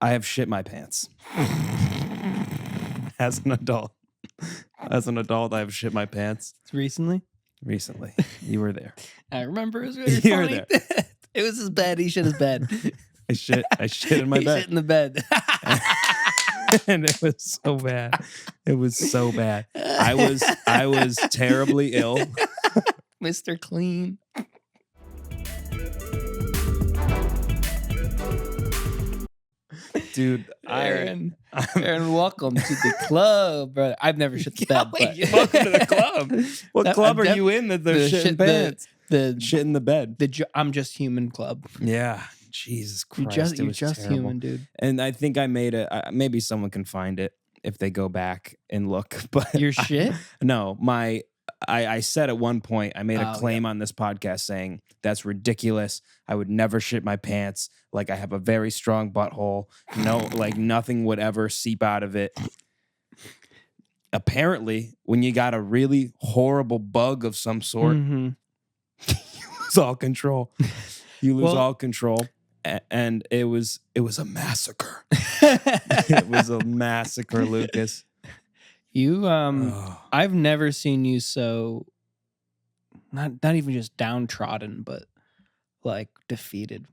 I have shit my pants. As an adult. I have shit my pants. Recently? Recently. You were there. I remember it was really You were funny. there. It was his bed. He shit his bed. I shit in my He bed. shit in the bed. And it was so bad. It was so bad. I was terribly ill. Mr. Clean. Dude, Aaron, welcome to the club, brother. I've never shit the bed. But... welcome to the club. What club are you in that they're shitting pants? The shit in the bed. I'm Just Human club. Yeah. Jesus Christ. You're just human, dude. And I think I made it. Maybe someone can find it if they go back and look. But your shit? I said at one point, I made a claim on this podcast saying, that's ridiculous. I would never shit my pants. Like, I have a very strong butthole. No, like nothing would ever seep out of it. Apparently, when you got a really horrible bug of some sort, you lose all control. You lose all control. And it was a massacre. It was a massacre, Lucas. I've never seen you so not even just downtrodden, but like defeated.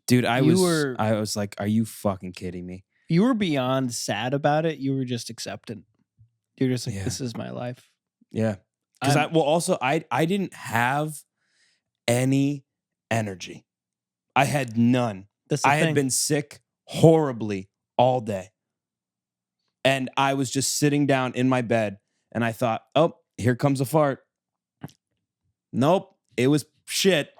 Dude, I was like, are you fucking kidding me? You were beyond sad about it. You were just acceptant. You're just like, this is my life. Yeah. Because I didn't have any energy. I had none. I had been sick horribly all day. And I was just sitting down in my bed and I thought, oh, here comes a fart. Nope, it was shit.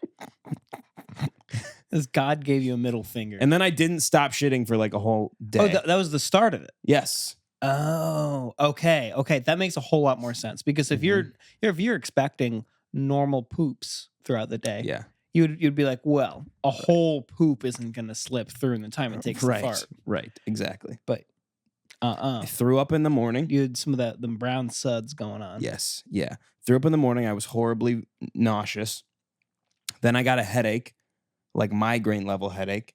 As God gave you a middle finger. And then I didn't stop shitting for like a whole day. Oh, that was the start of it. Yes. Oh, okay. Okay, that makes a whole lot more sense because if you're expecting normal poops throughout the day, you'd be like, well, a whole poop isn't going to slip through in the time it takes to fart. Right, exactly. But I threw up in the morning. You had some of the brown suds going on. Yes, yeah. Threw up in the morning. I was horribly nauseous. Then I got a headache, like migraine level headache.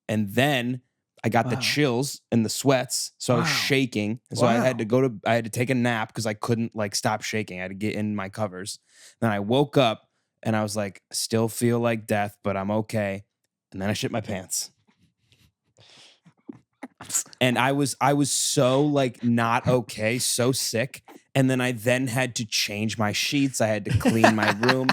And then I got the chills and the sweats. So I was shaking. So I had to take a nap because I couldn't like stop shaking. I had to get in my covers. Then I woke up and I was like, still feel like death, but I'm okay. And then I shit my pants. And I was so like not okay, so sick. And then I had to change my sheets. I had to clean my room.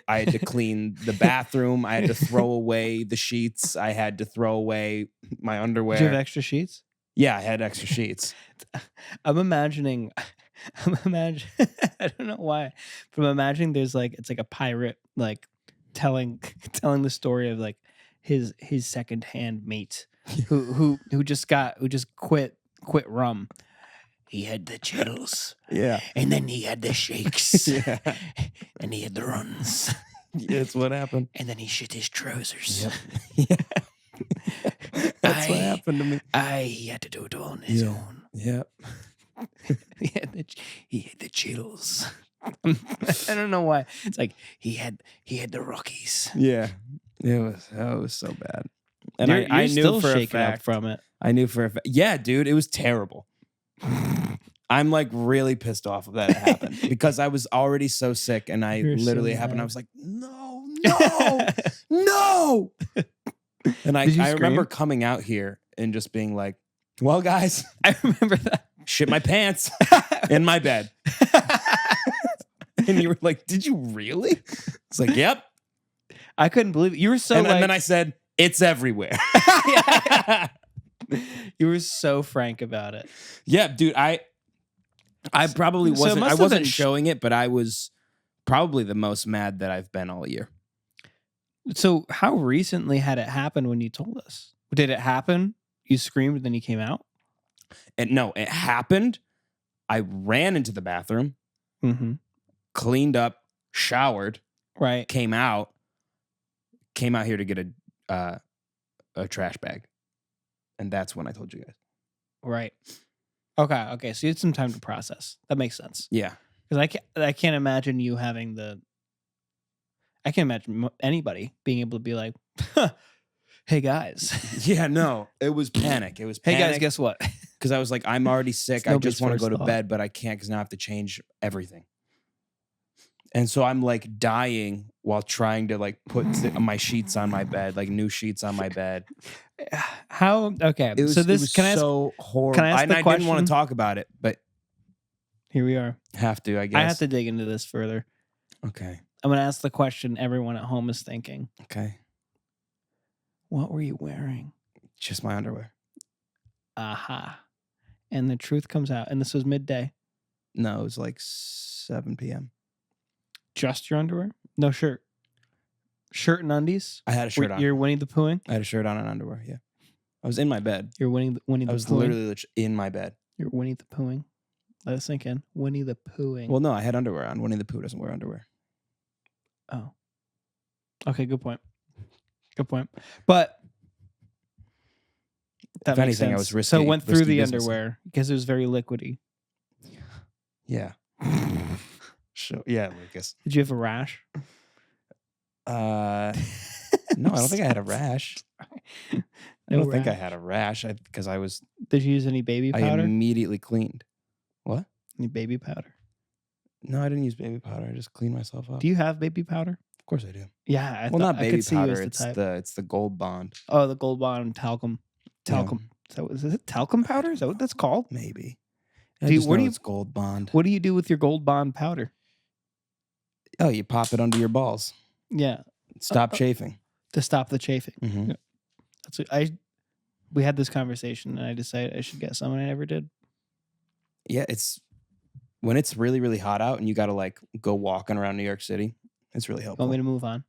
I had to clean the bathroom. I had to throw away the sheets. I had to throw away my underwear. Did you have extra sheets? Yeah, I had extra sheets. I'm imagining, I don't know why, but I'm imagining it's like a pirate like telling the story of like his secondhand mate who just quit rum. He had the chills. Yeah. And then he had the shakes. Yeah. And he had the runs. Yeah, that's what happened. And then he shit his trousers. Yep. Yeah. That's what happened to me. He had to do it on his own. Yep. He had the chills. I don't know why. It's like he had the Rockies. Yeah. That was so bad. And you're I knew still for a shaking fact up from it. I knew for a fact. Yeah, dude, it was terrible. I'm like really pissed off that it happened because I was already so sick and literally happened. I was like, no. And I remember coming out here and just being like, well, guys, I remember that. Shit my pants in my bed. And you were like, did you really? It's like, yep. I couldn't believe it. You were so and then I said, it's everywhere. You were so frank about it. Yeah, dude, I probably wasn't. I wasn't showing it, but I was probably the most mad that I've been all year. So, how recently had it happened when you told us? Did it happen? You screamed and then you came out? And no, it happened. I ran into the bathroom, cleaned up, showered, right? Came out here to get a trash bag, and that's when I told you guys. Right. Okay. So you had some time to process. That makes sense. Yeah. Because I can't imagine you having I can't imagine anybody being able to be like, Hey guys. Yeah, no, it was panic. It was Hey panic. guys, guess what? Because I was like, I'm already sick. It's I nobody's just want to first go to thought. bed, but I can't because now I have to change everything. And so I'm like dying while trying to like put my sheets on my bed, like new sheets on my bed. How? Okay. It was, so this it was can I ask, so horrible. can I ask And the I didn't want question? to talk about it, but here we are. have to, I guess. I have to dig into this further. Okay. I'm gonna ask the question everyone at home is thinking. Okay. What were you wearing? Just my underwear. Aha. And the truth comes out. And this was midday. No, it was like 7 p.m. Just your underwear? No shirt. Shirt and undies? I had a shirt on. You're Winnie the Poohing? I had a shirt on and underwear, yeah. I was in my bed. You're Winnie the I was Poohing? literally in my bed. You're Winnie the Poohing. Let us sink in. Winnie the Poohing. Well, no, I had underwear on. Winnie the Pooh doesn't wear underwear. Oh. Okay, good point. Good point. But that If makes anything, I sense. was risky. So it went through risky the business. underwear because it was very liquidy. Yeah. Sure. Yeah, Lucas. Did you have a rash? No, I don't think I had a rash. I No don't think I rash. had a rash because I was. Did you use any baby I powder? immediately cleaned. What? Any baby powder? No, I didn't use baby powder. I just cleaned myself up. Do you have baby powder? Of course I do. Yeah, Well, not I baby could see you powder. as the It's type. it's the Gold Bond. Oh, the Gold Bond talcum. Talcum. Is it talcum powder? Is that what that's called? Maybe. Do I you- just where know do you- it's Gold Bond. What do you do with your Gold Bond powder? Oh, you pop it under your balls. Yeah, Stop chafing. to stop the chafing. Mhm. Yeah. That's what we had this conversation, and I decided I should get some, and I never did. Yeah, it's when it's really, really hot out and you got to like go walking around New York City. It's really You helpful. want me to move on?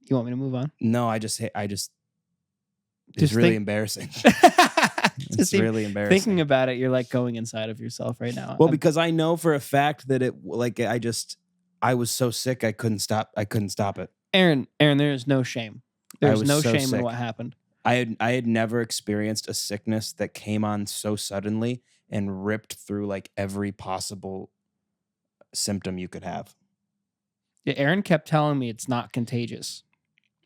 You want me to move on? No, it's Just really think- embarrassing. It's Just really embarrassing. thinking about it, you're like going inside of yourself right now. Well, because I know for a fact that I was so sick I couldn't stop it. Aaron, there is no shame. There's was no so shame in sick. what happened. I had never experienced a sickness that came on so suddenly and ripped through like every possible symptom you could have. Yeah, Aaron kept telling me it's not contagious,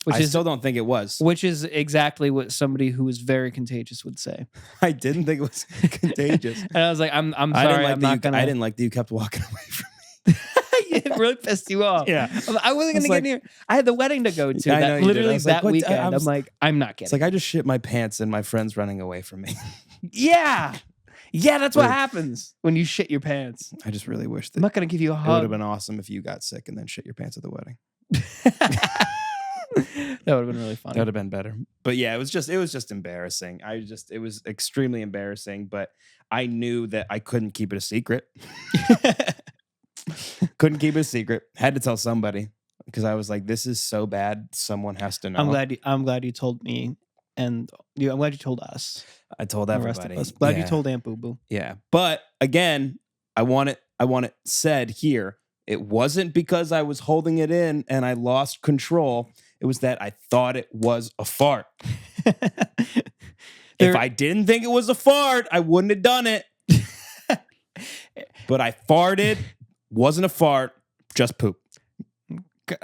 I still don't think it was. which is exactly what somebody who is very contagious would say. I didn't think it was contagious. And I was like, I'm I sorry, didn't like I'm that not gonna. I didn't like that you kept walking away from It really pissed you off. Yeah. I wasn't gonna like- get near. I had the wedding to go to. Yeah, I know that you did. I literally was like, that what- weekend. I I'm was- like, I'm not It's kidding. like I just shit my pants and my friend's running away from me. Yeah, that's what Rude. happens when you shit your pants. I just really wish I'm that not gonna give you a it would hug. have been awesome if you got sick and then shit your pants at the wedding. That would have been really That funny. would have been better. But yeah, it was just embarrassing. It was extremely embarrassing, but I knew that I couldn't keep it a secret. Couldn't keep it a secret. Had to tell somebody because I was like, this is so bad. Someone has to know. I'm glad you told me, and I'm glad you told us. I told The rest of everybody. us. Glad you Yeah. told Aunt Boo Boo. Yeah. But again, I want it said here. It wasn't because I was holding it in and I lost control. It was that I thought it was a fart. If I didn't think it was a fart, I wouldn't have done it. But I farted. Wasn't a fart, just poop.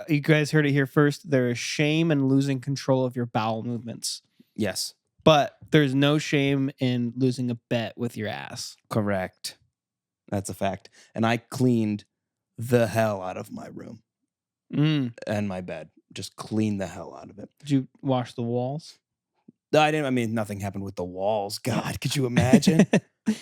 You guys heard it here first. There is shame in losing control of your bowel movements, Yes, but there's no shame in losing a bet with your ass. correct. That's a fact. And I cleaned the hell out of my room and my bed. Just cleaned the hell out of it. Did you wash the walls? I didn't. I mean, nothing happened with the walls. God, could you imagine?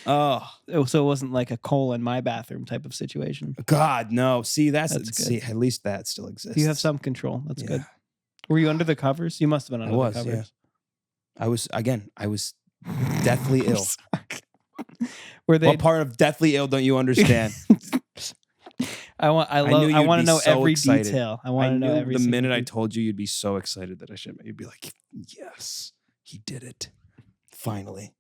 Oh So it wasn't like a Cole in my bathroom type of situation. God, no. See, That's good. see. At least that still exists. You have some control. That's good. Yeah. Were you under the covers? You must have been under was, the yeah. covers. I was deathly ill. Were they? What part of deathly ill don't you understand? I want you'd to be know so every excited. detail. I I want to know knew every the single minute I detail. told you, you'd be so excited that I should. You'd be like, yes, he did it. Finally.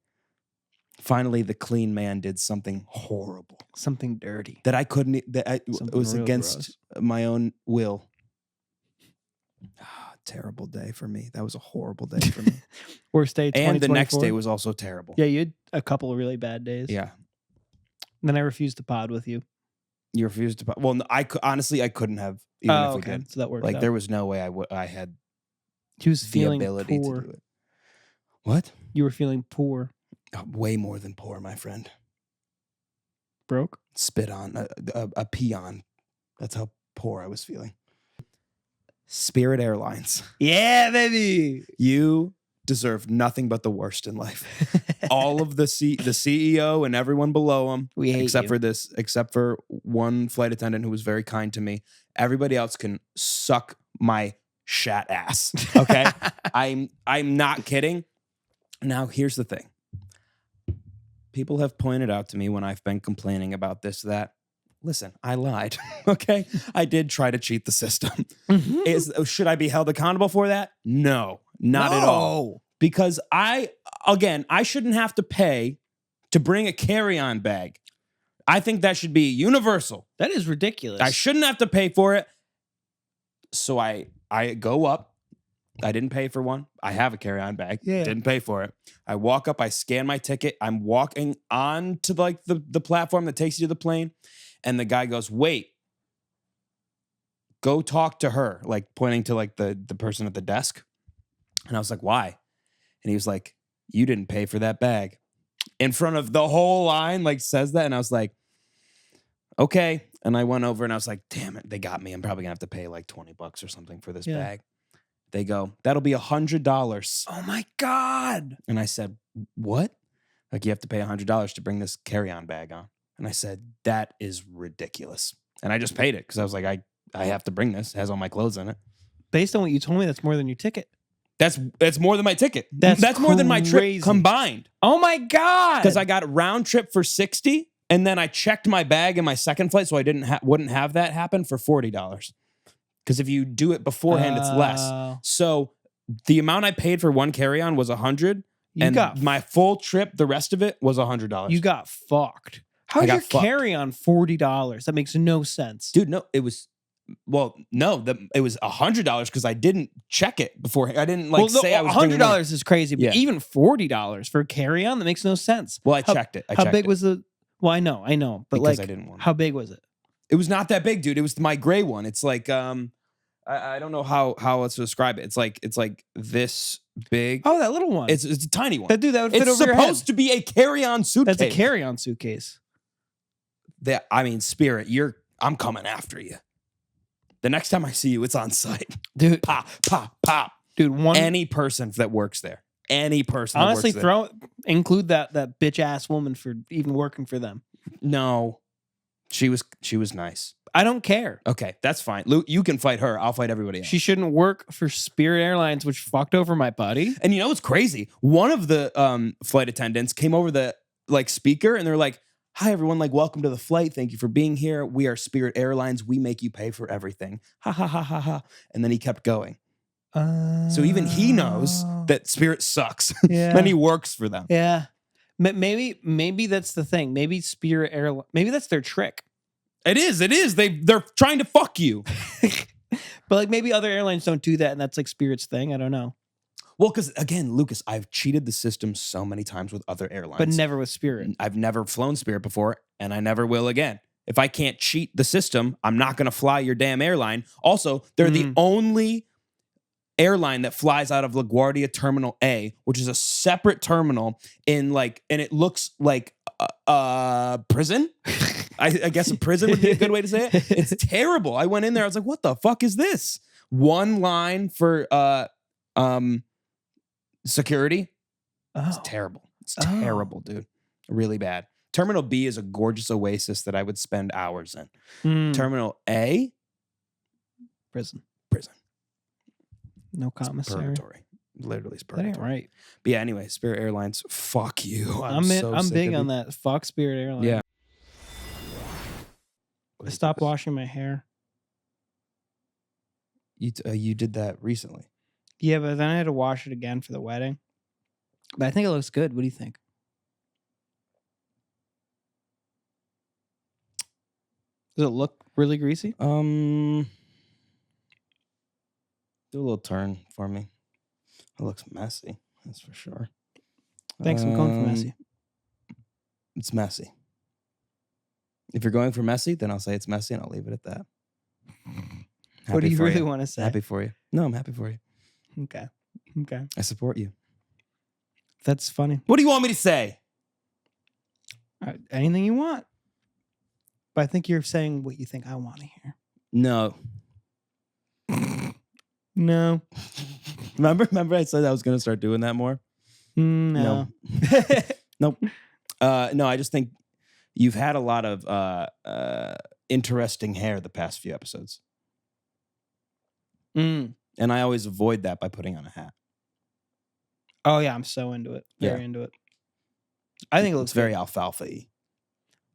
Finally, the clean man did something horrible Something dirty. that I couldn't, it Something was real against my own will. Terrible day for me. That was a horrible day for me. Worst day. And the next 2024? day was also terrible. Yeah, you had a couple of really bad days. Yeah. Then I refused to pod with you. You refused to. Well, honestly, I couldn't have. Even if we okay. did. So that worked Like out. there was no way I had He was the feeling ability poor. to do it. What? You were feeling poor. Way more than poor, my friend. Broke? Spit on, a peon. That's how poor I was feeling. Spirit Airlines. Yeah, baby. You deserve nothing but the worst in life. All of the CEO and everyone below him, We hate except for one flight attendant who was very kind to me. Everybody else can suck my shat ass. Okay? I'm not kidding. Now, here's the thing. People have pointed out to me when I've been complaining about this, that, listen, I lied. Okay? I did try to cheat the system. Should I be held accountable for that? No, not at all. Because I shouldn't have to pay to bring a carry-on bag. I think that should be universal. That is ridiculous. I shouldn't have to pay for it. So I go up. I didn't pay for one. I have a carry-on bag. Yeah. Didn't pay for it. I walk up. I scan my ticket. I'm walking on to like the platform that takes you to the plane. And the guy goes, wait, go talk to her, like pointing to like the person at the desk. And I was like, why? And he was like, you didn't pay for that bag. In front of the whole line, like says that. And I was like, okay. And I went over and I was like, damn it, they got me. I'm probably gonna have to pay like $20 or something for this bag. They go, that'll be $100. Oh my God. And I said, what? Like, you have to pay $100 to bring this carry-on bag on. And I said, that is ridiculous. And I just paid it because I was like, I have to bring this. It has all my clothes in it. Based on what you told me, that's more than your ticket. That's more than my ticket. That's more than my trip crazy. combined. Oh my God. Because I got round trip for $60, and then I checked my bag in my second flight, so I wouldn't have that happen for $40. Because if you do it beforehand, it's less. So the amount I paid for one carry-on was $100, and my full trip, the rest of it was $100. You got fucked. How did your carry-on $40? That makes no sense. Dude, no, it was... Well, no, it was $100 because I didn't check it before. I didn't say I was $100 is crazy, but even $40 for a carry-on, that makes no sense. Well, I checked it. How big was the... Well, I know, but because I didn't want it. How big was it? It was not that big, dude. It was my gray one. It's like I don't know how else to describe it. It's like this big. Oh, that little one. It's a tiny one. That would fit over your head. It's supposed to be a carry-on suitcase. That's a carry-on suitcase. Spirit, I'm coming after you. The next time I see you, it's on site. Dude. Pop, pop, pop. Dude, any person that works there. Any person honestly, that works there. Include that bitch-ass woman for even working for them. No. She was nice. I don't care. Okay, that's fine. Luke, you can fight her. I'll fight everybody else. She shouldn't work for Spirit Airlines, which fucked over my buddy. And you know what's crazy? One of the flight attendants came over the speaker, and they're like, hi, everyone. Like, welcome to the flight. Thank you for being here. We are Spirit Airlines. We make you pay for everything. Ha, ha, ha, ha, ha. And then he kept going. So even he knows that Spirit sucks. Yeah. And he works for them. Yeah. Maybe that's the thing. Maybe Spirit Airlines, maybe that's their trick. It is. They're trying to fuck you. But like maybe other airlines don't do that, and that's like Spirit's thing. I don't know. Well, because again, Lucas, I've cheated the system so many times with other airlines. But never with Spirit. I've never flown Spirit before, and I never will again. If I can't cheat the system, I'm not going to fly your damn airline. Also, they're the only airline that flies out of LaGuardia Terminal A, which is a separate terminal and it looks like a prison. I guess a prison would be a good way to say it. It's terrible. I went in there. I was like, what the fuck is this? One line for security. It's terrible. It's terrible, dude. Really bad. Terminal B is a gorgeous oasis that I would spend hours in. Terminal A, prison. No it's commissary. purgatory. Literally, it's purgatory. That ain't right. But yeah, anyway, Spirit Airlines, fuck you. I'm big on that. Fuck Spirit Airlines. Yeah. I stopped washing my hair. You did that recently. Yeah, but then I had to wash it again for the wedding. But I think it looks good. What do you think? Does it look really greasy? Do a little turn for me. It looks messy. That's for sure. Thanks. I'm going for messy. It's messy. If you're going for messy, then I'll say it's messy, and I'll leave it at that. What do you really want to say? Happy for you. No, I'm happy for you. Okay. I support you. That's funny. What do you want me to say? Anything you want. But I think you're saying what you think I want to hear. No. No. Remember I said I was going to start doing that more? No. Nope. No, I just think you've had a lot of interesting hair the past few episodes. And I always avoid that by putting on a hat. Oh, yeah. I'm so into it. Very into it. I think it looks very alfalfa-y.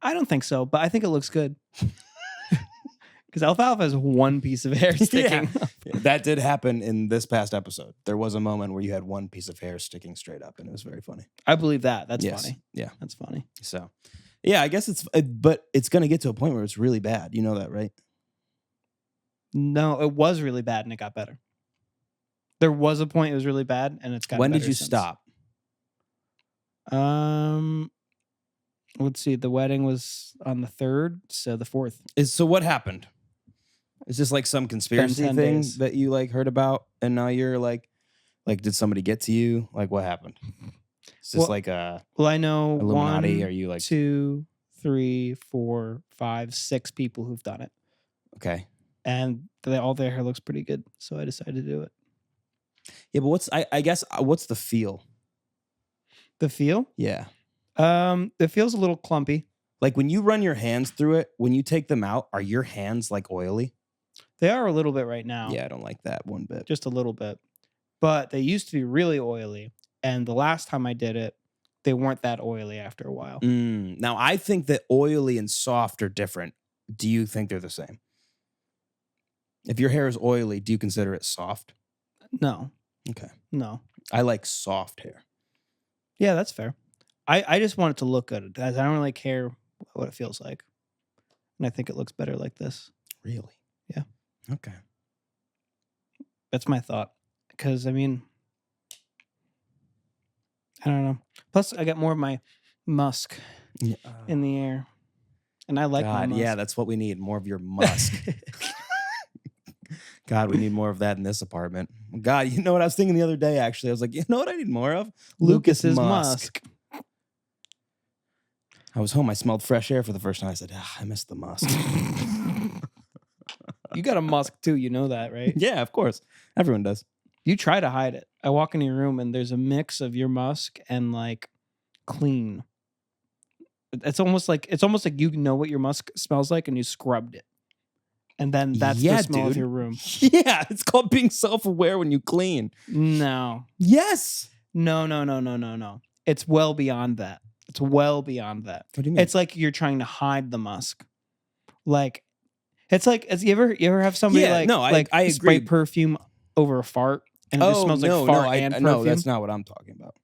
I don't think so, but I think it looks good. Because alfalfa has one piece of hair sticking. Yeah, that did happen in this past episode. There was a moment where you had one piece of hair sticking straight up, and it was very funny. I believe that. That's funny. Yeah. That's funny. So, yeah, I guess but it's going to get to a point where it's really bad. You know that, right? No, it was really bad, and it got better. There was a point it was really bad, and it's got better. When did you since. stop? Let's see. The wedding was on the 3rd, so the 4th. So what happened? Is this like some conspiracy thing days. that you like heard about, and now you're like, did somebody get to you? Like, what happened? Is this like a I know Illuminati? 1, Are you like 2, 3, 4, 5, 6 people who've done it, okay? and all their hair looks pretty good, so I decided to do it. Yeah, but I guess what's the feel? The feel? Yeah. It feels a little clumpy. Like when you run your hands through it, when you take them out, are your hands like oily? They are a little bit right now. Yeah, I don't like that one bit. Just a little bit. But they used to be really oily. And the last time I did it, they weren't that oily after a while. Now, I think that oily and soft are different. Do you think they're the same? If your hair is oily, do you consider it soft? No. Okay. No. I like soft hair. Yeah, that's fair. I just want it to look good. I don't really care what it feels like. And I think it looks better like this. Really? Yeah. Okay. That's my thought. Because, I mean, I don't know. Plus, I got more of my musk in the air. And I like my musk. Yeah, that's what we need. More of your musk. God, we need more of that in this apartment. God, you know what I was thinking the other day, actually? I was like, you know what I need more of? Lucas's musk. I was home. I smelled fresh air for the first time. I said, I miss the musk. You got a musk too. You know that, right? Yeah, of course. Everyone does. You try to hide it. I walk into your room and there's a mix of your musk and like clean. It's almost like you know what your musk smells like and you scrubbed it. And then that's the smell of your room. Yeah, it's called being self-aware when you clean. No. Yes. No. It's well beyond that. It's well beyond that. What do you mean? It's like you're trying to hide the musk. Like, it's like, you ever have somebody I spray agree. perfume over a fart and it just smells like fart and perfume? No, that's not what I'm talking about.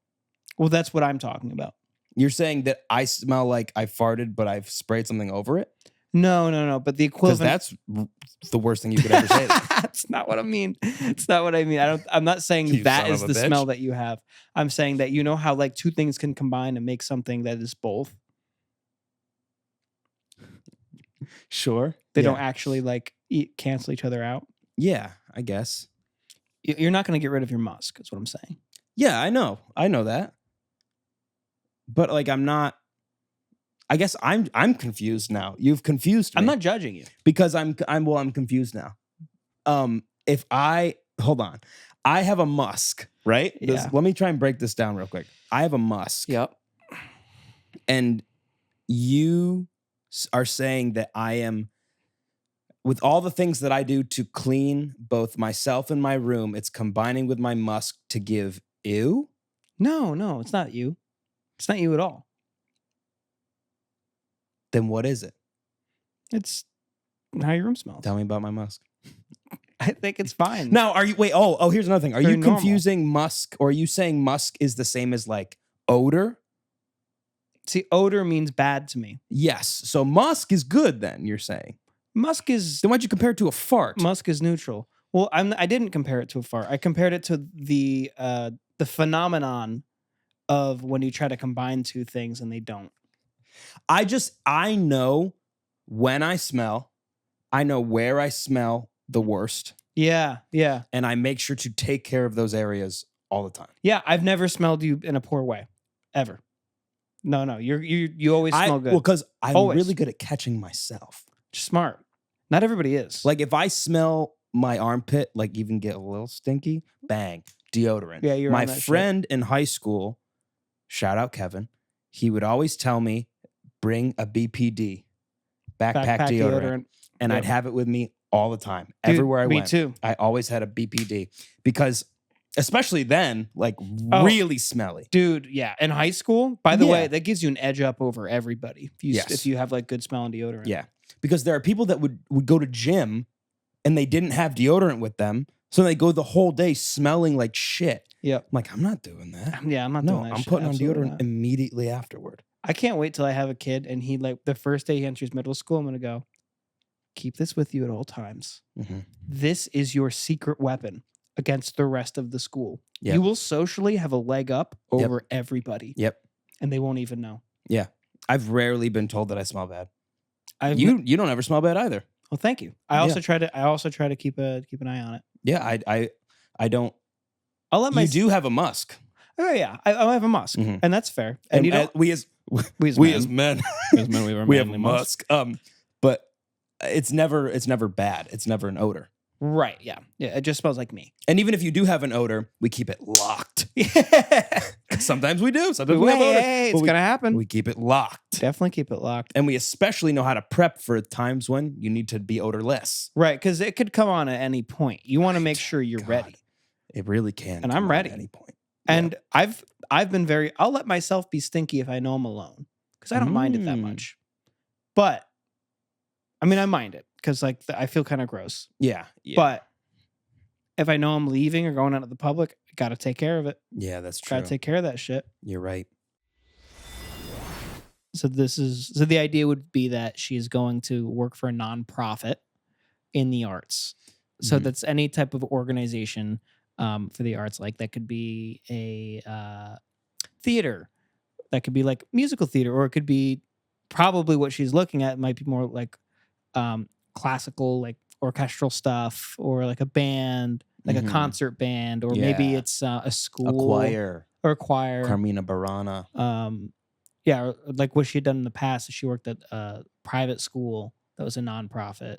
Well, that's what I'm talking about. You're saying that I smell like I farted, but I've sprayed something over it? No. But the equivalent. Because that's the worst thing you could ever say. That's not what I mean. It's not what I mean. I'm not saying that is the smell that you have. I'm saying that you know how like two things can combine and make something that is both. Sure. They don't actually like cancel each other out. Yeah, I guess. You're not going to get rid of your musk, is what I'm saying. Yeah, I know that. But like, I'm not. I guess I'm confused now. You've confused me. I'm not judging you because I'm confused now. Hold on, I have a musk, right? Yeah. Let me try and break this down real quick. I have a musk. Yep. And you are saying that I am, with all the things that I do to clean both myself and my room, it's combining with my musk to give ew? No, it's not you. It's not you at all. Then what is it? It's how your room smells. Tell me about my musk. I think it's fine. Now, are you, wait, here's another thing. Are you normal. confusing musk, or are you saying musk is the same as like odor? See, odor means bad to me. Yes. So musk is good then, you're saying. Musk is... Then why'd you compare it to a fart? Musk is neutral. Well, I didn't compare it to a fart. I compared it to the phenomenon of when you try to combine two things and they don't. I know when I smell. I know where I smell the worst. Yeah, yeah, And I make sure to take care of those areas all the time. yeah. I've never smelled you in a poor way, ever. No. You always smell good. Well, because I'm Always. really good at catching myself. Smart. Not everybody is. Like if I smell my armpit, like even get a little stinky, bang, deodorant. Yeah, you're my on that friend in high school, shout out Kevin, he would always tell me, bring a BPD, backpack deodorant. And I'd have it with me all the time. Dude, everywhere I went. Me too. I always had a BPD because especially then, like really smelly. Dude, yeah. In high school, by the Yeah. way, that gives you an edge up over everybody. Yes. If you have like good smelling deodorant. Yeah. Because there are people that would go to gym and they didn't have deodorant with them. So they go the whole day smelling like shit. Yep. I'm like, I'm not doing that. Yeah, I'm not doing No, that. I'm shit. putting on Absolutely deodorant not. immediately afterward. I can't wait till I have a kid and he like the first day he enters middle school, I'm gonna go, keep this with you at all times. Mm-hmm. This is your secret weapon against the rest of the school. Yep. You will socially have a leg up over everybody. Yep. And they won't even know. Yeah. I've rarely been told that I smell bad. You You don't ever smell bad either. well, thank you. I also try to keep an eye on it. Yeah, I don't. I'll let my You do have a Musk. Oh yeah, I have a Musk, Mhm. and that's fair. And you don't. we as We as we men. as men, we have a Musk. But it's never bad. It's never an odor. Right? Yeah. It just smells like me. And even if you do have an odor, we keep it locked. Yeah. Sometimes we do. Sometimes we have odor. Hey, it's but gonna happen. We keep it locked. Definitely keep it locked. And we especially know how to prep for times when you need to be odorless. Right, because it could come on at any point. You want to make sure you're God. ready. It really can. And come I'm on ready. At any point. And I've been very. I'll let myself be stinky if I know I'm alone because I don't mind it that Mm. much. But I mean, I mind it because like I feel kind of gross. Yeah. But if I know I'm leaving or going out to the public, I gotta take care of it. Yeah, that's true. Gotta take care of that shit. You're right. So the idea would be that she is going to work for a nonprofit in the arts. So Mhm. that's any type of organization for the arts. Like that could be a theater, that could be like musical theater, or it could be probably what she's looking at might be more like classical, like orchestral stuff, or like a band, like a Mhm. concert band, or maybe Yeah. it's a school A choir. or a choir. Carmina Burana. Yeah, or like what she had done in the past is she worked at a private school that was a nonprofit.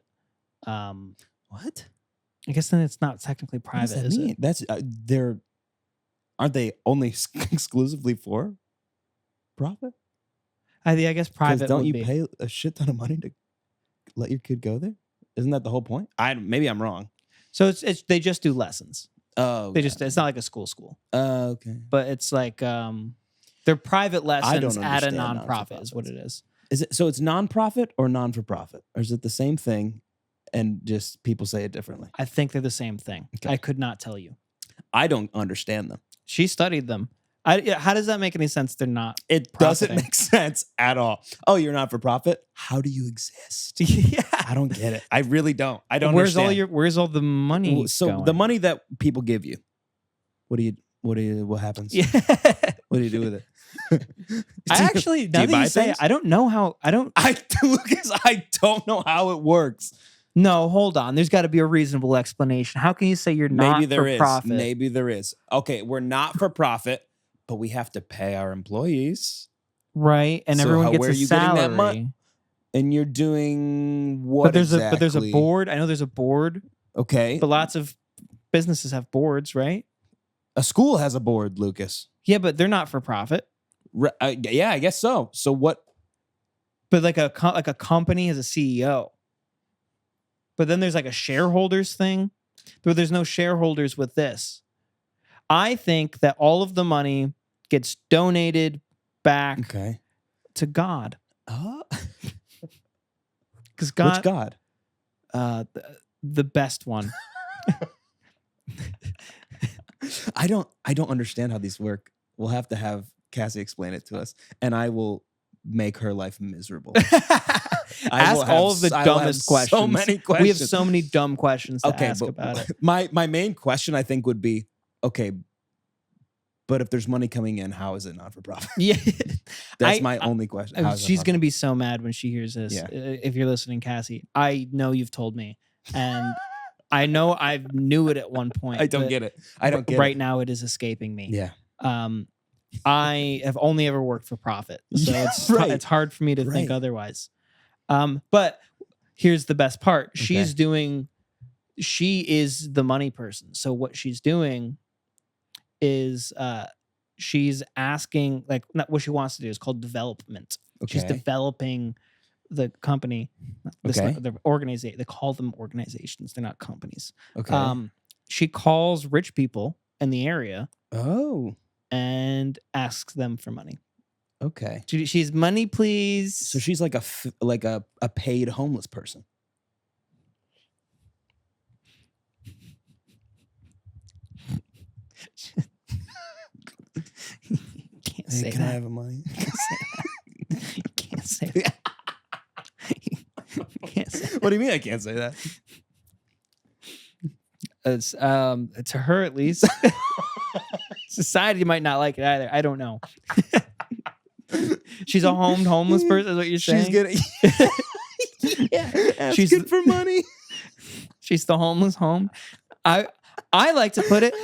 What? I guess then it's not technically What does private, that is mean? it? That's aren't they only exclusively for profit? I guess Because private don't would you be. pay a shit ton of money to let your kid go there? Isn't that the whole point? Maybe I'm wrong. So it's they just do lessons. Oh, They just it's not like a school, okay. but it's like they're private lessons at a understand nonprofit is what non-for-profits. it is. Is it so? It's non-profit or non-for-profit, or is it the same thing, and just people say it differently? I think they're the same thing. Okay. I could not tell you. I don't understand them. She studied them. How does that make any sense? They're not. It Profiting. doesn't make sense at all. Oh, you're not for profit? How do you exist? Yeah. I don't get it. I really don't. I don't Where's understand. where's all the money? So going? the money that people give you, what happens? Yeah. What do you do with it? I actually, do now you that buy you say it, things? I don't know how. Lucas, I don't know how it works. No, hold on. There's got to be a reasonable explanation. How can you say you're not Maybe there for is. profit? Maybe there is. Okay, we're not for profit, but we have to pay our employees. Right, and So everyone where gets are a you getting that salary. And you're doing what But there's exactly? a board. I know there's a board, Okay. but lots of businesses have boards, right? A school has a board, Lucas. Yeah, but they're not for profit. Yeah, I guess so. So what? But like a company has a CEO. But then there's like a shareholders thing. But there's no shareholders with this. I think that all of the money gets donated back Okay. to God. Uh, Because God, which God? The best one. I don't understand how these work. We'll have to have Cassie explain it to us, and I will make her life miserable. Ask all of the dumbest questions. So many questions. We have so many dumb questions to ask about it. My main question, I think, would be, okay, but if there's money coming in, how is it not for profit? Yeah, That's my only question. How is it she's not going to be so mad when she hears this. Yeah. If you're listening, Cassie, I know you've told me, and I know I knew it at one point. I don't get it. I don't get right it. now it is escaping me. Yeah. I have only ever worked for profit, so Yeah, it's right. it's hard for me to think Right. otherwise. But here's the best part: she is the money person. So what she's doing is she's asking, like, not what she wants to do is called development. She's Okay. developing the company. Okay. The organization. They call them organizations. They're not companies. Okay. She calls rich people in the area Oh. and asks them for money. Okay. She's money, please. So she's like a paid homeless person. Can't say Can that. I have a money? You can't say that. You can't say that. What do you mean I can't say that? It's to her at least. Society might not like it either. I don't know. She's a homeless person, is what you're saying? She's getting She's asking for money. She's the homeless home. I like to put it.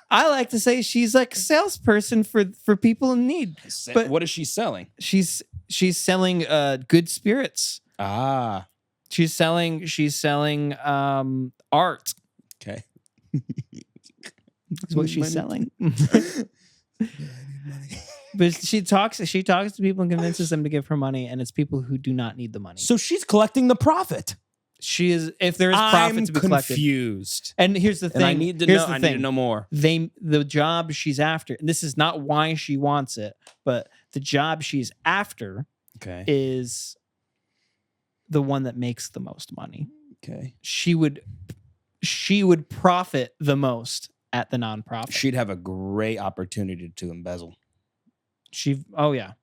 I like to say she's like a salesperson for people in need. But what is she selling? She's selling good spirits. Ah. She's selling art. Okay. That's what she's selling. Yeah, I need money. But she talks to people and convinces them to give her money, and it's people who do not need the money. So she's collecting the profit. She is, if there is profit to be collected. Confused. And here's the thing. And I need to know. I need to know more. The job she's after, and this is not why she wants it, but the job she's after is the one that makes the most money. Okay. She would profit the most at the nonprofit. She'd have a great opportunity to embezzle. Oh yeah.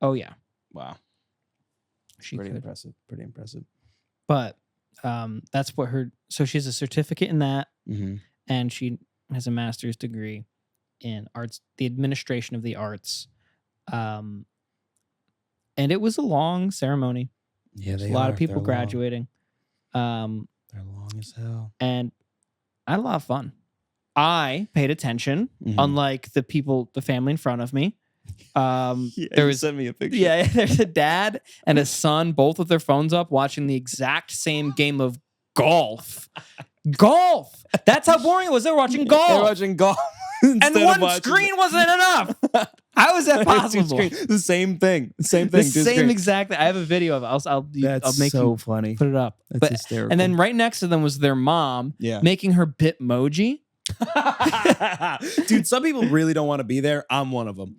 Wow. She Pretty could. impressive. Pretty impressive. But that's what so she has a certificate in that, Mm-hmm. and she has a master's degree in arts, the administration of the arts. And it was a long ceremony. Yeah, a lot of people graduating. They're long as hell. And I had a lot of fun. I paid attention, unlike the family in front of me. Sent me a picture. Yeah, there's a dad and a son, both with their phones up, watching the exact same game of golf. Golf. That's how boring it was. They were watching golf. They're watching golf. And one screen wasn't enough. How is that possible? The same thing. Same The thing. same exact thing. I have a video of it. I'll make so you funny. put it up. That's hysterical. And then right next to them was their mom making her Bitmoji. Dude, some people really don't want to be there. I'm one of them.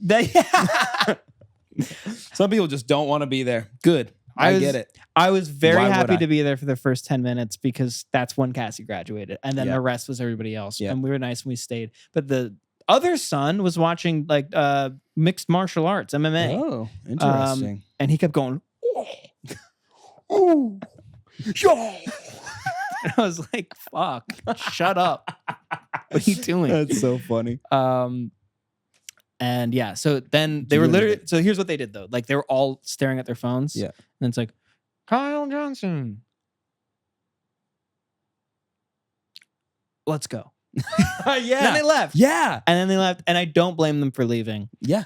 Some people just don't want to be there. Good. I get it. I was very Why would happy I? to be there for the first 10 minutes because that's when Cassie graduated. And then Yeah. the rest was everybody else. Yeah. And we were nice and we stayed. But the other son was watching like mixed martial arts, MMA. Oh, interesting. And he kept going, oh, yo. And I was like, fuck, shut up. What are you doing? That's so funny. And yeah, so then they were literally, so here's what they did though. Like they were all staring at their phones. Yeah. And it's like, Kyle Johnson. Let's go. Yeah. And then they left. Yeah. And then they left. And I don't blame them for leaving. Yeah.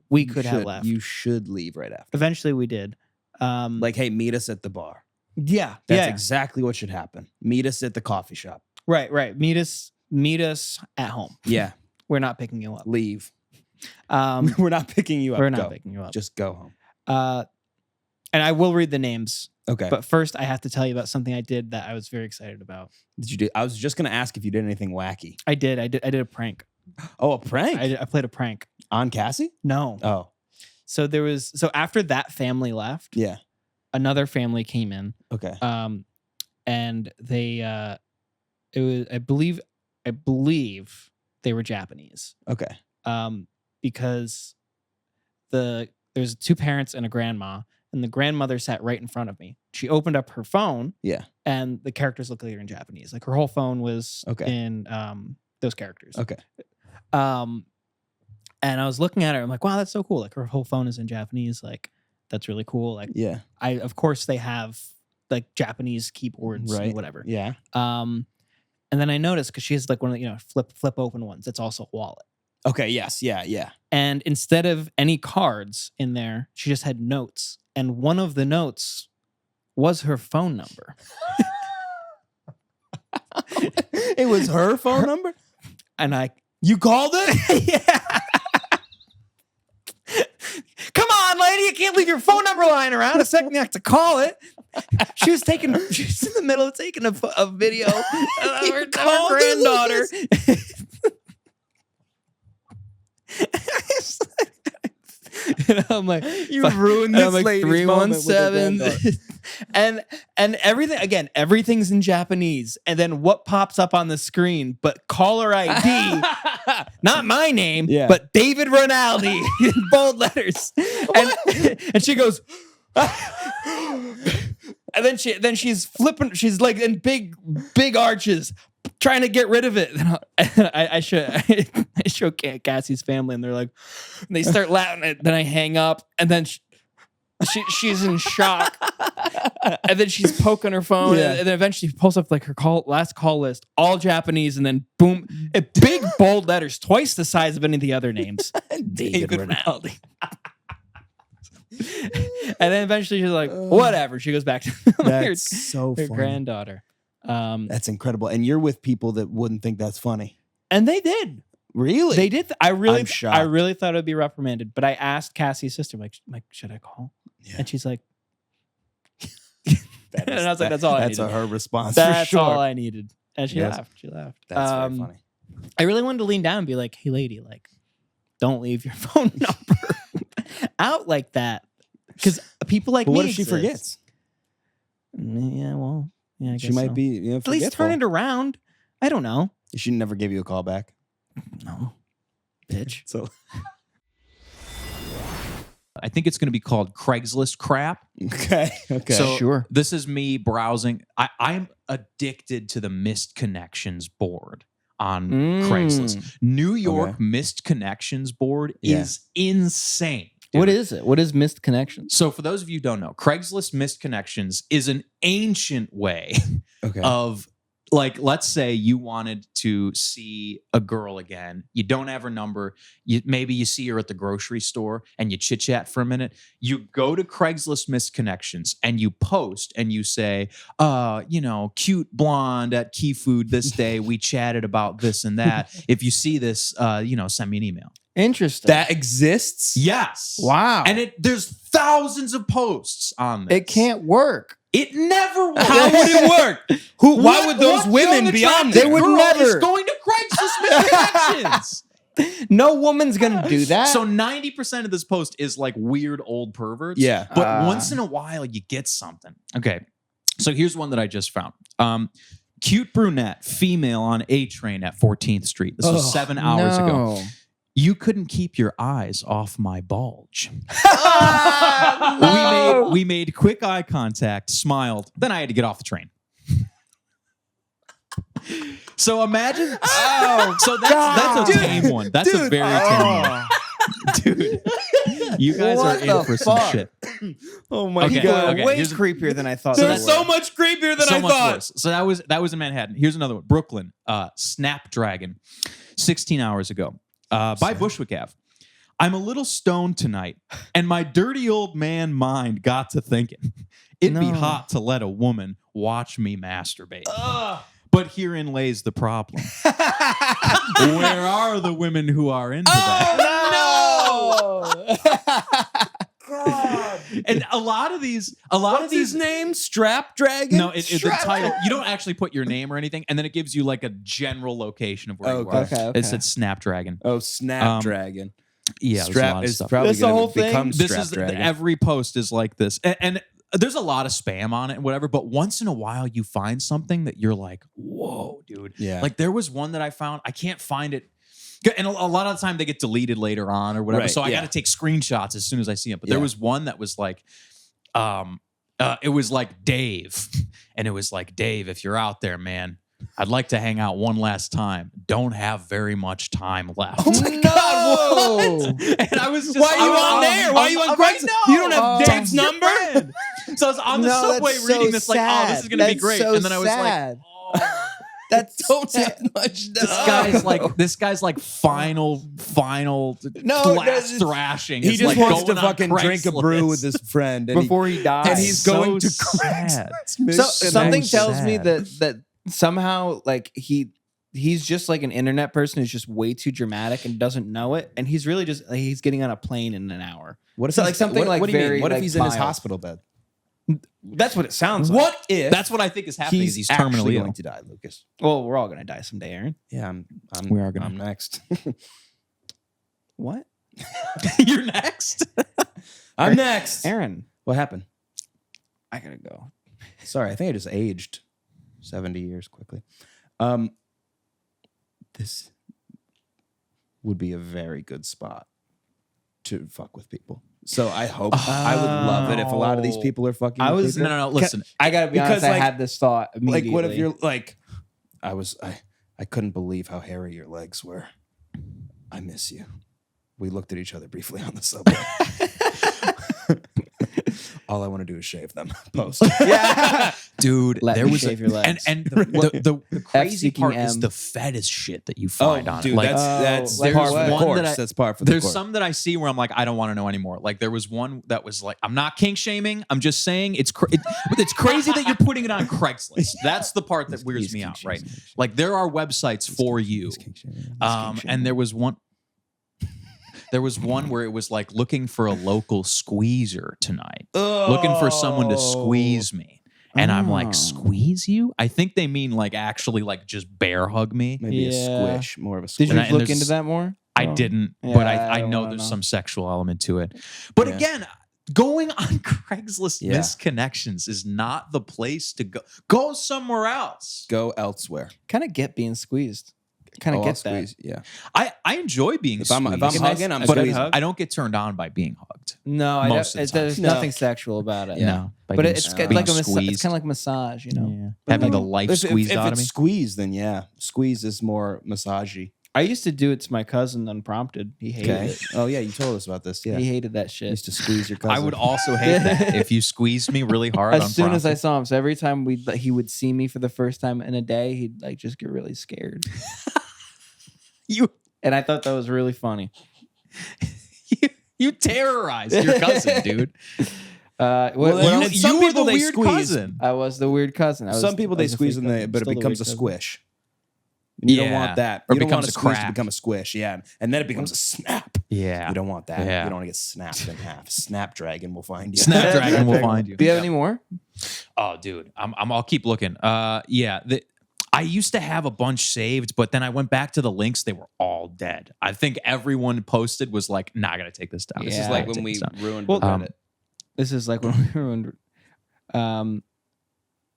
We could have left. You should leave right after. Eventually we did. Like, hey, meet us at the bar. Yeah. That's exactly what should happen. Meet us at the coffee shop. Right. Meet us at home. Yeah. We're not picking you up. Leave. We're not picking you up. We're not picking you up. Just go home. And I will read the names. Okay. But first, I have to tell you about something I did that I was very excited about. Did you do? I was just gonna ask if you did anything wacky. I did a prank. Oh, a prank? I played a prank. On Cassie? No. Oh. So after that family left, Yeah. another family came in. Okay. And they it was I believe they were Japanese. Okay. Because there's two parents and a grandma, and the grandmother sat right in front of me. She opened up her phone. Yeah. And the characters looked like they were in Japanese. Like her whole phone was in those characters. Okay. And I was looking at her. I'm like, wow, that's so cool. Like her whole phone is in Japanese. Like that's really cool. Like Yeah. of course they have like Japanese keyboards and whatever. Yeah. And then I noticed because she has like one of the, flip open ones. It's also a wallet. Okay. Yes. Yeah. And instead of any cards in there, she just had notes. And one of the notes was her phone number. It was her phone number? And you called it? Yeah. Come on, lady, you can't leave your phone number lying around. A second you have to call it. She was in the middle of taking a video of her granddaughter. And I'm like, you ruined this lady's 317. And everything's in Japanese. And then what pops up on the screen but caller ID, not my name, but David Rinaldi in bold letters. And she goes, and then she's flipping, she's like in big arches, trying to get rid of it. And I show Cassie's family, and they're like, and they start laughing. Then I hang up, and then she's in shock, and then she's poking her phone, and then eventually she pulls up like her last call list, all Japanese, and then boom, big bold letters, twice the size of any of the other names, David Rinaldi. And then eventually she's like, whatever. She goes back to her granddaughter. That's incredible. And you're with people that wouldn't think that's funny. And they did. Really? They did. I'm shocked. I really thought it would be reprimanded. But I asked Cassie's sister, like, should I call? Yeah. And she's like, and I was like, that's all I needed. That's her response. That's for sure. all I needed. And she laughed. She laughed. That's very funny. I really wanted to lean down and be like, hey, lady, like, don't leave your phone number out like that. Because people like me. What if she forgets? Yeah, well, yeah, I guess she might be. At least turn it around. I don't know. She never give you a call back. No, bitch. So I think it's going to be called Craigslist crap. Okay. So sure. This is me browsing. I'm addicted to the missed connections board on Craigslist. New York missed connections board is insane. Dude. What is it? What is missed connections? So for those of you who don't know, Craigslist missed connections is an ancient way of, like, let's say you wanted to see a girl again. You don't have her number. Maybe you see her at the grocery store and you chit chat for a minute. You go to Craigslist missed connections and you post and you say, cute blonde at Key Food this day. We chatted about this and that. If you see this, send me an email. Interesting. That exists? Yes. Wow. And there's thousands of posts on this. It can't work. It never works. How would it work? Why would those women be on there? They would never. Is going to Craigslist missed connections. No woman's gonna do that. So 90% of this post is like weird old perverts. Yeah. But once in a while you get something. Okay. So here's one that I just found. Cute brunette, female on A train at 14th Street. This was 7 hours ago. You couldn't keep your eyes off my bulge. We made quick eye contact, smiled, then I had to get off the train. So imagine. So that's a tame one. That's a very tame one. Dude, you guys are in for some shit. Oh my God. Okay, way creepier than I thought. They're so much creepier than I thought. Worse. So that was in Manhattan. Here's another one. Brooklyn, Snapdragon, 16 hours ago. By Bushwick Ave. I'm a little stoned tonight, and my dirty old man mind got to thinking, it'd be hot to let a woman watch me masturbate. But herein lays the problem. Where are the women who are into that? No! God. And a lot of these his name? Strap Dragon? No, the title. You don't actually put your name or anything, and then it gives you like a general location of where you are. Okay. It said Snapdragon. Oh, Snapdragon. Yeah, Strap is probably probably going to become this is Snapdragon. Every post is like this, and there's a lot of spam on it and whatever. But once in a while, you find something that you're like, "Whoa, dude!" Yeah. Like there was one that I found. I can't find it. And a lot of the time they get deleted later on or whatever. Right, so I got to take screenshots as soon as I see them. But there was one that was like, it was like Dave. And it was like, Dave, if you're out there, man, I'd like to hang out one last time. Don't have very much time left. Oh my God! And I was just, Why are you on there? Why are you on Craigslist? You don't have Dave's number. So I was on the subway reading this, like, oh, this is gonna be great. So And then I was sad. like, oh. Don't have much. This guy's like final class thrashing. He is just like wants to going on fucking drink a brew Craigslist. with his friend and before he dies. and he's going to sad. Craigslist. So something so tells me sad. that somehow like he's just like an internet person who's just way too dramatic and doesn't know it, and he's really just he's getting on a plane in an hour. What if So, he's- like, something like what do you mean? very, What if like, he's in his mild? hospital bed? That's what it sounds like. What if That's what I think is happening. He's terminally actually ill. going to die, Lucas? Well, we're all gonna die someday, Aaron. Yeah, We are gonna. I'm next. What? You're next. I'm next. Aaron, What happened? I gotta go. Sorry, I think I just aged 70 years quickly. This would be a very good spot to fuck with people. So I hope I would love it if a lot of these people are fucking. I with was- people. No. Listen. I gotta be Because, honest. I like- had this thought immediately. Like, what if you're like, I couldn't believe how hairy your legs were. I miss you. We looked at each other briefly on the subway. All I want to do is shave them. Post. Yeah. Dude, Let there me was shave your legs. and the crazy F-seeking part is M. the fetish shit that you Oh, find on dude, it. Like, that's like par for what? the One course. that I- That's par for the there's course. some that I see where I'm like, I don't want to know anymore. Like there was one that was like, I'm not kink shaming. I'm just saying it's it's crazy that you're putting it on Craigslist. That's the part that weirds He's me kink out, shaming. right? Like there are websites for you. He's kink shaming. And there was one. There was one where it was like looking for a local squeezer tonight, looking for someone to squeeze me. And I'm Oh. like, squeeze you? I think they mean like actually like just bear hug me. Maybe Yeah. a squish, more of a Did squish. you And look there's- into that more? I Oh. didn't, Yeah, but I I don't know wanna there's know. some sexual element to it. But Yeah. again, going on Craigslist Yeah. misconnections is not the place to go. Go somewhere else. Go elsewhere. Kind of get being squeezed. Kind of I'll get that. squeeze. Yeah. I enjoy being If I'm squeezed, hugging, I'm but squeezing. I don't get turned on by being hugged. No, I Most don't, of the time. there's No. nothing sexual about it. Yeah. No, by But being it's being like it's squeezed. kind of like massage, you know. Yeah. But Having like- the life If squeezed if out of it's me. squeezed, then yeah, squeeze is more massagey. I used to do it to my cousin unprompted. He hated Okay. it. Oh yeah, you told us about this. Yeah. He hated that You shit. used to squeeze your cousin. I would also hate that if you squeezed me really hard. As soon as I unprompted. saw him, so every time he would see me for the first time in a day, he'd like just get really scared. you And I thought that was really funny. you terrorized your cousin, dude. What Well, else? and some you were people the they weird squeeze. cousin. I was the weird cousin. Some people they squeeze and but it becomes a squish. You don't Yeah. want that. Or You don't want becomes a a squeeze to crack. become a squish. Yeah, and then it becomes a snap. Yeah. You don't want that. Yeah. You don't want to get snapped in half. Snapdragon will find you. Snapdragon will find you. Do you have any more? Oh, dude, I'll keep looking. Yeah, I used to have a bunch saved, but then I went back to the links. They were all dead. I think everyone posted was like, "Nah, I gotta take this down." This Yeah. is I like Gotta when take we this down." ruined Well, Reddit. This is like when we were.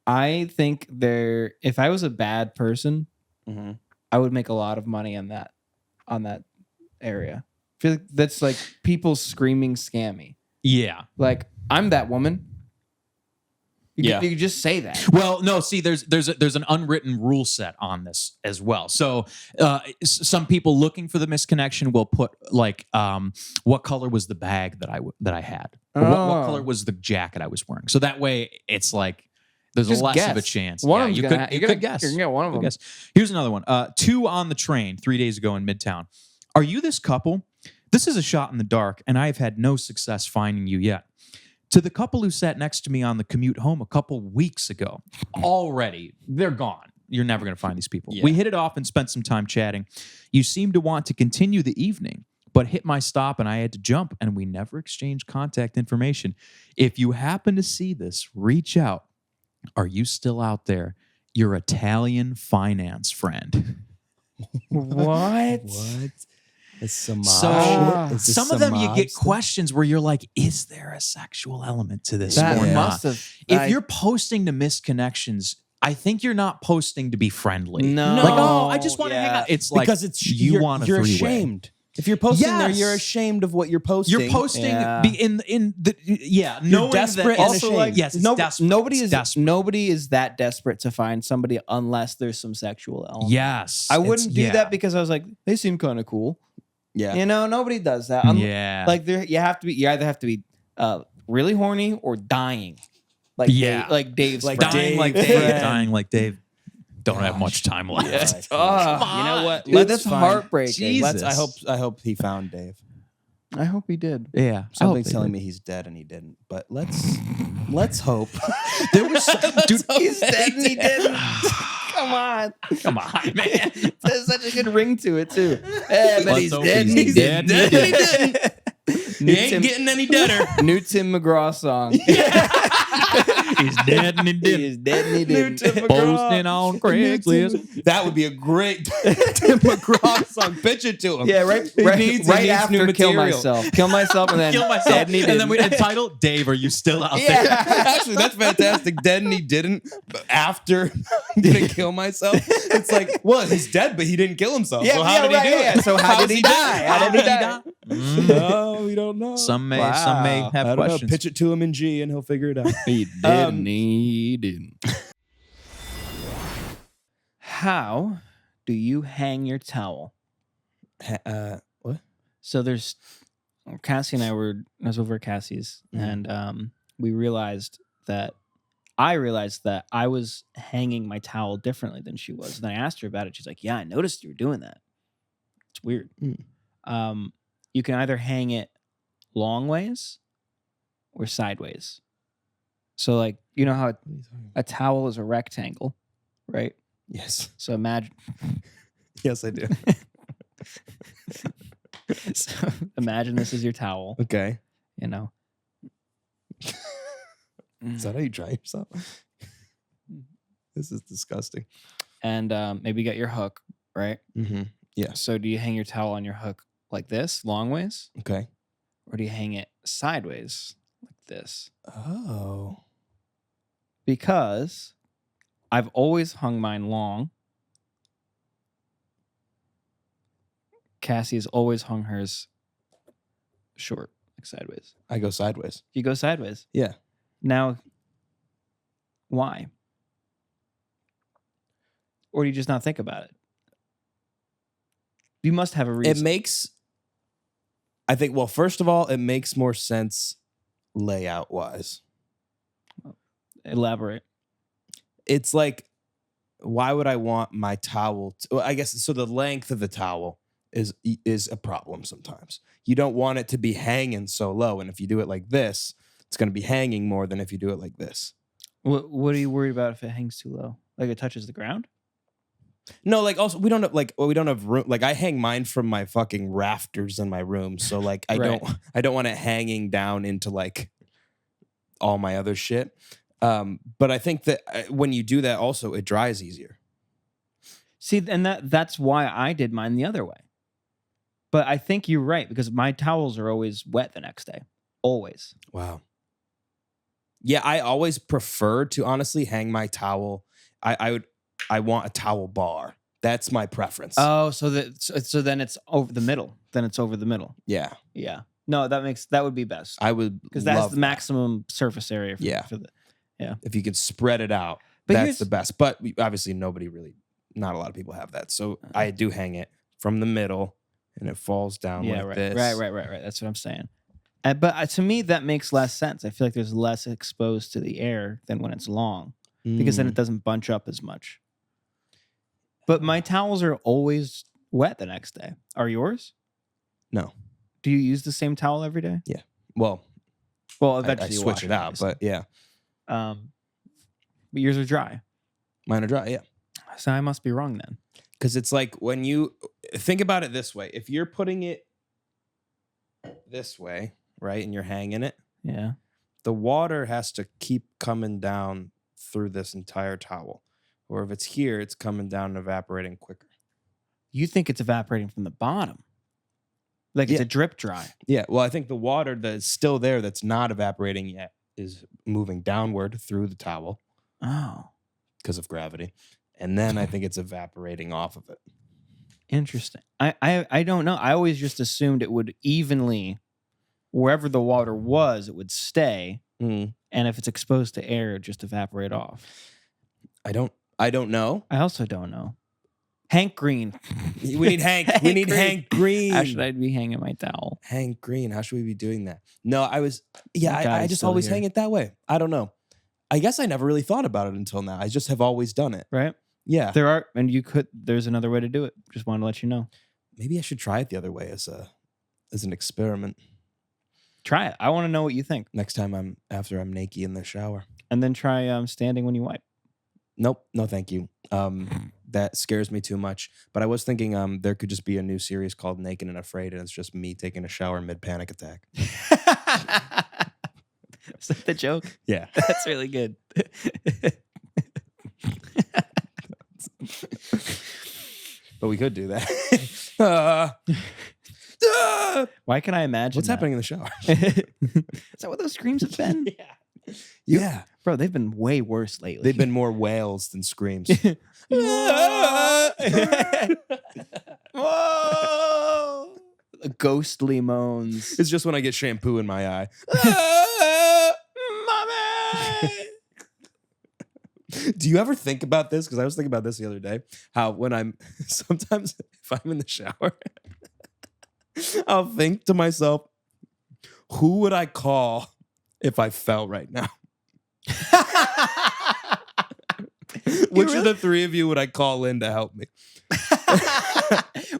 I think if I was a bad person, Mhm. I would make a lot of money on that area. I feel like that's like people screaming scammy. Yeah. Like I'm that woman. Yeah. You could just say that. Well, no. See, there's an unwritten rule set on this as well. So, some people looking for the misconnection will put like, what color was the bag that I had? Or what Oh. color was the jacket I was wearing? So that way, it's like there's Just less guess. of a chance. One Yeah, of them's you gonna could ha- you you're could gonna- guess. you're gonna get one of Good them. guess. Here's another one. 2 on the train 3 days ago in Midtown. Are you this couple? This is a shot in the dark, and I have had no success finding you yet. To the couple who sat next to me on the commute home a couple weeks ago, already they're gone. You're never going to find these people. Yeah. We hit it off and spent some time chatting. You seemed to want to continue the evening, but hit my stop and I had to jump, and we never exchanged contact information. If you happen to see this, reach out. Are you still out there? Your Italian finance friend. What? What? It's some So Is this some of them you get stuff? questions where you're like, is there a sexual element to this That or Yeah. not? must have. If you're posting to misconnections, I think you're not posting to be friendly. No. Like, oh, I just want to hang Yeah. out. It's like because it's you want a you're three-way. ashamed. If you're posting there, Yes. you're ashamed of what you're posting. You're posting Yeah. in the You're knowing desperate that and also ashamed. like yes, it's desperate. Nobody It's is desperate. nobody is that desperate to find somebody unless there's some sexual element. Yes, I wouldn't do yeah. that because I was like, they seem kind of cool. Yeah. You know, nobody does that. Yeah, Like you either have to be really horny or dying. Like Yeah. Dave's Like friend. dying like Dave. Dave. Friend. Dying like Dave. Don't have much time left. Oh, You know what? dude, that's heartbreaking. Jesus. I hope he found Dave. I hope he did. Yeah, Something's telling me he's dead and he didn't. But let's hope. there was dude. He's dead and he didn't. Come on. Come on, man. There's such a good ring to it too. Yeah, but Let's he's hope dead. he's dead and he didn't. New He ain't Tim, getting any deader. new Tim McGraw song. He's dead and he He didn't. is dead and he didn't. Tim McGraw. Posting on Craigslist. That would be a great Tim McGraw song. Pitch it to him. Yeah, right needs after new Kill material. Myself. Kill myself and then Kill myself, dead and he and then we didn't. entitle Dave. Are you still out Yeah. there? Actually, that's fantastic. Dead and he didn't. But after I'm gonna kill myself, it's like, well, he's dead, but he didn't kill himself. Yeah, so how yeah, did he right, do yeah, it? yeah. So how How's did he die? How did he die? No, we don't know. Some may Wow. have I don't know. questions. Pitch it to him in G, and he'll figure it out. He did and he didn't. How do you hang your towel? What? So there's Cassie and I was over at Cassie's, Mhm. and we realized that I was hanging my towel differently than she was. And I asked her about it. She's like, "Yeah, I noticed you were doing that. It's weird." You can either hang it long ways or sideways. So, like, you know how a towel is a rectangle, right? Yes. So imagine, Yes, I do. so imagine this is your towel. Okay. You know, Is that how you dry yourself? This is disgusting. and maybe get your hook, right? Mm-hmm. Yes. So do you hang your towel on your hook like this, long ways, Okay. or do you hang it sideways like this? Oh. Because I've always hung mine long. Cassie has always hung hers short, like sideways. I go sideways. You go sideways. Yeah. Now, why? Or do you just not think about it? You must have a reason. It makes, I think, well, first of all, it makes more sense layout wise. Elaborate. It's like, why would I want my towel well, I guess so the length of the towel is a problem sometimes. You don't want it to be hanging so low, and if you do it like this, it's going to be hanging more than if you do it like this. What are you worried about if it hangs too low? Like it touches the ground? No, like also we don't have room. Like I hang mine from my fucking rafters in my room, so like I Right. don't want it hanging down into like all my other shit. But I think that when you do that, also it dries easier. See, and that's why I did mine the other way. But I think you're right because my towels are always wet the next day. Always. Wow. Yeah, I always prefer to honestly hang my towel. I want a towel bar. That's my preference. Oh, so then it's over the middle. Then it's over the middle. Yeah, Yeah. No, that would be best. I would Because that's love the that. maximum surface area for the If you could spread it out, But that's here's- the best. But obviously, not a lot of people have that. So I do hang it from the middle, and it falls down like right, this. right. That's what I'm saying. But to me, that makes less sense. I feel like there's less exposed to the air than when it's long because then it doesn't bunch up as much. But my towels are always wet the next day. Are yours? No. Do you use the same towel every day? Well, Well, I eventually you switch wash it out, obviously. but yeah, But yours are dry. mine are dry. Yeah. So I must be wrong then. Because it's like when you think about it this way, if you're putting it this way, right, and you're hanging it, Yeah. the water has to keep coming down through this entire towel. Or if it's here, it's coming down and evaporating quicker. You think it's evaporating from the bottom. Like it's Yeah. a drip dry. Yeah, well, I think the water that's still there that's not evaporating yet is moving downward through the towel Oh. because of gravity. And then I think it's evaporating off of it. Interesting. I don't know. I always just assumed it would evenly, wherever the water was, it would stay. Mm. And if it's exposed to air, it just evaporate off. I don't know. I also don't know. Hank Green. We need Hank. We need Hank Green. How should I be hanging my towel? Hank Green. How should we be doing that? No, I was. Yeah, Thank God I he's just still always here. hang it that way. I don't know. I guess I never really thought about it until now. I just have always done it. Right? Yeah. There's another way to do it. Just wanted to let you know. Maybe I should try it the other way as an experiment. Try it. I want to know what you think. Next time after I'm naked in the shower. And then try standing when you wipe. Nope. No, thank you. That scares me too much. But I was thinking there could just be a new series called Naked and Afraid, and it's just me taking a shower mid panic attack. Is that the joke? Yeah. That's really good. But we could do that. Why can I imagine What's that? happening in the shower? Is that what those screams have been? Yeah. Bro, they've been way worse lately. They've been more wails than screams. Whoa! Ghostly moans. It's just when I get shampoo in my eye. Mommy! Do you ever think about this? Because I was thinking about this the other day. How when sometimes if I'm in the shower, I'll think to myself, who would I call if I fell right now? Which of the three of you would I call in to help me?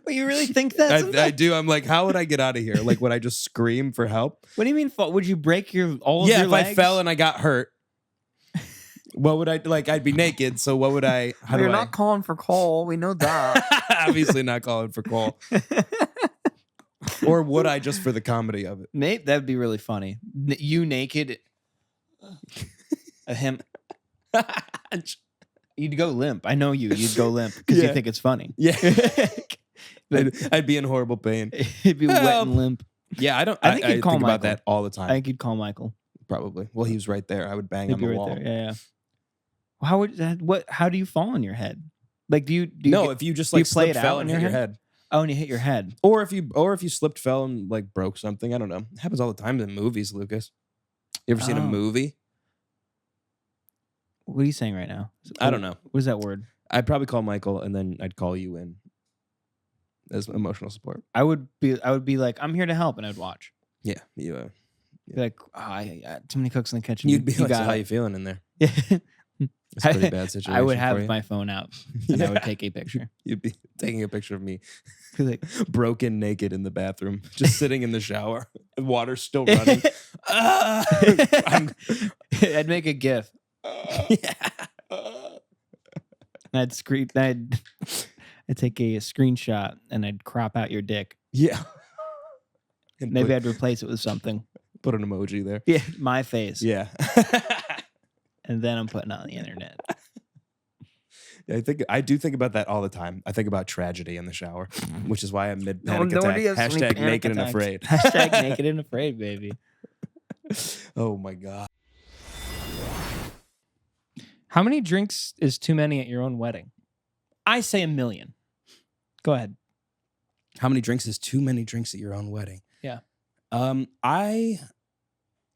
Well, you really think that? I do. I'm like, how would I get out of here? Like, would I just scream for help? What do you mean? Would you break all of Yeah, your if legs? I fell and I got hurt, what would I like? I'd be naked. So what would I? How You're do not calling for Cole. We know that. Obviously not calling for Cole. Or would I just for the comedy of it? Maybe that'd be really funny. You naked, him. You'd go limp. I know you. You'd go limp because you Yeah. think it's funny. Yeah. I'd be in horrible pain. It'd be wet Help. and limp. Yeah, I think you'd call think about Michael. that all the I time. think you'd call Michael. Probably. Well, he was right there. I would bang He'd on be the right wall. there. Yeah, yeah. Well, how would that? What? How do you fall on your head? Like, do you? No, get- if you just do you like play slipped, it fell, out and in hit your your head. Oh, and you hit your head. Or if you slipped, fell, and like broke something. I don't know. It happens all the time in movies, Lucas. You ever seen a Oh. movie? What are you saying right now? I don't know. What is that word? I'd probably call Michael, and then I'd call you in as emotional support. I would be like, I'm here to help, and I'd watch. Yeah, you. Be like, too many cooks in the kitchen. You'd be like, got "How it." you feeling in there?" Yeah. It's a pretty bad situation. I would for have you. my phone out and I would take a picture. You'd be taking a picture of me, Be like, broken naked in the bathroom, just sitting in the shower, water's still running. I'd make a GIF. Yeah. And I'd take a screenshot and I'd crop out your dick. Yeah. And Maybe I'd replace it with something. put an emoji there. Yeah, my face. Yeah. And then I'm putting it on the internet. Yeah, I do think about that all the time. I think about tragedy in the shower, which is why I'm mid panic No attack. wonder you have so many Hashtag panic naked and attacks. afraid. Hashtag naked and afraid, baby. Oh my God. How many drinks is too many at your own wedding? I say 1 million. Go ahead. How many drinks is too many drinks at your own wedding? Yeah.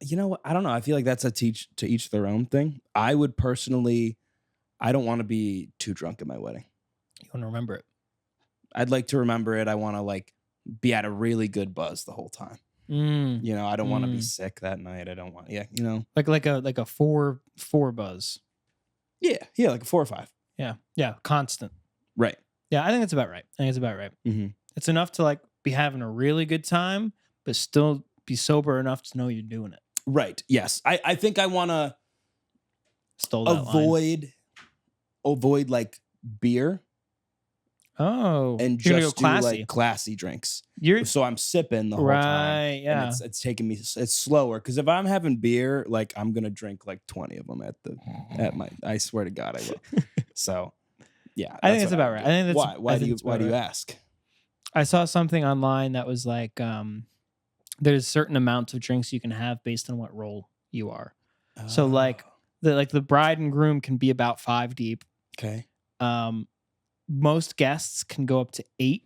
You know what? I don't know. I feel like that's to each their own thing. I would personally, I don't want to be too drunk at my wedding. You want to remember it. I'd like to remember it. I want to like be at a really good buzz the whole time. You know, I don't want to be sick that night. I don't want, you know. Like a four buzz. Yeah, like a 4 or 5. Yeah, constant. Right. Yeah, I think that's about right. Mm-hmm. It's enough to like be having a really good time, but still be sober enough to know you're doing it. Right. Yes. I think I want to Stole that line. avoid like beer Oh, and you're gonna just go classy. do like classy drinks. You're So I'm sipping the whole time. right. Yeah. And it's taking me. It's slower because if I'm having beer, like I'm gonna drink like 20 of them at my. I swear to God, I will. So, yeah, I think that's it's what about would right. do. I think that's Why? Why I do think you? it's Why about do you right. ask? I saw something online that was like, there's certain amounts of drinks you can have based on what role you are. So like the bride and groom can be about 5 deep. Okay. most guests can go up to 8.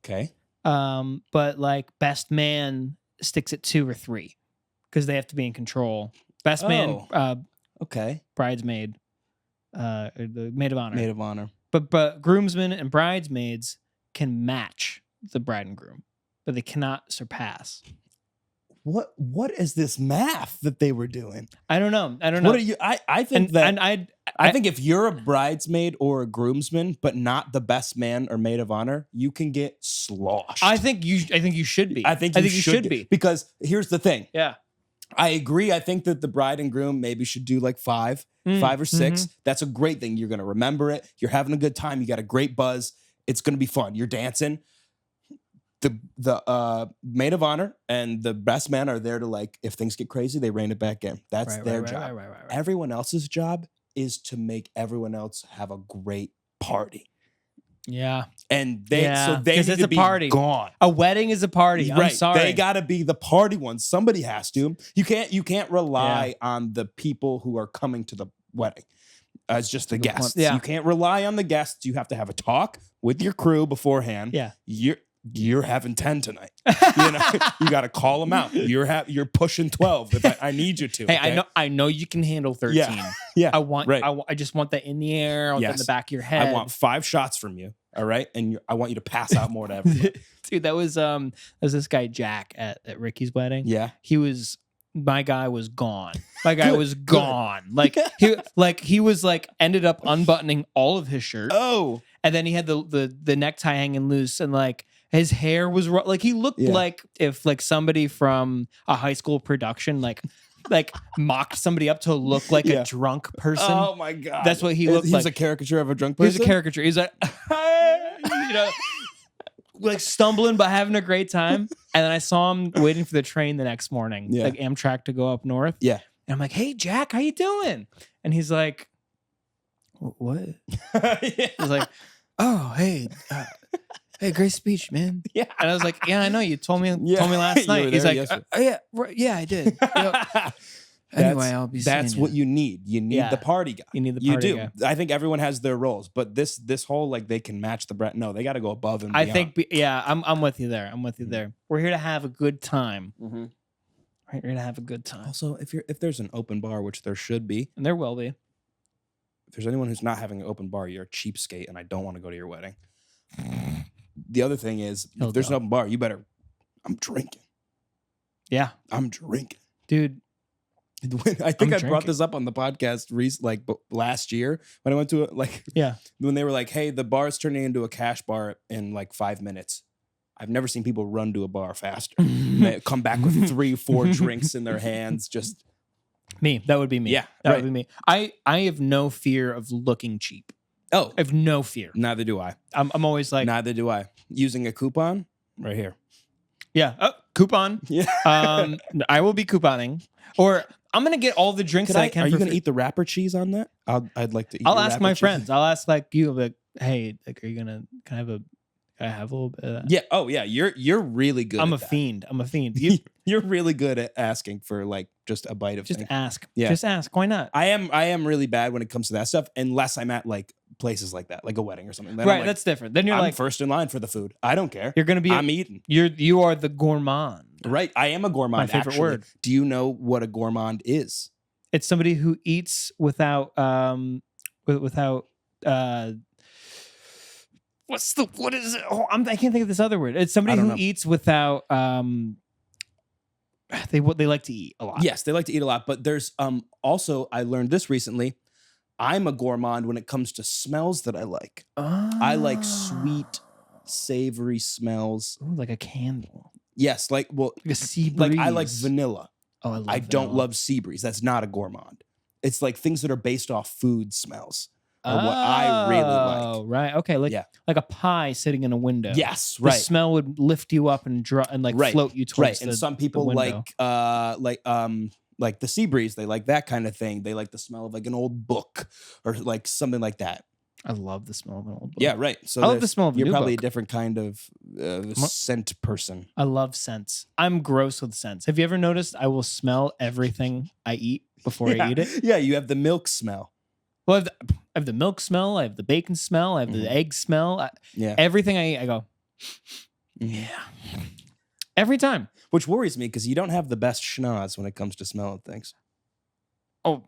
Okay. But like best man sticks at 2 or 3 because they have to be in control. Best man, okay. bridesmaid, the maid of honor. Maid of honor. But groomsmen and bridesmaids can match the bride and groom, but they cannot surpass. What is this math that they were doing? I don't know. What are you? I think I think if you're a bridesmaid or a groomsman, but not the best man or maid of honor, you can get sloshed. I think you should be. I think you should be. Because here's the thing. Yeah. I agree. I think that the bride and groom maybe should do like 5 or 6. That's a great thing. You're going to remember it. You're having a good time. You got a great buzz. It's going to be fun. You're dancing. The maid of honor and the best man are there to, like, if things get crazy, they rein it back in. That's their job. Right. Everyone else's job is to make everyone else have a great party. Yeah. And they need it's to a be party. Gone. A wedding is a party. I'm sorry. They got to be the party ones. Somebody has to. You can't rely on the people who are coming to the wedding as just the guests. Yeah. You can't rely on the guests. You have to have a talk with your crew beforehand. Yeah. You're having 10 tonight. You got to call them out. You're pushing 12 if I need you to. Hey, okay? I know you can handle 13. Yeah. I just want that in the air. I want that in the back of your head. I want 5 shots from you. All right, and I want you to pass out more to everyone. Dude, that was this guy Jack at Ricky's wedding. Yeah, my guy was gone. My guy was gone. He was ended up unbuttoning all of his shirt. Oh, and then he had the necktie hanging loose, and like his hair was he looked like if like somebody from a high school production like mocked somebody up to look like a drunk person. Oh my god, that's what he looked like. He's a caricature of a drunk person. He's a caricature. He's like, like stumbling but having a great time. And then I saw him waiting for the train the next morning, like Amtrak to go up north. Yeah, and I'm like, "Hey Jack, how you doing?" And he's like, "What?" He's like, "Oh, hey." Hey, great speech, man. Yeah. And I was like, yeah, I know. You told me last night. He's like, yeah, I did. Anyway, I'll be seeing That's what you need. You need the party guy. You need the party guy. I think everyone has their roles, but this whole like they can match the brand. No, they got to go above and beyond. I think, I'm with you there. We're here to have a good time. Mm-hmm. We're here to have a good time. Also, if there's an open bar, which there should be, and there will be. If there's anyone who's not having an open bar, you're a cheapskate, and I don't want to go to your wedding. The other thing is, if there's an open bar, I'm drinking. Yeah. I'm drinking. Dude. I think I brought this up on the podcast last year when I went to when they were like, hey, the bar's turning into a cash bar in like 5 minutes. I've never seen people run to a bar faster. They come back with 3-4 drinks in their hands. Just me. That would be me. Yeah. That would be me. I have no fear of looking cheap. Oh, I have no fear. Neither do I. I'm always like, neither do I. Using a coupon right here. Yeah. Oh, coupon. Yeah. I will be couponing, or I'm gonna get all the drinks I can. Are you gonna eat the wrapper cheese on that? I'd like to eat. I'll ask my friends. I'll ask like you. Like, hey, like, are you gonna? Can I have a little bit of that? Yeah. Oh yeah. You're really good. I'm a fiend. You're really good at asking for like just a bite of just thing. ask. Yeah. Just ask. Why not? I am really bad when it comes to that stuff, unless I'm at like places like that, like a wedding or something. Then right. Like, that's different. Then you're I'm like first in line for the food. I don't care. You're gonna be. I'm eating. You are the gourmand. Right. I am a gourmand. My favorite word. Do you know what a gourmand is? It's somebody who eats without what is it? Oh, I can't think of this other word. It's somebody who eats without they like to eat a lot. Yes, they like to eat a lot, but there's also I learned this recently. I'm a gourmand when it comes to smells that I like. I like sweet, savory smells. Ooh, like a candle. Yes, like a sea breeze. Like I like vanilla. Oh, I don't love sea breeze. That's not a gourmand. It's like things that are based off food smells. What I really like. Oh, right. Okay. Like a pie sitting in a window. Yes, right. The smell would lift you up and float you towards and some people like the sea breeze. They like that kind of thing. They like the smell of like an old book or like something like that. I love the smell of an old book. Yeah, right. So I love the smell of a You're new probably book. a different kind of scent person. I love scents. I'm gross with scents. Have you ever noticed I will smell everything I eat before I eat it? Yeah, you have the milk smell. Well, have the milk smell. I have the bacon smell. I have the egg smell. Everything I eat, I go, yeah. Every time. Which worries me because you don't have the best schnoz when it comes to smelling things. Oh,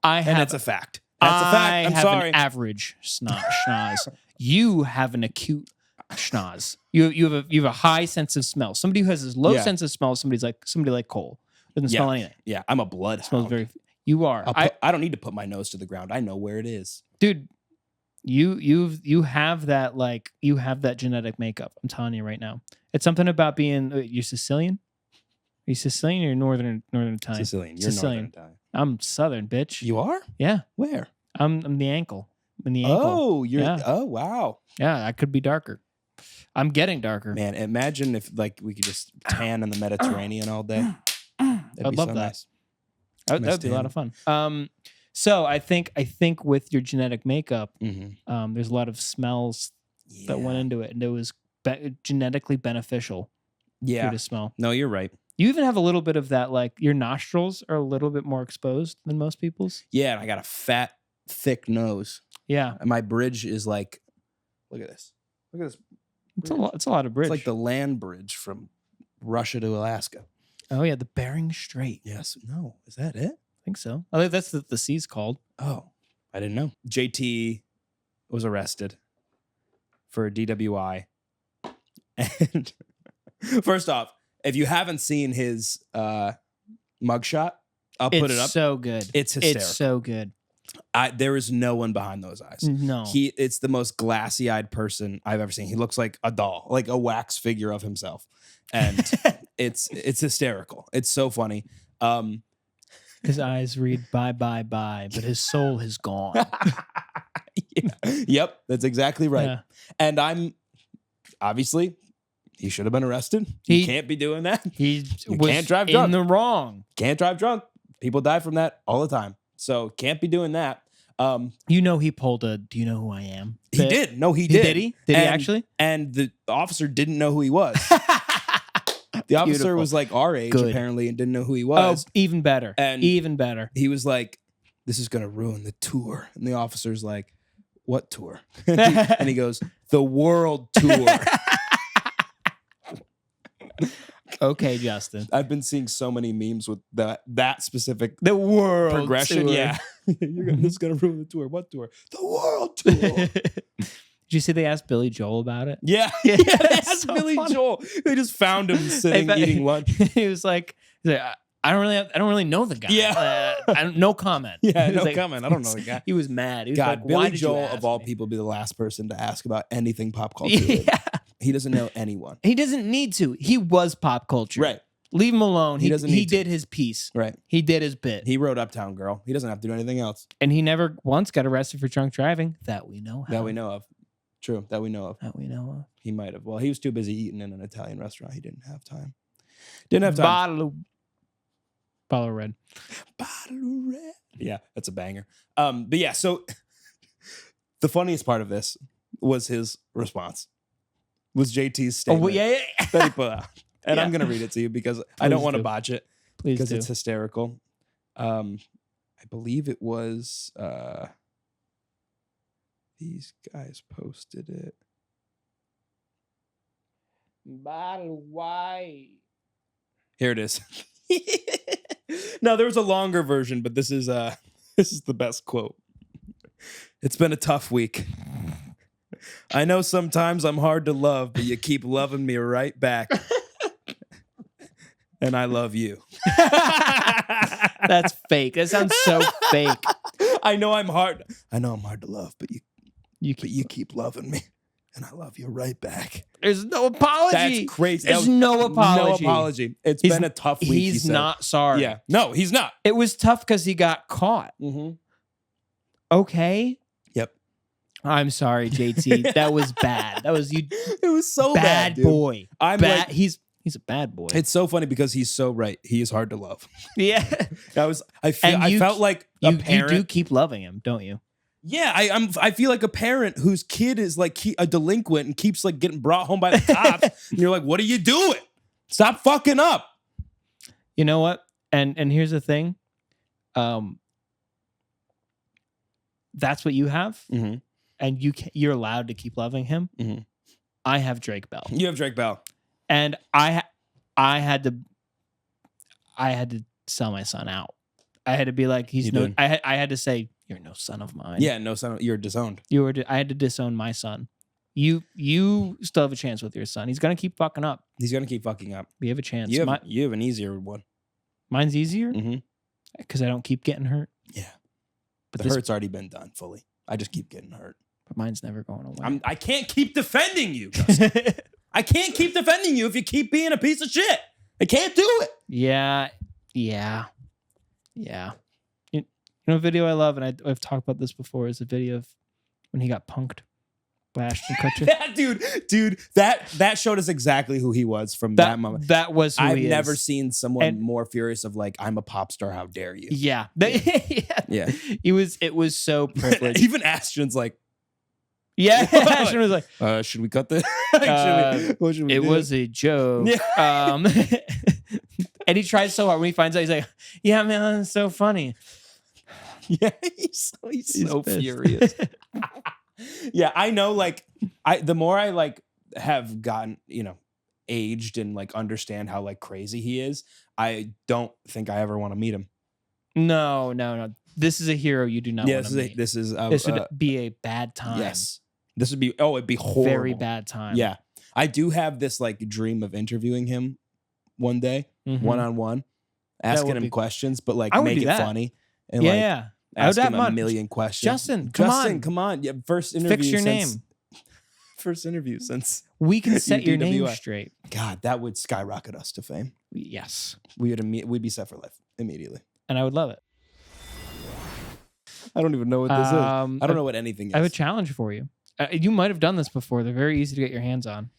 I have. And it's a fact. That's a fact. I'm sorry. An average schnoz. You have an acute schnoz. You have a high sense of smell. Somebody who has this low sense of smell. Somebody like Cole doesn't smell anything. Yeah, I'm a bloodhound. Smells very. You are. I don't need to put my nose to the ground. I know where it is, dude. You have that you have that genetic makeup. I'm telling you right now. It's something about being. You're Sicilian. Are you Sicilian or you're Northern Italian? Sicilian. You're Northern Italian. I'm Southern, bitch. You are? Yeah. Where? I'm the ankle. I'm the ankle. Oh, you're. Yeah. Oh, wow. Yeah, I could be darker. I'm getting darker. Man, imagine if we could just tan in the Mediterranean all day. I'd love that. Nice. That would be a lot of fun. So I think with your genetic makeup, there's a lot of smells that went into it, and it was genetically beneficial. Yeah, to smell. No, you're right. You even have a little bit of that. Your nostrils are a little bit more exposed than most people's. Yeah, and I got a fat, thick nose. Yeah, and my bridge is look at this. Look at this. It's a lot of bridge. It's like the land bridge from Russia to Alaska. Oh yeah, the Bering Strait. Yes. No, is that it? I think so. I think that's the sea's called. Oh, I didn't know. JT was arrested for a DWI. And first off, if you haven't seen his mugshot, I'll put it up. It's so good. It's hysterical. It's so good. There is no one behind those eyes. No. It's the most glassy-eyed person I've ever seen. He looks like a doll, like a wax figure of himself. And it's hysterical. It's so funny. His eyes read bye, bye, bye, but his soul is gone. Yep, that's exactly right. Yeah. And I'm obviously he should have been arrested. He can't be doing that. He can't drive drunk. In the wrong. Can't drive drunk. People die from that all the time. So can't be doing that. He pulled a "Do you know who I am?" He did. No, he did. Did he? Did he actually? And the officer didn't know who he was. The officer was like our age apparently and didn't know who he was. Oh, even better. And even better. He was like, "This is gonna ruin the tour." And the officer's like, "What tour?" And he goes, "The world tour." Okay, Justin. I've been seeing so many memes with that specific the world progression. Tour. Yeah, this is gonna ruin the tour. What tour? The world tour. Did you see they asked Billy Joel about it? Yeah, they asked Billy Joel. They just found him sitting eating lunch. He was like, I don't really know the guy. Yeah, no comment. Yeah, no comment. I don't know the guy. He was mad. He was God, like, Billy Joel of all people be the last person to ask about anything pop culture. Yeah. He doesn't know anyone. He doesn't need to. He was pop culture. Right. Leave him alone. He did his piece. Right. He did his bit. He wrote Uptown Girl. He doesn't have to do anything else. And he never once got arrested for drunk driving that we know of. That we know of. True. That we know of. That we know of. He might have. Well, he was too busy eating in an Italian restaurant. He didn't have time. Didn't have time. Bottle of red. Bottle of red. Yeah, that's a banger. But yeah, so the funniest part of this was his response. Was JT's statement that he put out. And I'm going to read it to you because I don't want to botch it. Please because do. It's hysterical. I believe it was these guys posted it. Bottle white. Here it is. No, there was a longer version, but this is the best quote. It's been a tough week. I know sometimes I'm hard to love, but you keep loving me right back. And I love you. That's fake. That sounds so fake. I know I'm hard to love, but you keep loving me. And I love you right back. There's no apology. That's crazy. There's no apology. No apology. It's been a tough week. He's not sorry. Yeah. No, he's not. It was tough because he got caught. Mm-hmm. Okay. Yep. I'm sorry, JT. That was bad. That was you. It was so bad, bad boy. I'm bad. like, he's a bad boy. It's so funny because he's so right. He is hard to love. Yeah. I felt like a parent. You do keep loving him, don't you? Yeah, I feel like a parent whose kid is like a delinquent and keeps like getting brought home by the cops. And you're like, what are you doing? Stop fucking up. You know what? And here's the thing. that's what you have, Mm-hmm. and you're allowed to keep loving him. Mm-hmm. I have Drake Bell, You have Drake Bell, and I had to sell my son out. I had to be like, he's You no. did. I had to say, you're no son of mine. Yeah, no son. You're disowned. I had to disown my son. You still have a chance with your son. He's gonna keep fucking up. He's gonna keep fucking up. We have a chance. You have an easier one. Mine's easier Mm-hmm. because I don't keep getting hurt. Yeah, But the hurt's already been done fully. I just keep getting hurt. But mine's never going away. I can't keep defending you, Justin. I can't keep defending you if you keep being a piece of shit. I can't do it. Yeah. You know, a video I love, and I've talked about this before, is a video of when he got punked by Ashton Kutcher. That dude, that showed us exactly who he was from that moment. That was who I've he is. never seen someone And- more furious of like, I'm a pop star, how dare you? Yeah. Yeah. It was so privileged. Even Ashton's like, Yeah. Ashton was like, should we cut this? What should we it do? was a joke. Yeah. And he tries so hard. When he finds out, he's like, yeah, man, it's so funny. Yeah, he's so pissed. furious. Yeah, I know. Like, the more I like have gotten, aged and like understand how like crazy he is, I don't think I ever want to meet him. No. This is a hero you do not want to meet. This Would be a bad time. Yes, this would be. Oh, it'd be horrible. Very bad time. Yeah, I do have this like dream of interviewing him one day, Mhm. one-on-one, asking would him be- questions, but like I would make do it that. funny and Yeah, like yeah. I would ask him have a fun. million questions. Justin, come on. Yeah, first interview. Fix your since- name. First interview since. We can set your name DWI. straight. God, that would skyrocket us to fame. Yes. We'd be set for life immediately. And I would love it. I don't even know what this is. I don't know what anything is. I have a challenge for you. You might have done this before. They're very easy to get your hands on.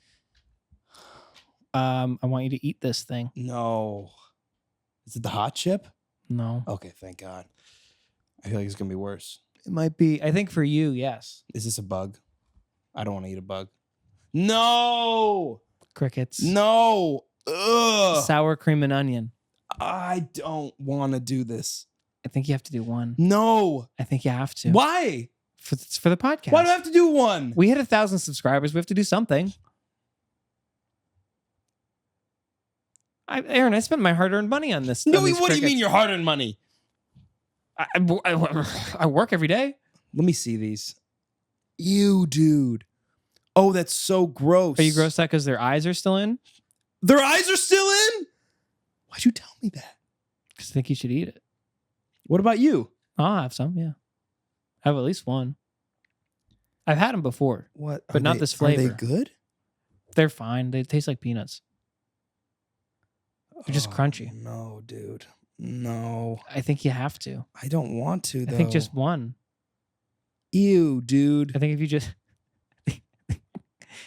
I want you to eat this thing. No. Is it the hot chip? No. Okay, thank God. I feel like it's gonna be worse. It might be. I think for you, yes. Is this a bug? I don't want to eat a bug. No. Crickets. No. Ugh. Sour cream and onion. I don't want to do this. I think you have to do one. No. I think you have to. Why? For the podcast. Why do I have to do one? We hit 1,000 subscribers. We have to do something. Aaron, I spent my hard-earned money on this. No, on these what do you crickets. mean your hard-earned money? I work every day. Let me see these. Ew, dude. Oh, that's so gross. Are you grossed out because their eyes are still in? Their eyes are still in? Why'd you tell me that? Because I think you should eat it. What about you? I'll have some, yeah. I have at least one. I've had them before. What? But not this flavor. Are they good? They're fine. They taste like peanuts. They're just crunchy. No, dude. No. I think you have to. I don't want to, though. I think just one. Ew, dude. I think if you just...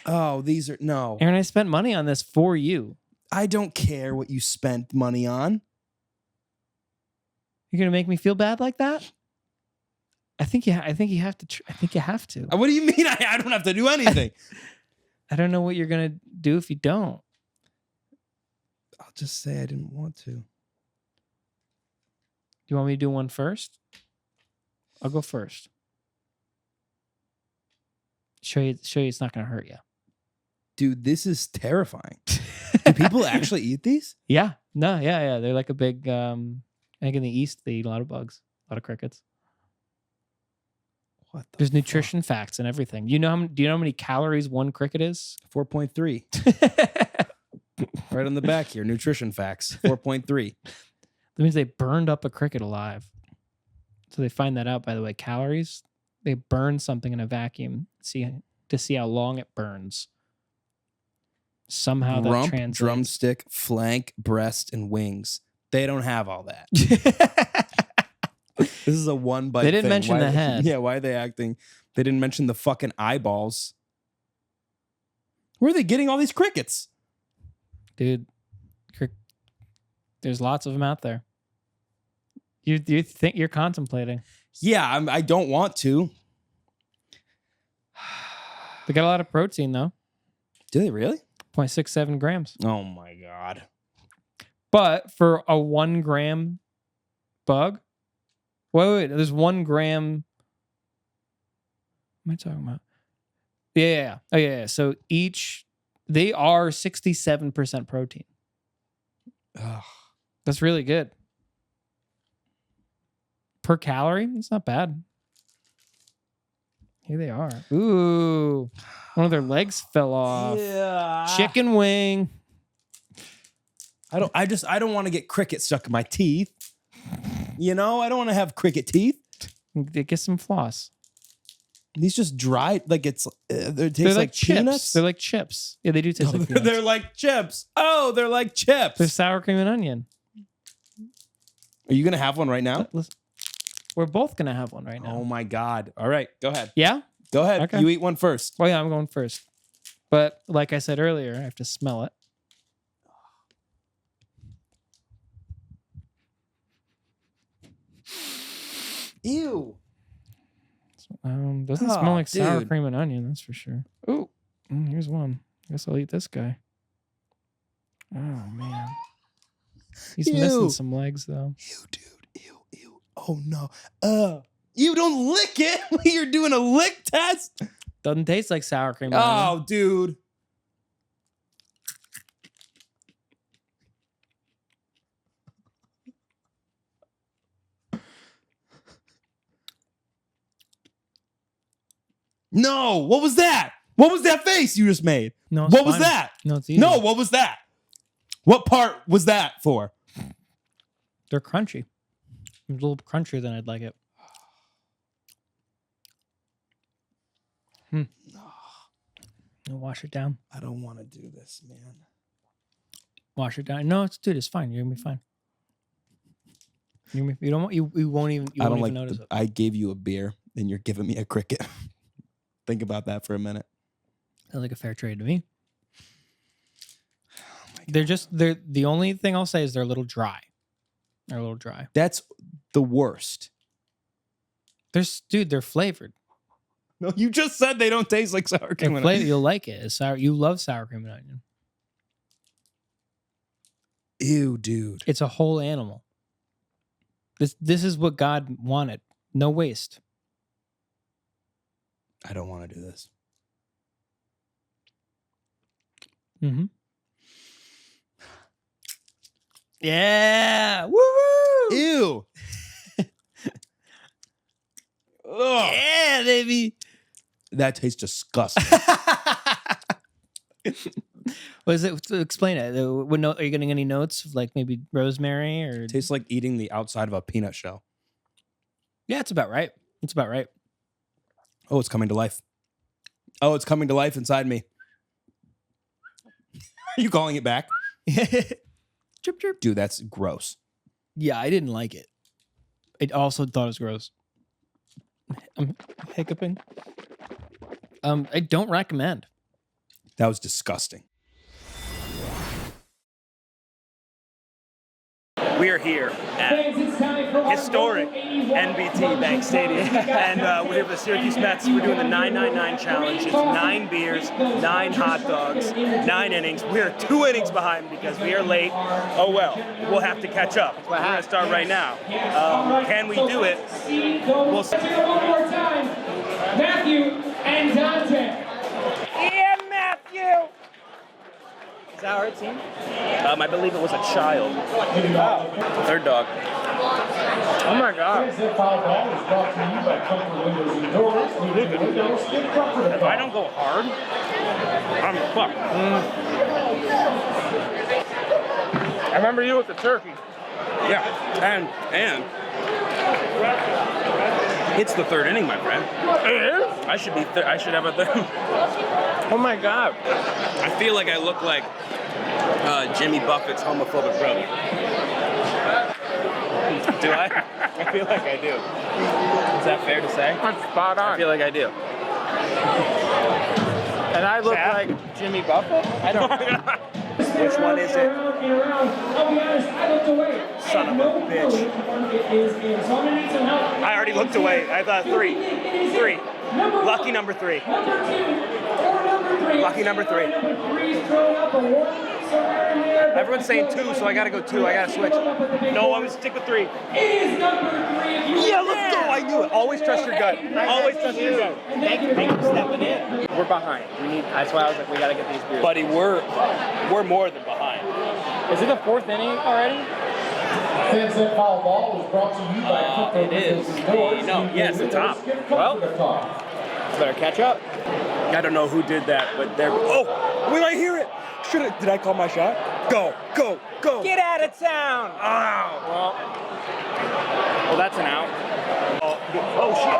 Oh, these are... No. Aaron, I spent money on this for you. I don't care what you spent money on. You're going to make me feel bad like that? I think you have to. I think you have to. What do you mean I don't have to do anything? I don't know what you're going to do if you don't. I'll just say I didn't want to. Do you want me to do one first? I'll go first. Show you it's not going to hurt you. Dude, this is terrifying. Do people actually eat these? Yeah. No, yeah. They're like a big, I think in the East, they eat a lot of bugs, a lot of crickets. What the There's fuck? nutrition facts and everything. Do you know how many calories one cricket is? 4.3. Right on the back here. Nutrition facts. 4.3. That means they burned up a cricket alive. So they find that out, by the way. Calories, they burn something in a vacuum to see how long it burns. Somehow that Rump, translates. drumstick, flank, breast, and wings. They don't have all that. This is a one bite. They didn't thing. mention the head. Yeah, why are they acting? They didn't mention the fucking eyeballs. Where are they getting all these crickets? Dude, there's lots of them out there. You think you're contemplating. Yeah, I don't want to. They got a lot of protein, though. Do they really? 0.67 grams. Oh my God. But for a 1 gram bug, wait, there's 1 gram am I talking about? Yeah. Oh, yeah. So they are 67% protein. Ugh. That's really good. Per calorie, it's not bad. Here they are. Ooh, one of their legs fell off. Yeah. Chicken wing. I don't want to get cricket stuck in my teeth. You know, I don't want to have cricket teeth. Get some floss. These just dried, like it's, they taste They're like chips. peanuts. They're like chips. Yeah, they do taste like peanuts. They're like chips. Oh, they're like chips. They're sour cream and onion. Are you going to have one right now? Listen, we're both going to have one right now. Oh my God. All right, go ahead. Yeah? Go ahead. Okay. You eat one first. Well, yeah, I'm going first. But like I said earlier, I have to smell it. Ew. Doesn't smell like sour dude. cream and onion, that's for sure. Ooh, here's one. Guess I'll eat this guy. Oh, man. He's missing some legs, though. Ew, dude. Ew. Oh, no. You don't lick it. You're doing a lick test. Doesn't taste like sour cream and onion. Oh, dude. No, what was that? What was that face you just made? No, it's what was fine. that? No, it's easy. No, what was that? What part was that for? They're crunchy. A little crunchier than I'd like it. I'll wash it down. I don't want to do this, man. Wash it down. No, it's fine. You're gonna be fine. You won't even notice it. I gave you a beer and you're giving me a cricket. Think about that for a minute. Sounds like a fair trade to me. They're the only thing I'll say is they're a little dry. They're a little dry. That's the worst. They're flavored. No, you just said they don't taste like sour cream. You'll like it. It's sour. You love sour cream and onion. Ew, dude. It's a whole animal. This is what God wanted. No waste. I don't want to do this. Mm-hmm. Yeah. Woo! Ew. Ugh. Yeah, baby. That tastes disgusting. What is it? Explain it. Are you getting any notes of like maybe rosemary or? It tastes like eating the outside of a peanut shell. Yeah, it's about right. It's about right. Oh, it's coming to life. Oh, it's coming to life inside me. Are you calling it back? Chirp, chirp. Dude, that's gross. Yeah, I didn't like it. I also thought it was gross. I'm hiccuping. I don't recommend. That was disgusting. We are here at historic NBT Bank Stadium, and we're here for the Syracuse Mets. We're doing the 999 challenge. It's 9 beers, 9 hot dogs, 9 innings. We are 2 innings behind because we are late. Oh well, we'll have to catch up. We're going to start right now. Can we do it? We'll see. One more time, Matthew and Dante. Yeah, Matthew! Is that our team? I believe it was a child. Third dog. Oh my God. If I don't go hard, I'm fucked. I remember you with the turkey. Yeah, and it's the 3rd inning, my friend. It is? I should have a third. Oh my God. I feel like I look like Jimmy Buffett's homophobic brother. Do I? I feel like I do. Is that fair to say? That's spot on. I feel like I do. And I look like Jimmy Buffett? I don't know. Which one is it? I'll be honest, I looked away. Son of a bitch. I already looked away. I thought 3. 3. Lucky number 3. Lucky number 3. Number 3's throwing up a 1, Everyone's saying 2, so I gotta go 2. I gotta switch. No, I would stick with 3. Yeah, let's go. I knew it. Always trust your gut. Always trust your gut. Thank you for stepping in. We're behind. That's why I was like, we gotta get these beers. Buddy, we're more than behind. Is it the 4th inning already? Commencement foul ball was brought to you by It is. It's the top. Well, better catch up. I don't know who did that, but they're. Oh, will I hear it? Did I call my shot? Go, go, go. Get out of town. Oh. Well, that's an out. Oh shit.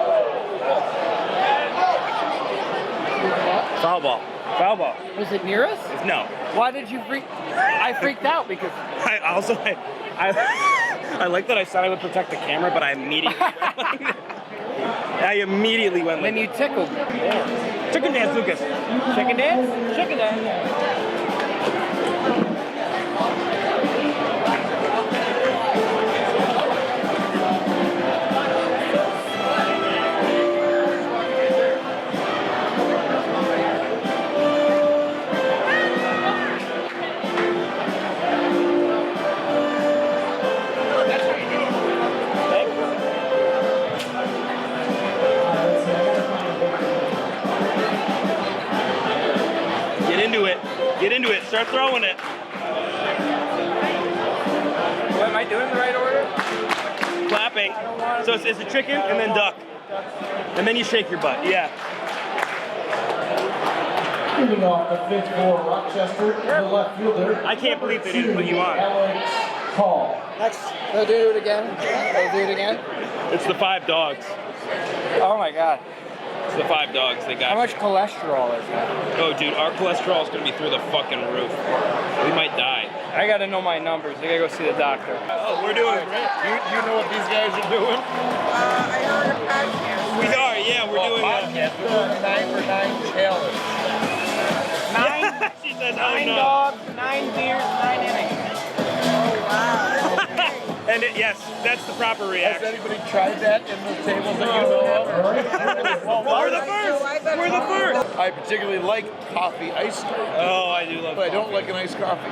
Foul ball. Foul ball. Was it near us? No. Why did you freak? I freaked out because I like that I said I would protect the camera, but I immediately went like then you tickled. chicken dance, Lucas. Chicken dance? Chicken dance. Get into it. Start throwing it. What, am I doing the right order? Clapping. So it's a chicken and then duck. And then you shake your butt. Yeah. Moving off the fifth for Rochester, the left fielder. I can't believe they didn't put you on. Alex Hall. They'll do it again. It's the 5 dogs. Oh my god. It's the 5 dogs they got. How much cholesterol is that? Oh, dude, our cholesterol is gonna be through the fucking roof. We might die. I gotta know my numbers. I gotta go see the doctor. Oh, we're doing it. You know what these guys are doing? I heard a podcast. We are, yeah, we're doing Podcast. We're doing a 9 for 9 challenge. 9 She said, oh no. dogs, 9 beers, 9 innings. And yes, that's the proper Has reaction. anybody tried that in the tables that you know of? We're the first. We're the first. I particularly like coffee ice cream, Oh, I do love but I it. don't like an iced coffee.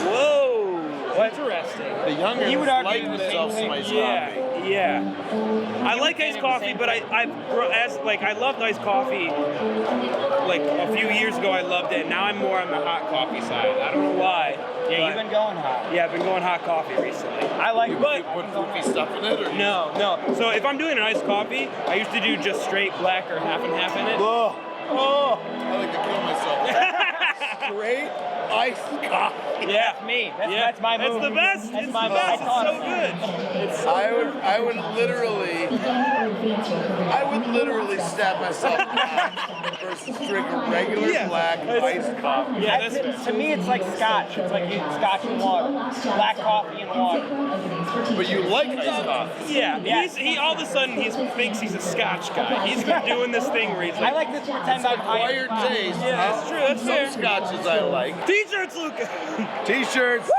Whoa, interesting. The youngers You would argue like the same themselves some thing. iced coffee. Yeah. I like iced coffee, but I loved iced coffee like a few years ago. I loved it. Now I'm more on the hot coffee side. I don't know why. Yeah, you've been going hot. Yeah, I've been going hot coffee recently. I like You put goofy stuff in it, or No. So if I'm doing an iced coffee, I used to do just straight black or half and half in it. Oh, I like to kill myself. Straight iced coffee. Yeah. me. Yeah. That's my move. That's the best. That's It's my the best. move. It's so good. I would literally stab myself versus drink a regular black iced coffee. Yeah, that's fair. To me, it's like scotch. It's like scotch and water. Black coffee and water. But you like iced coffee. Yeah, Yes. he all of a sudden he thinks he's a Scotch guy. He's been doing this thing where he's I like, like to pretend I'm higher. Acquired taste. Yeah, that's true, that's fair. Some scotches I like. T-shirts, Luca. T-shirts.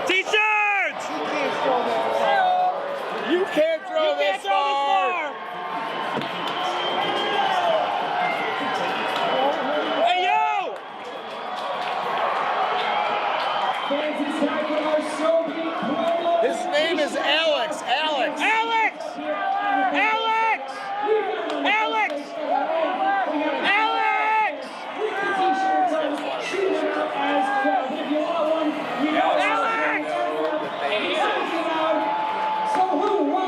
T-shirts. You can't throw this far. Hey yo! His name is Alex. Alex. Alex! Alex! Alex! Alex!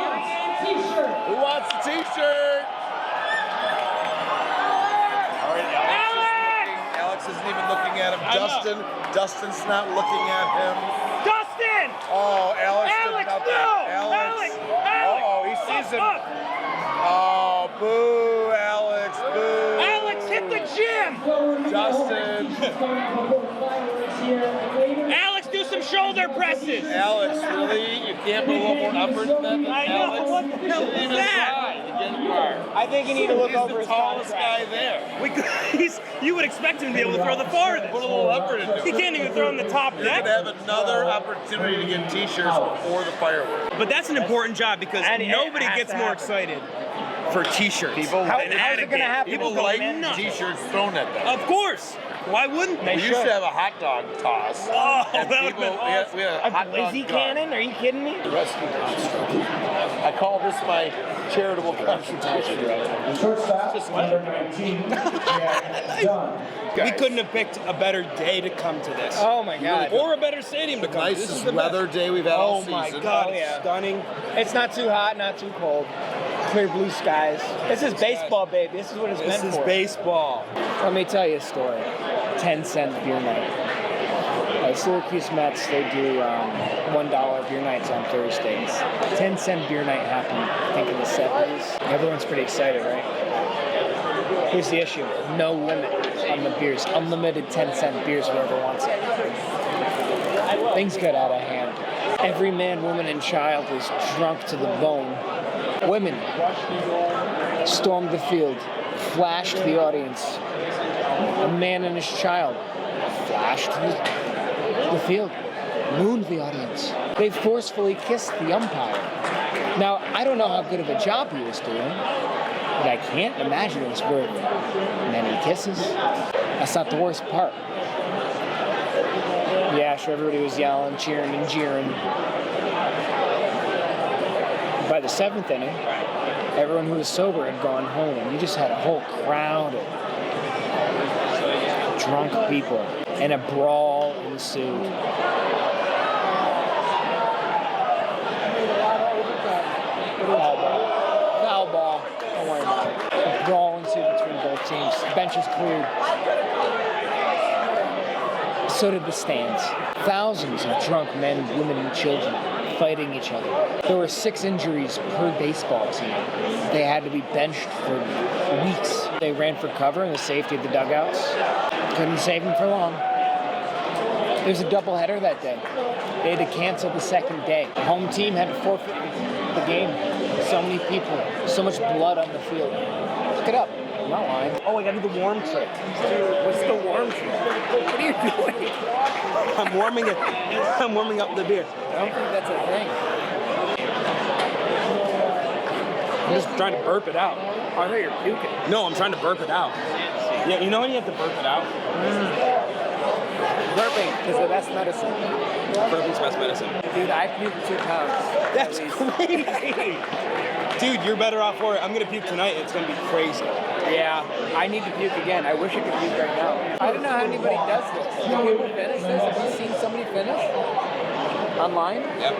Who wants a T-shirt? All right, Alex isn't even looking at him. Dustin's not looking at him. Dustin! Oh, Alex did Alex, nothing. no! Alex. Alex! Oh, he sees him. Up. Oh, boo, Alex, boo. Alex, hit the gym! Dustin. Alex, do some shoulder presses! Alex, really? You can't put a little more effort in that than I know, Alex? what the hell You didn't is even that? try to get far. I think you need to look He's over the his tallest contract. guy there. You would expect him to be able to throw the Put a farthest. little effort into He it. can't even throw in the top You're deck. going to have another opportunity to get T-shirts before the fireworks. But that's an important job because And nobody it has gets to more happen. excited for T-shirts. People, How's it gonna happen? people It's like going nuts. T-shirts thrown at them. Of course. Why wouldn't they? We used to have a hot dog toss. Oh, and that would've people, been awesome. we had a hot dog Blizzy gun. cannon? Are you kidding me? Rescue construct. I call this my charitable contribution. Shortstop, number 19, Jack Dunn. We couldn't have picked a better day to come to this. Oh my God. Or a better stadium to come to. This is Nicest the best. weather day we've had all Oh season. my God, Oh, it's yeah. stunning. It's not too hot, not too cold. Clear blue skies. This is baseball, baby. This is what it's This meant is for. baseball. Let me tell you a story. 10-cent beer night. Syracuse Mets, they do $1 beer nights on Thursdays. 10-cent beer night happened, I think, in the 70s. Everyone's pretty excited, right? Here's the issue. No limit on the beers. Unlimited 10-cent beers, whoever wants it. Things got out of hand. Every man, woman, and child was drunk to the bone. Women stormed the field, flashed the audience. A man and his child flashed the field, mooned the audience. They forcefully kissed the umpire. Now, I don't know how good of a job he was doing, but I can't imagine it was worth many kisses. That's not the worst part. Yeah, sure, everybody was yelling, cheering, and jeering. By the 7th inning, everyone who was sober had gone home, and you just had a whole crowd of drunk people, and a brawl ensued. Foul ball. Don't worry about it. A brawl ensued between both teams. Benches cleared. So did the stands. Thousands of drunk men, women, and children fighting each other. There were 6 injuries per baseball team. They had to be benched for weeks. They ran for cover in the safety of the dugouts. Couldn't save them for long. There was a doubleheader that day. They had to cancel the second day. The home team had to forfeit the game. So many people, so much blood on the field. Look it up. I'm not lying. Oh, I gotta do the warm trick. What's the warm trick? What are you doing? I'm warming it. I'm warming up the beer. I don't think that's a thing. I'm just trying to burp it out. I thought you were puking. No, I'm trying to burp it out. Yeah, you know when you have to burp it out? Burping, because that's medicine. Burping's best medicine. Dude, I puked 2 pounds. That's crazy. Dude, you're better off for it. I'm gonna puke tonight. It's gonna be crazy. Yeah, I need to puke again. I wish I could puke right now. I don't know how anybody does this. Do people finish this? Have you seen somebody finish? Online? Yep.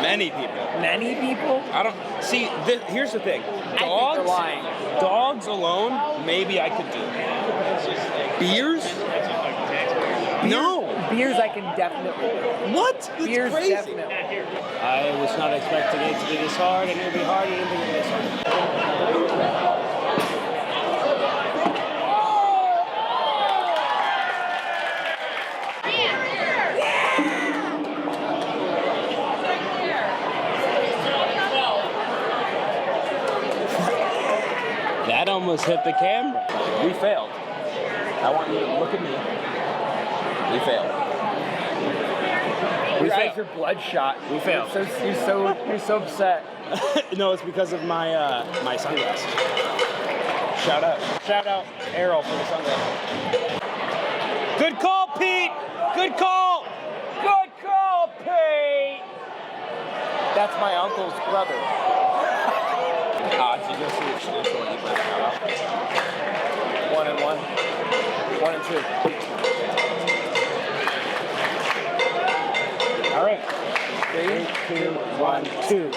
Many people. Many people? I don't see. Here's the thing. I think they're lying. Dogs alone, maybe I could do. Beers? No. Beers I can definitely do. What? That's Beers crazy. definitely. I was not expecting it to be this hard, and it'll be hard. I didn't think it'd be this hard. That almost hit the camera. We failed. I want you to look at me. We failed. Your eyes are bloodshot. We failed. You're so upset. No, it's because of my my sunglasses. Shout out, Errol for the sunglasses. Good call, Pete. Good call. Good call, Pete. That's my uncle's brother. Odds, you gonna see exclusive when you put it out. 1 and 1. 1 and 2. All right. 3, 2, 1, 2.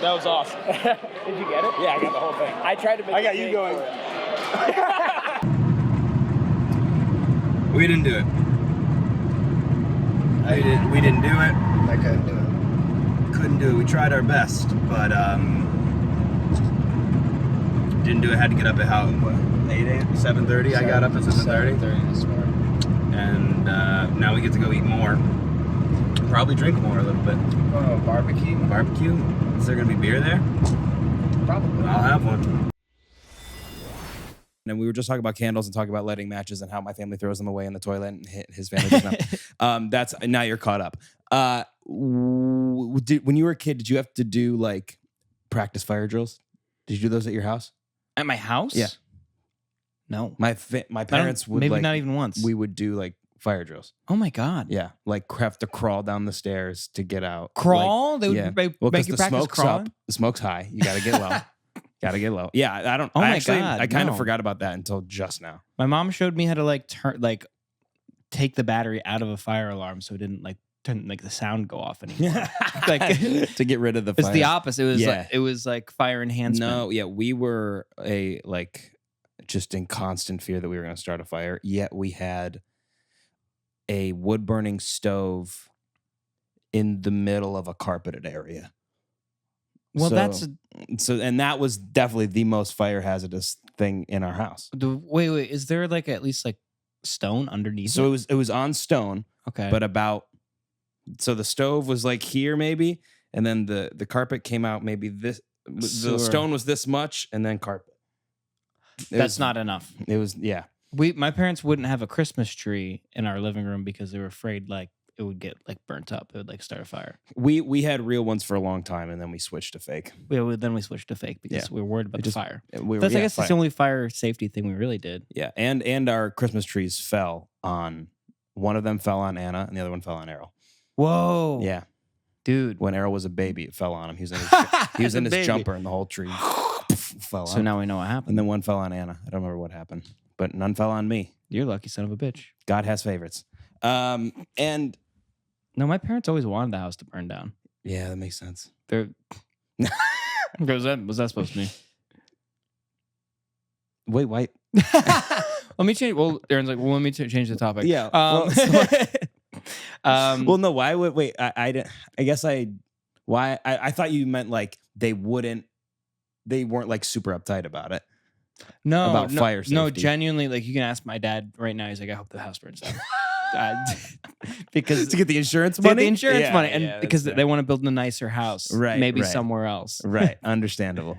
That was awesome. Did you get it? Yeah, I got the whole thing. I tried to make I got a you cake going. for it. We didn't do it. We didn't do it. I couldn't do it. Couldn't do it. We tried our best, but didn't do it. Had to get up at how? What? 7:30. I got up at 7:30. 7:30 this morning. And now we get to go eat more. Probably drink more a little bit. Oh, barbecue? Barbecue? Is there gonna be beer there? Probably. I'll have one. And we were just talking about candles and talking about lighting matches and how my family throws them away in the toilet and his family does not. That's now you're caught up. When you were a kid, did you have to do like practice fire drills? Did you do those at your house? At my house? Yeah. No. My parents would maybe like, not even once. we would do like fire drills. Oh my God. Yeah, like have to crawl down the stairs to get out. Crawl? Like, They would yeah. make, Well, make because you the practice smoke's crawling? up, the smoke's high. You gotta get low. Gotta get low. Yeah, I don't. Oh my actually, God, I kind of no. forgot about that until just now. My mom showed me how to like take the battery out of a fire alarm so it didn't like turn like the sound go off anymore. Like To get rid of the it's fire. the opposite. It was Yeah. like it was like fire enhancement. No, yeah, we were just in constant fear that we were going to start a fire. Yet we had a wood burning stove in the middle of a carpeted area. Well, And that was definitely the most fire hazardous thing in our house. wait. Is there like at least like stone underneath? So it was on stone, okay, but so the stove was like here maybe, and then the carpet came out maybe this. The Sure. stone was this much, and then carpet. that's not enough. It was My parents wouldn't have a Christmas tree in our living room because they were afraid like it would get like burnt up. It would like start a fire. We had real ones for a long time, and then we switched to fake. Then we switched to fake because we were worried about the fire. I I guess it's the only fire safety thing we really did. Yeah, and our Christmas trees fell on. One of them fell on Anna, and the other one fell on Errol. Whoa. Yeah, Dude. when Errol was a baby, it fell on him. He was in As a his baby. jumper, and the whole tree fell So on. now we know what happened. And then one fell on Anna. I don't remember what happened, but none fell on me. You're a lucky son of a bitch. God has favorites. And No, my parents always wanted the house to burn down. yeah, that makes sense. They're was that supposed to mean? Wait, why? Let me change. Well, Aaron's like, well, let me change the topic. Yeah. Well, no. Why would wait? I guess I thought you meant like they weren't like super uptight about it. no about fire No, safety. genuinely, like you can ask my dad right now. He's like, I hope the house burns down. Because To get the insurance to get money, the insurance Yeah, money, and yeah, because that's they want to build a nicer house, Right, Maybe right. somewhere else. right. Understandable.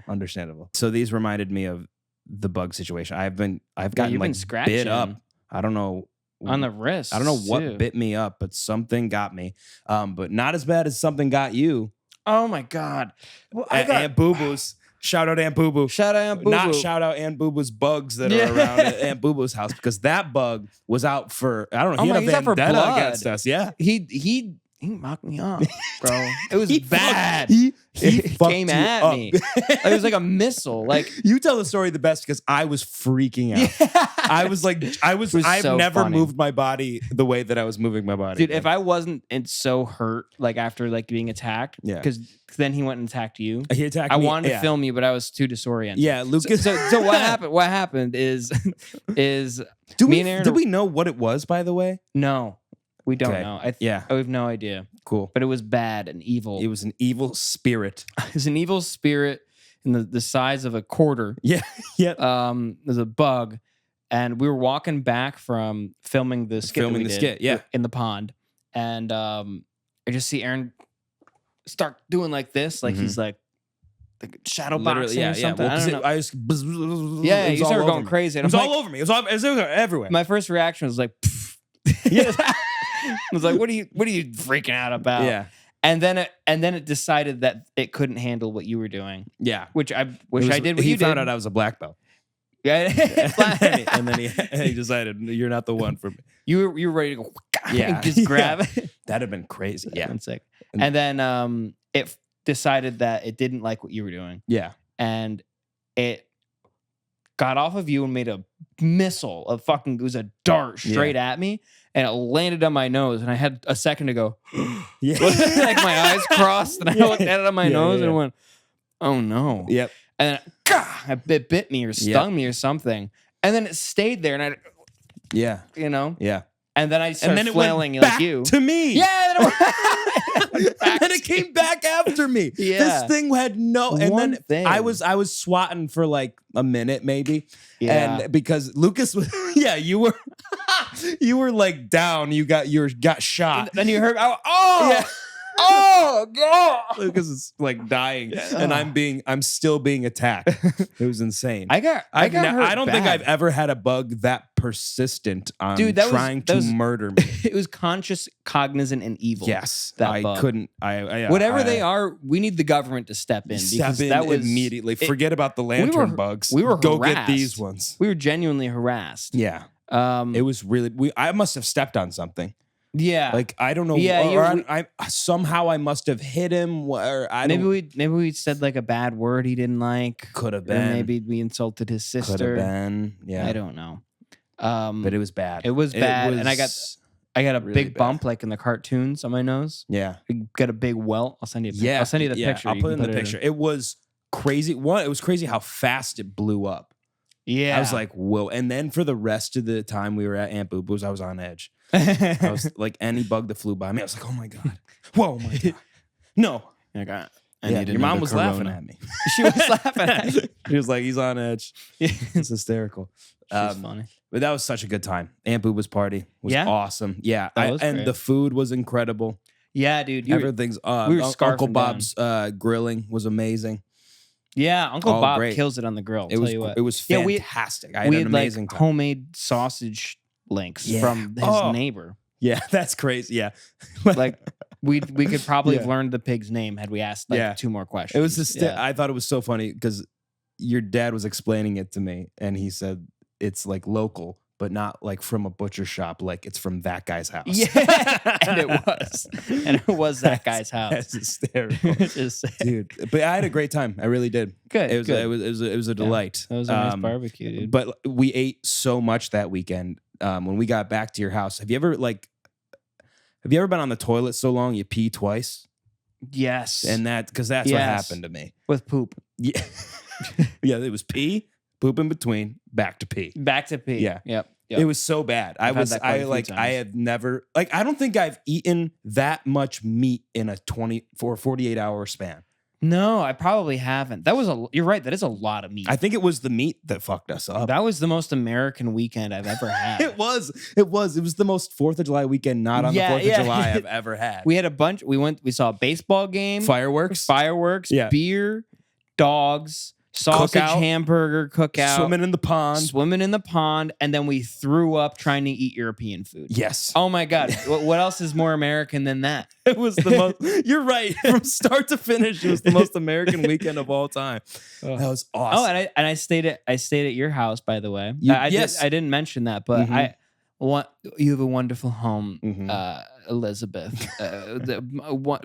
So these reminded me of the bug situation. I've gotten you've been like scratching bit up. I don't know on the wrist. I don't know what too. bit me up, but something got me. But not as bad as something got you. Oh my God! Well, Aunt Boo Boo's. Shout out Aunt Boo Boo. Shout out Aunt Boo Not Boo. shout out Aunt Boo Boo's bugs that Yeah. are around at Aunt Boo Boo's house, because that bug was out for, I don't know, Oh he my, had he's a out for vendetta blood. against us. Yeah. He knocked me up, bro. It was He bad. He It fucked came you at up. me. It was like a missile. Like You tell the story the best because I was freaking out. I was like, was I've so never funny. moved my body the way that I was moving my body. dude, if I wasn't so hurt, like after like being attacked, Yeah. because then he went and attacked you. He attacked I me, wanted to yeah. film you, but I was too disoriented. Yeah, Lucas. So what happened? What happened is me and Aaron. Did we know what it was, by the way? No, we don't Okay. know. Yeah. I have no idea. Cool. But it was bad and evil. It was an evil spirit. It was an evil spirit in the size of a quarter. Yeah. Yeah. There's a bug, and we were walking back from filming the skit. that Filming we the did skit, yeah. in the pond, and I just see Aaron start doing like this, like he's like shadow boxing or something. Well, I 'cause don't know. I was, Yeah, it was you all started over going me. crazy, It and was I'm all like, over me. It was everywhere. my first reaction was like, pfft. Yeah. I was like, what are you freaking out about? Yeah. And then it decided that it couldn't handle what you were doing, Yeah. which I wish I did what he you found did. out I was a black belt. Yeah. and then he decided, you're not the one for me. you were ready to go Yeah. and just grab it. That'd have been crazy. Yeah. Yeah. Sick. And then it decided that it didn't like what you were doing. Yeah. And it got off of you and made a missile of it was a dart straight at me, and it landed on my nose, and I had a second to go Yeah. like my eyes crossed, and I looked at it on my nose and it went oh no. Yep. And then it bit me or stung me or something. And then it stayed there, and I, Yeah. you know, Yeah. and then I started then it flailing went like back you. to me. Yeah. Then And then it came back after me. Yeah. This thing had no. And One then thing. I was swatting for like a minute maybe. Yeah. And because Lucas was, you were, you were like down. You got shot. Then you heard, oh, Yeah. oh, God. Lucas is like dying, and I'm still being attacked. It was insane. I got hurt I don't think bad. I've ever had a bug that persistent on Dude, that was- trying that to was- murder me. It was conscious, cognizant, and evil. Yes, that I bug. couldn't. Whatever they are, we need the government to step in. Step because in that was immediately. Forget about the lantern bugs. We were go harassed. get these ones. We were genuinely harassed. Yeah, it was really. I must have stepped on something. Yeah. Like I don't know. Yeah, or I somehow I must have hit him. Or maybe we said like a bad word he didn't like. Could have Or been. maybe we insulted his Could sister. have been. Yeah, I don't know. but it was bad. It was bad, and I got a really big bad. bump like in the cartoons on my nose. Yeah. I got a big welt. I'll send you. I'll send you the picture. I'll You put can in the picture. It was crazy. It was crazy how fast it blew up. Yeah, I was like, whoa. And then for the rest of the time we were at Aunt Boo Boo's, I was on edge. I was like, any bug that flew by me, I was like, oh my God. Whoa, my God. No. Like, I Yeah, need your mom another was Corona. laughing at me. She was laughing at me. She was like, he's on edge. It's hysterical. She's funny. But that was such a good time. Aunt Booba's party was Yeah? awesome. Yeah. That was and great. the food was incredible. Yeah, dude. Everything's we were Uncle scarfing Bob's grilling was amazing. Yeah, Uncle Oh, Bob great. kills it on the grill. It tell was you what. it was Yeah, we- fantastic. I had we an had amazing like time. homemade sausage links Yeah. from his Oh. neighbor. Yeah, that's crazy. Yeah. Like we could probably have Yeah. learned the pig's name had we asked like Yeah. 2 more questions. It was just Yeah. I thought it was so funny because your dad was explaining it to me and he said it's like local, but not like from a butcher shop, like it's from that guy's house. Yeah, and it was. And it was that guy's house. That's hysterical. Just Dude. But I had a great time. I really did. good. It was good. it was a delight. That was a nice barbecue, dude. But we ate so much that weekend. When we got back to your house, have you ever been on the toilet so long you pee twice? Yes. And that's what Yes. happened to me. with poop. Yeah. Yeah, it was pee, poop in between, back to pee. Back to pee. Yeah. Yep. It was so bad. I've had that quite a few I times. have never I don't think I've eaten that much meat in a 48-hour span. No, I probably haven't. You're right. That is a lot of meat. I think it was the meat that fucked us up. That was the most American weekend I've ever had. It was the most 4th of July weekend not on Yeah, the 4th yeah. of July I've ever had. We had a bunch. We saw a baseball game, Fireworks, fireworks, Yeah. beer, dogs, sausage Cookout. hamburger, cookout, swimming in the pond. swimming in the pond, and then we threw up trying to eat European food. Yes. Oh my God. What else is more American than that? It was the most. You're right. From start to finish, it was the most American weekend of all time. That was awesome. Oh, and I stayed at your house, by the way. Yes. I didn't mention that, but Mhm. you have a wonderful home, Mhm. Elizabeth.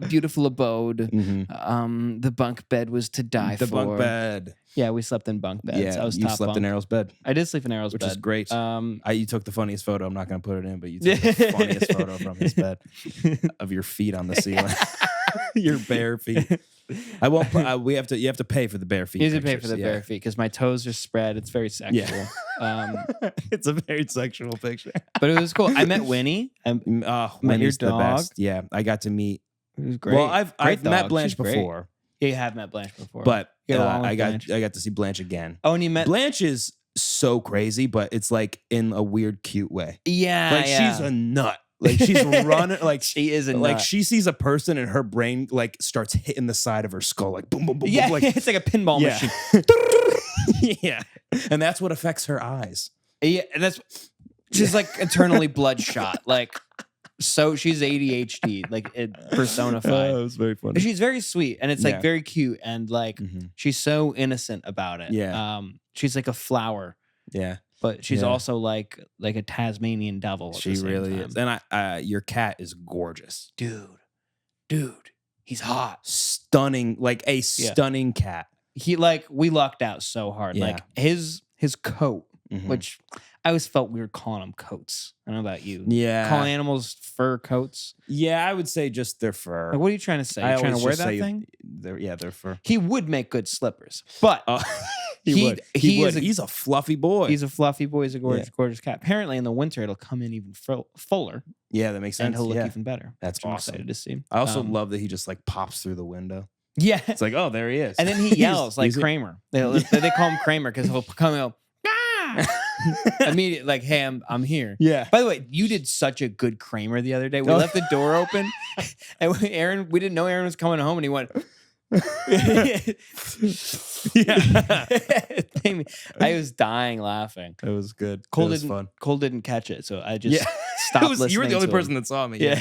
Beautiful abode. Mhm. The bunk bed was to die The for. bunk bed. Yeah, we slept in bunk beds. Yeah, I was you top slept bunk. in Errol's bed, I did sleep in Arrow's which bed. is great. Um, You took the funniest photo. I'm not going to put it in, but you took the funniest photo from his bed of your feet on the ceiling, your bare feet. I won't. You have to pay for the bare feet. you have to pay for pictures, the yeah. bare feet because my toes are spread. It's very sexual. It's a very sexual picture. But it was cool. I met Winnie. Met Winnie's your the dog. best. Yeah, I got to meet. It was great. Well, I've Great met dog. Blanche She's great. before, Yeah, you have met Blanche before. but You get along with I got Blanche. I got to see Blanche again. Oh, and you met. Blanche is so crazy, but it's like in a weird, cute way. Yeah, Like yeah. she's a nut. Like she's running. Like She is a like nut. she sees a person and her brain like starts hitting the side of her skull, like boom, boom, boom, Yeah, boom. Like it's like a pinball yeah. machine. Yeah, and that's what affects her eyes. Yeah, and she's like eternally bloodshot. Like, so she's ADHD, like personified. was very funny. But she's very sweet, and it's like Yeah. very cute, and like Mhm. she's so innocent about it. Yeah. She's like a flower, Yeah, but she's Yeah. also like a Tasmanian devil. At she the same really time. is. And your cat is gorgeous, dude, he's hot. stunning, like a stunning cat. We lucked out so hard. Yeah. Like his coat, Mhm. which I always felt weird calling them coats. I don't know about you. Yeah. Calling animals fur coats. Yeah, I would say just their fur. Like, what are you trying to say? I You trying to always wear just that say thing? Their fur. He would make good slippers, but He would. he is He's a fluffy boy. he's a fluffy boy. He's a gorgeous cat. Apparently, in the winter, it'll come in even fuller, yeah, that makes sense. and he'll look yeah. even better. That's which I'm awesome. excited to see. I also love that he just like pops through the window. Yeah, It's like, oh, there he is. and then he yells like Kramer. They call him Kramer because he'll come and go, ah! Immediately, like, hey, I'm here. Yeah. By the way, you did such a good Kramer the other day. We left the door open, and we didn't know Aaron was coming home, and he went. Yeah. I was dying laughing. It was good. Cole it was didn't. fun. Cole didn't catch it, so I just Yeah. stopped listening. You were the only to person him. that saw me. Yeah.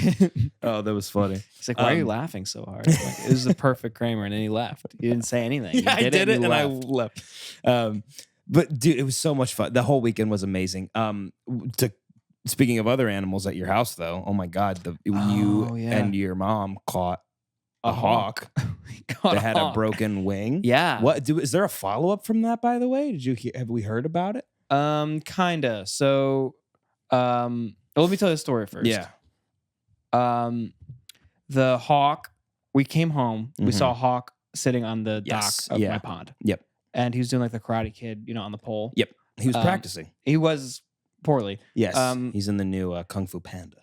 Oh, that was funny. He's like, "Why are you laughing so hard?" I'm like, it was the perfect Kramer, and then he left. He didn't say anything. Yeah, He I did it, you and I left. left. But dude, it was so much fun. The whole weekend was amazing. Speaking of other animals at your house, though, oh my god, you yeah. and your mom caught a hawk Caught that had a hawk. broken wing. Yeah. Is there a follow up from that? By the way, have we heard about it? Kinda. So, well, let me tell you the story first. Yeah. The hawk. We came home. We Mhm. saw a hawk sitting on the Yes, dock of yeah. my pond. Yep. And he was doing like the Karate Kid, on the pole. Yep. He was Um, practicing. He was poorly. Yes. um, He's in the new Kung Fu Panda.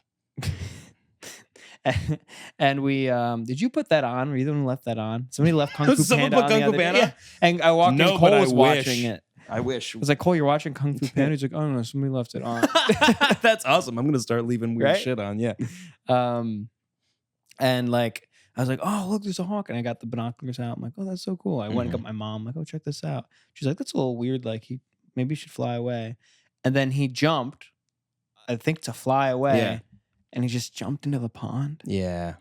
And we did you put that on? Were you the one who left that on? Somebody left Kung Fu Someone Panda put on Kung the Fu other day. Panda? Yeah. And I walked No, in, but Cole I was wish. watching it. I wish. I was like, Cole, you're watching Kung Fu Panda? He's like, oh no, somebody left it on. That's awesome. I'm gonna start leaving weird Right? shit on. Yeah. And like I was like, oh look, there's a hawk, and I got the binoculars out. I'm like, oh, that's so cool. I went and got Mm-hmm. my mom. I'm like, oh, check this out. She's like, that's a little weird. Like maybe he should fly away. And then he jumped, I think, to fly away. Yeah. And he just jumped into the pond. Yeah.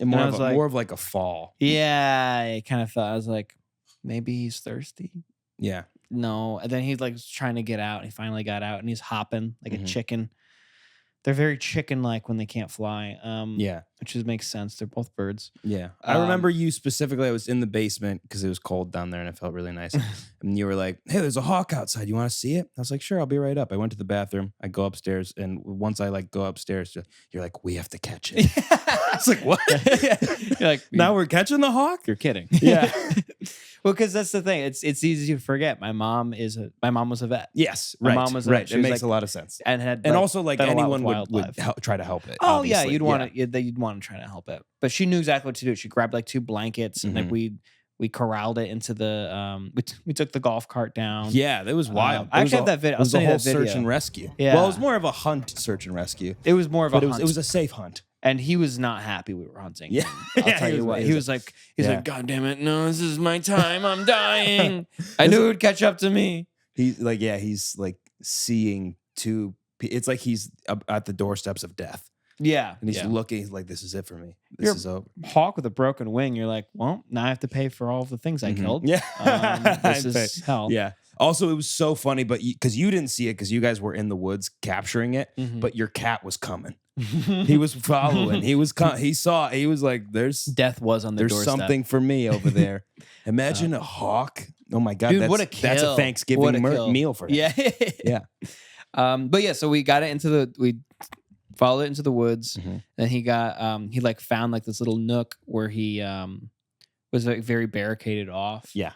And I was like- More of like a fall. Yeah, I kind of thought, I was like, maybe he's thirsty. Yeah. No. And then he like was trying to get out. And he finally got out, and he's hopping like a Mhm. chicken. They're very chicken-like when they can't fly. Yeah. Which makes sense. They're both birds. Yeah. I remember you specifically. I was in the basement because it was cold down there and it felt really nice. And you were like, hey, there's a hawk outside. You want to see it? I was like, sure, I'll be right up. I went to the bathroom. I go upstairs. And once I like go upstairs, you're like, we have to catch it. I was like, what? You're like, Now we're catching the hawk? you're kidding. Yeah. Well, because that's the thing. It's easy to forget. My mom was a vet. Yes. My Right. mom was right. she It was makes like- a lot of sense. and had And also, like, done a lot anyone with would wildlife. try to help it. Oh yeah, obviously. you'd want to try to help it. But she knew exactly what to do. She grabbed like 2 blankets and like we corralled it into the we took the golf cart down. Yeah, that was wild. I It actually was have that video. It I'll was a send you whole that video. search and rescue. Yeah. Well, it was more of a hunt, search and rescue. It was more of But a it hunt. was a safe hunt. And he was not happy we were hunting. Yeah. him. I'll Yeah, tell he you was- what. he He was was like, he's Yeah. like, God damn it, no, this is my time. I'm dying. I knew it would catch up to me. He's like seeing two. It's like he's at the doorsteps of death, Yeah. and he's yeah. looking. He's like, "This is it for me. This You're- is over." Hawk with a broken wing. You're like, well, now I have to pay for all of the things I killed. Yeah, This I'd is say. hell. Yeah. Also, it was so funny, but because you didn't see it, because you guys were in the woods capturing it, Mhm. but your cat was coming. He was following. He was. He saw. He was like, "There's Death was on the there's doorstep. something for me over there." Imagine a hawk. Oh my god, Dude, that's, what a that's kill. a Thanksgiving What a kill. meal for him. Yeah. Yeah. But yeah, so we got it we followed it into the woods. Mhm. Then he got he like found like this little nook where he was like very barricaded off. Yeah.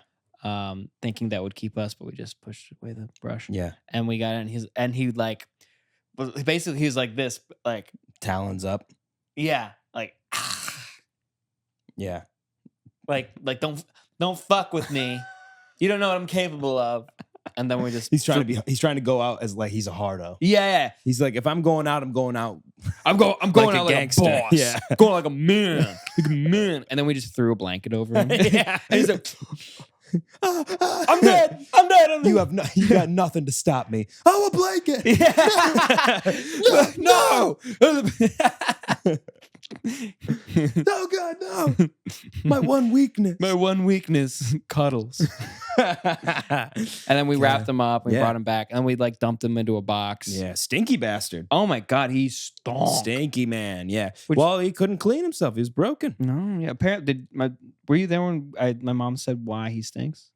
Thinking that would keep us, but we just pushed away the brush. Yeah. And we got it, and he like basically he was like this, like Talons up. yeah, like Yeah. like don't fuck with me. You don't know what I'm capable of. And then we just He's trying to go out as like he's a hardo. yeah. He's like, if I'm going out, I'm going out. I'm going Like a out like gangster. a boss. Yeah. Going like a man. Like a man. And then we just threw a blanket over him. Yeah. And he's like, I'm dead. I'm dead. You got nothing to stop me. Oh, a blanket. No. Oh God, no. My one weakness. My one weakness, cuddles. And then we wrapped him up and we Yeah. brought him back. And then we like dumped him into a box. Yeah, stinky bastard. Oh my God, he stunk. Stinky man. Yeah. Which- well, he couldn't clean himself. He was broken. No, yeah. Apparently, were you there when my mom said why he stinks?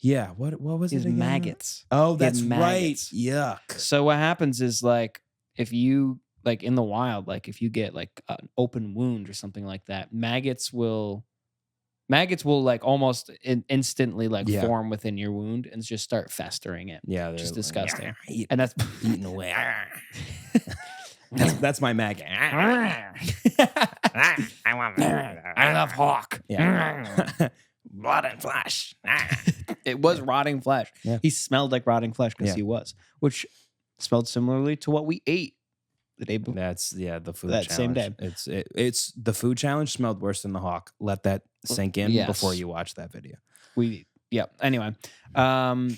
Yeah. What was Is it again? maggots. Oh, He had that's maggots. right. Yuck. So what happens is like if you like in the wild, like if you get like an open wound or something like that, maggots will like almost instantly like form within your wound and just start festering it. Yeah, which is disgusting. Like, and that's eating away. that's my maggot. I love hawk. Yeah. Blood and flesh. It was rotting flesh. Yeah. He smelled like rotting flesh because Yeah. he was, which smelled similarly to what we ate the day before. That's the food That same challenge. day. It's the food challenge smelled worse than the hawk. Let that sink in Yes. before you watch that video. Anyway, and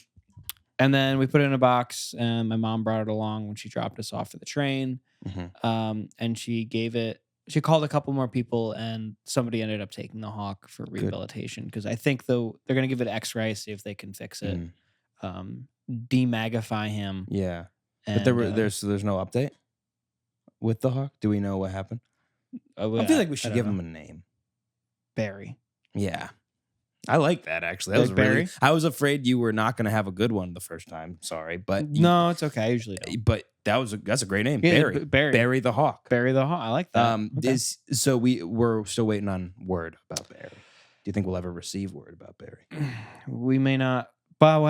then we put it in a box, and my mom brought it along when she dropped us off at the train. Mm-hmm. And she called a couple more people, and somebody ended up taking the hawk for rehabilitation because I think though they're gonna give it X-ray, see if they can fix it, demagify him. Yeah, and, but there's no update with the hawk. Do we know what happened? I feel like we should give him a name. Barry. Yeah. I like that actually. That Like was really, Barry? I was afraid you were not going to have a good one the first time. Sorry, but No, it's okay. I usually don't. but that's a great name, Yeah, Barry. Barry. Barry the Hawk. Barry the hawk. I like that. Okay. We're still waiting on word about Barry. Do you think we'll ever receive word about Barry? We may not. But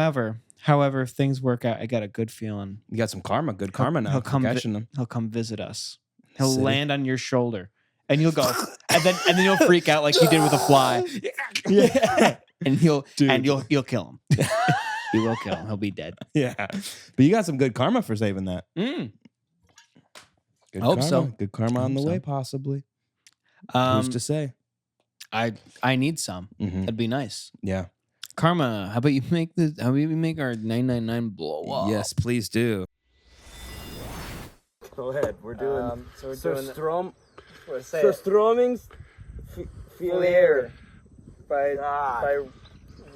however, if things work out, I got a good feeling. You got some karma, good karma now. He'll for come catching them. He'll come visit us. He'll City. land on your shoulder, and you'll go, and then you'll freak out like you did with a fly. Yeah, and you'll kill him. You will kill him. He'll be dead. Yeah, but you got some good karma for saving that. Mm. Good I hope karma. so. Good karma on the so. way, possibly. Who's to say? I need some. Mhm. That'd be nice. Yeah. Karma, how about you make our 999 blow up? Yes, please do. Go ahead. We're doing. So we're doing Stromings Filer by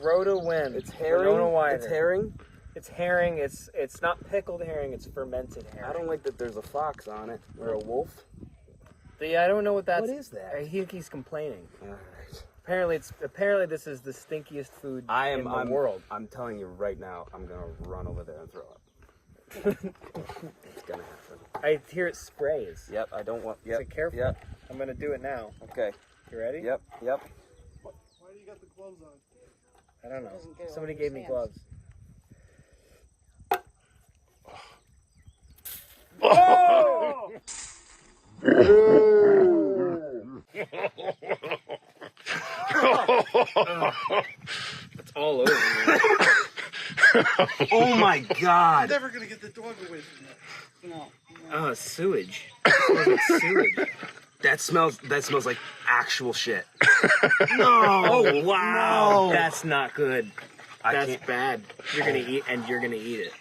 Rhoda Wynn. It's herring. Winona Wider. It's herring. It's herring. It's not pickled herring. It's fermented herring. I don't like that there's a fox on it or a wolf. I don't know what that's. What is that? I think he's complaining. All right. Apparently this is the stinkiest food in the world. I'm telling you right now, I'm gonna run over there and throw up. It's gonna happen. I hear it sprays. Yep. I don't want. Yep. So careful. Yep. I'm gonna do it now. Okay. You ready? Yep. Yep. Why do you got the gloves on? I don't know. Somebody gave me gloves. Oh! It's all over me. Oh my God. I'm never gonna get the dog away from that. No. Oh, sewage. It smells like sewage. That smells like actual shit. No. Oh wow. No. That's not good. That's can't- bad. You're gonna eat it.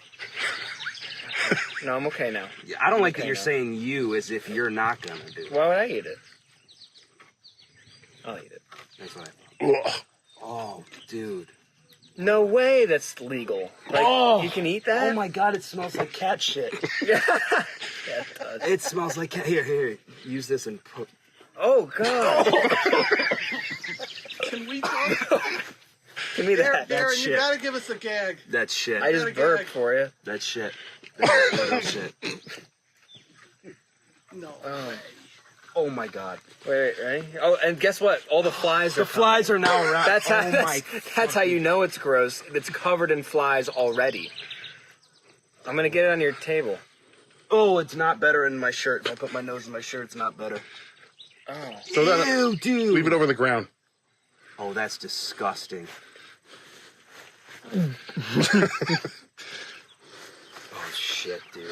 No, I'm okay now. I don't like that Okay, you're now. saying you as if you're not gonna do it. Why would I eat it? I'll eat it. That's what I thought. Oh, dude. No way that's legal. Like, you can eat that? Oh my God, it smells like cat shit. Yeah, it does. It smells like cat. Here. Use this and put. Oh, God. Can we talk? Give me that. Darren, That's you shit. gotta give us a gag. That's shit. I just burped for you. That's shit. That's shit. No. Oh my God. Wait, ready? Oh, and guess what? All the flies The flies are now around. That's how, oh that's how you know it's gross. It's covered in flies already. I'm gonna get it on your table. Oh, it's not better in my shirt. If I put my nose in my shirt, it's not better. Oh. So ew, dude. Leave it over the ground. Oh, that's disgusting. Oh shit, dude.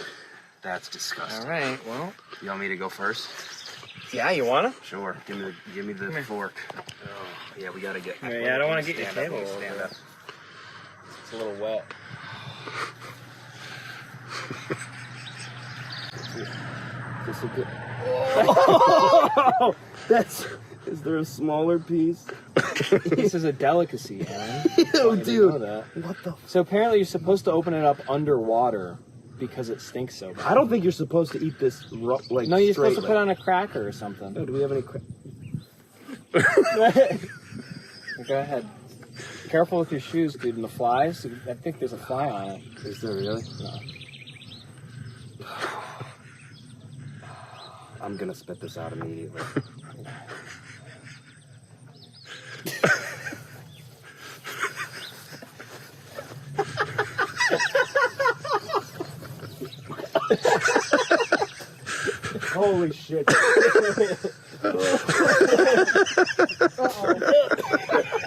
That's disgusting. All right. Well. You want me to go first? Yeah, you wanna? Sure. Give me the fork. Oh, yeah, we gotta get. Yeah, I don't want to get your Stand up, table. stand up. It's a little wet. This look good. Oh, that's. Is there a smaller piece? This is a delicacy, Aaron. Oh, dude. What the? So apparently you're supposed to open it up underwater because it stinks so bad. I don't think you're supposed to eat this like. No, you're supposed straight, to put on a cracker or something. No, do we have any? Go ahead. Careful with your shoes, dude, and the flies. I think there's a fly on it. Is there really? Yeah. I'm gonna spit this out immediately. Holy shit.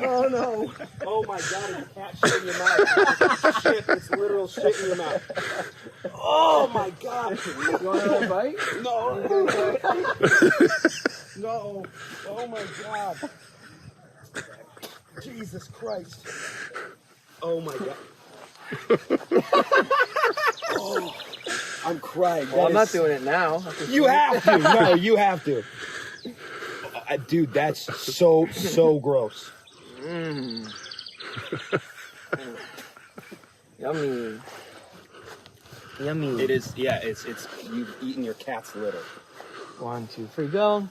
Oh no. Oh my god, it's cat shit in your mouth. Shit, it's literal shit in your mouth. Oh my god. You want another bite? No. No. Oh my god. Jesus Christ. Oh my god. Oh, I'm crying. Well, I'm not doing it now. You have to. No, you have to. Dude, that's so gross. Mm. Yummy. Yummy. It is. Yeah, it's you've eaten your cat's litter. 1, 2, 3, go.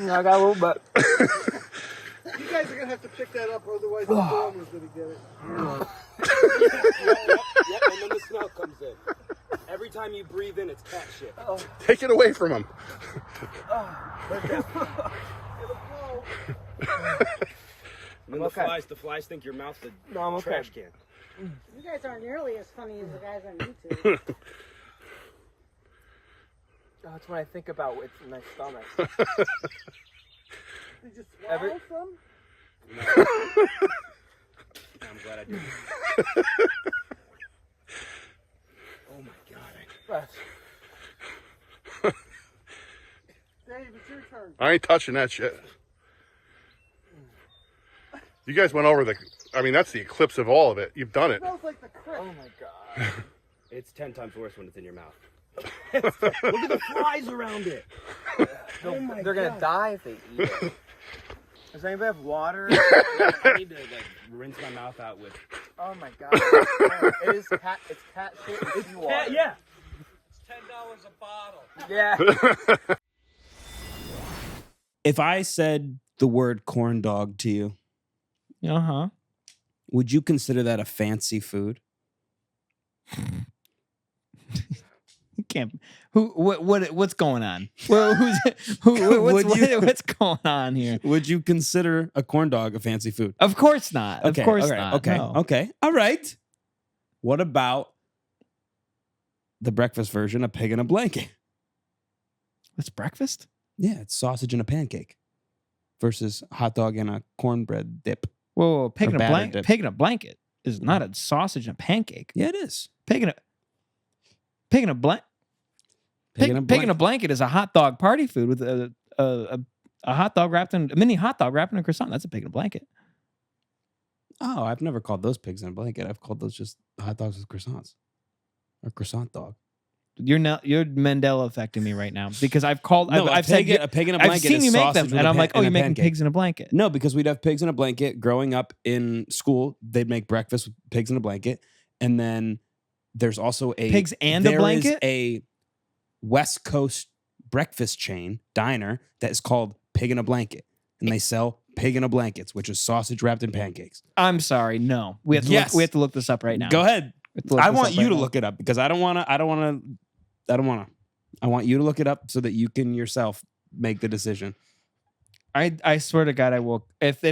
I got a little bit. You guys are gonna have to pick that up, otherwise the dog is gonna get it. Yep, and then the smell comes in. Every time you breathe in, it's cat shit. Take it away from him. And then the flies think your mouth's a trash can. You guys aren't nearly as funny as the guys on YouTube. That's what I think about with my stomach. Did you swallow some? No. I'm glad I did. Oh my god. Dave, it's your turn. I ain't touching that shit. You guys went over that's the eclipse of all of it. You've done it. It smells like the crick. Oh my god. It's 10 times worse when it's in your mouth. Look at the flies around it. They're gonna die if they eat it. Does anybody have water? I need to rinse my mouth out with. Oh my god. Oh, it's cat shit. It's water. Yeah. It's $10 a bottle. Yeah. If I said the word corn dog to you, would you consider that a fancy food? Can't. What's going on? What's going on here? Would you consider a corn dog a fancy food? Of course not. Okay, of course okay, not. Okay. No. Okay. All right. What about the breakfast version of pig in a blanket? That's breakfast? Yeah, it's sausage and a pancake versus hot dog and a cornbread dip. Whoa, pig in a blanket. dip. Pig in a blanket is not a sausage and a pancake. Yeah, it is. Pig in a blanket. Pig in a blanket is a hot dog party food with a hot dog wrapped in a mini hot dog wrapped in a croissant. That's a pig in a blanket. Oh, I've never called those pigs in a blanket. I've called those just hot dogs with croissants or croissant dog. You're Mandela affecting me right now because I've said a pig in a blanket. I've seen is you make sausage them, with and a I'm like, oh, and a you're making pancake. pigs in a blanket. No, because we'd have pigs in a blanket. Growing up in school, they'd make breakfast with pigs in a blanket, and then there's also pigs and a blanket. There is a West Coast breakfast chain diner that is called Pig in a Blanket, and they sell pig in a blankets, which is sausage wrapped in pancakes. I'm sorry, no, we have to look this up right now. Go ahead. I want you to look it up because I want you to look it up so that you can yourself make the decision. I swear to God, I will. If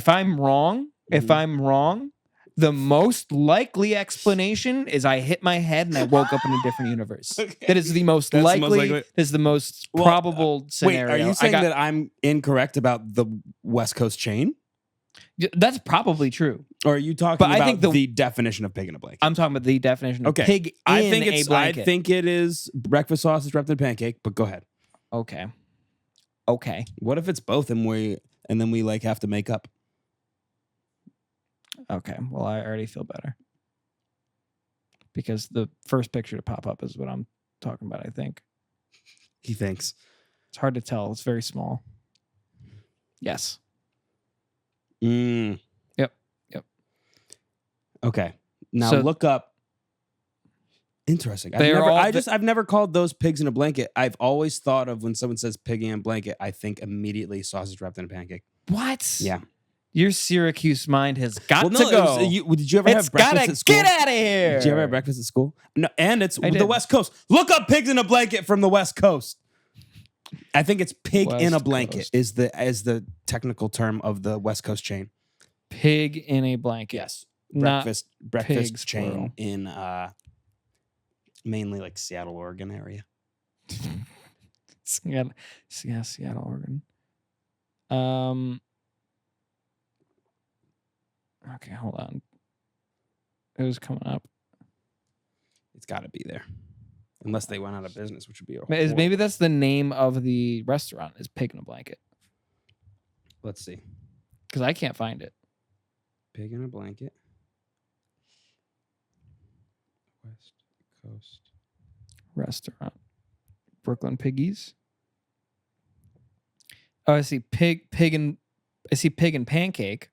I'm wrong, the most likely explanation is I hit my head and I woke up in a different universe. Okay. That is the most likely. Is the most probable scenario. Wait, are you saying that I'm incorrect about the West Coast chain? That's probably true. Or are you talking about the definition of pig in a blanket? I'm talking about the definition of pig in a blanket. I think it is breakfast sausage wrapped in pancake, but go ahead. Okay. What if it's both and then we like have to make up? Okay. Well, I already feel better. Because the first picture to pop up is what I'm talking about, I think. He thinks. It's hard to tell. It's very small. Yes. Yep. Yep. Okay. Now So- look up. Interesting. They're all- I've never called those pigs in a blanket. I've always thought of when someone says pig in a blanket, I think immediately sausage wrapped in a pancake. What? Yeah. Your Syracuse mind has got Well, to no, go. did you ever It's have breakfast gotta at school? get out of here. Did you ever have breakfast at school? No, and it's I the did. West Coast. Look up pigs in a blanket from the West Coast. I think it's pig in a West blanket Coast. is the technical term of the West Coast chain. Pig in a blanket. Yes. Not Breakfast pigs, chain plural. in mainly like Seattle, Oregon area. Seattle, Oregon. Okay, hold on. It was coming up. It's got to be there. Unless they went out of business, which would be Maybe that's the name of the restaurant is Pig in a Blanket. Let's see. Because I can't find it. Pig in a blanket. West Coast Restaurant. Brooklyn Piggies. Oh, I see pig and pancake.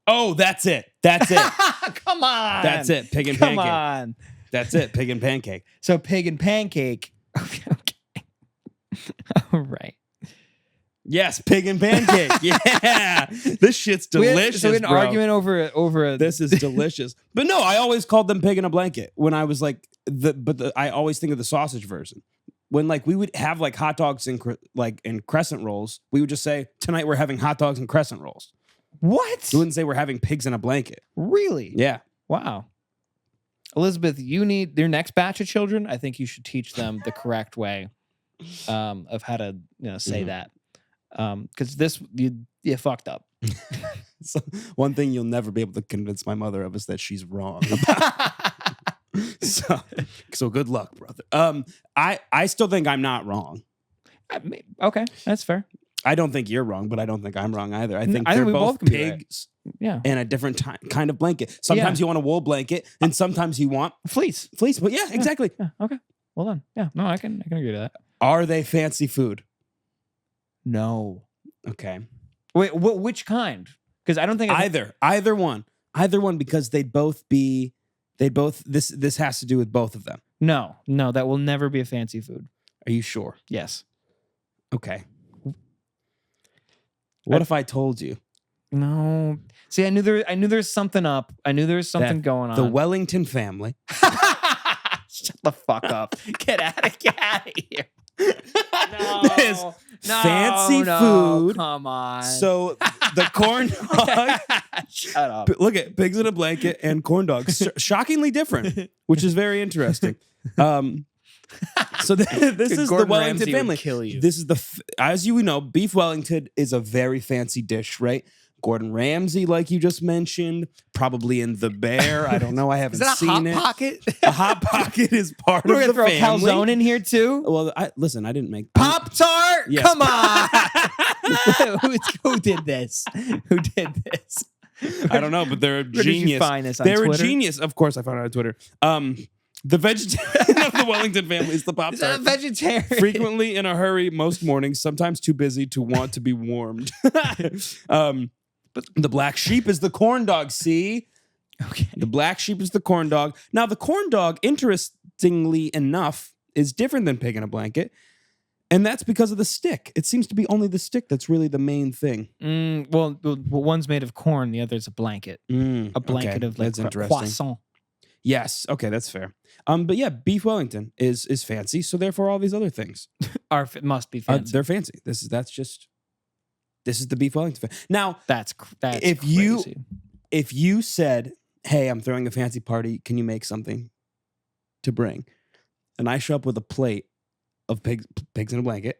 Oh, that's it. That's it. Come on. That's it. Pig and Come pancake. on. That's it. Pig and pancake. So pig and pancake. Okay. All right. Yes, pig and pancake. Yeah. This shit's delicious. So we had an bro. argument over a This is delicious. But no, I always called them pig in a blanket when I was like I always think of the sausage version. When like we would have like hot dogs and crescent rolls, we would just say tonight we're having hot dogs and crescent rolls. What? We wouldn't say we're having pigs in a blanket. Really? Yeah. Wow. Elizabeth, you need your next batch of children. I think you should teach them the correct way of how to say that. Because this you fucked up. So, one thing you'll never be able to convince my mother of is that she's wrong. So good luck, brother. I still think I'm not wrong. Okay, that's fair. I don't think you're wrong, but I don't think I'm wrong either. I think I they're think we both both can be right. pigs Yeah. and a different kind of blanket. Sometimes you want a wool blanket, and sometimes you want Fleece. But yeah, exactly. Yeah. Okay. Well done. Yeah. No, I can agree to that. Are they fancy food? No. Okay. Wait. Which kind? Because I don't think Either one, because they'd both. This has to do with both of them. No. That will never be a fancy food. Are you sure? Yes. Okay. What if I told you? No. See, I knew there's something up. I knew there was something going on. The Wellington family. Shut the fuck up. Get out of here. There's fancy food. Come on. So the corn dog. Shut up. Look at pigs in a blanket and corn dogs. Shockingly different, which is very interesting. So this is Gordon the Wellington Ramsay family. would kill you. This is as you know, beef Wellington is a very fancy dish, right? Gordon Ramsay, like you just mentioned, probably in The Bear. I don't know. I haven't Is that a seen it. Hot Pocket? A Hot Pocket is part We're of gonna the throw family. calzone in here too. Well, listen, I didn't make Pop-Tart? Yes. Come on. Who did this? Who did this? I don't know, but they're a Where did you genius. find this on They're Twitter? a genius. Of course, I found it on Twitter. The vegetarian of the Wellington family is the Is that Pop-Tart. a vegetarian? Frequently in a hurry, most mornings, sometimes too busy to want to be warmed. But the black sheep is the corn dog, see? Okay. The black sheep is the corn dog. Now, the corn dog, interestingly enough, is different than pig in a blanket. And that's because of the stick. It seems to be only the stick that's really the main thing. Well, one's made of corn, the other's a blanket. A blanket okay. of like That's interesting. croissant. Yes. Okay, that's fair. But yeah, beef Wellington is fancy, so therefore all these other things Must be fancy. they're fancy. This is the beef Wellington. Now, That's if crazy. you said, "Hey, I'm throwing a fancy party. Can you make something to bring?" And I show up with a plate of pigs in a blanket.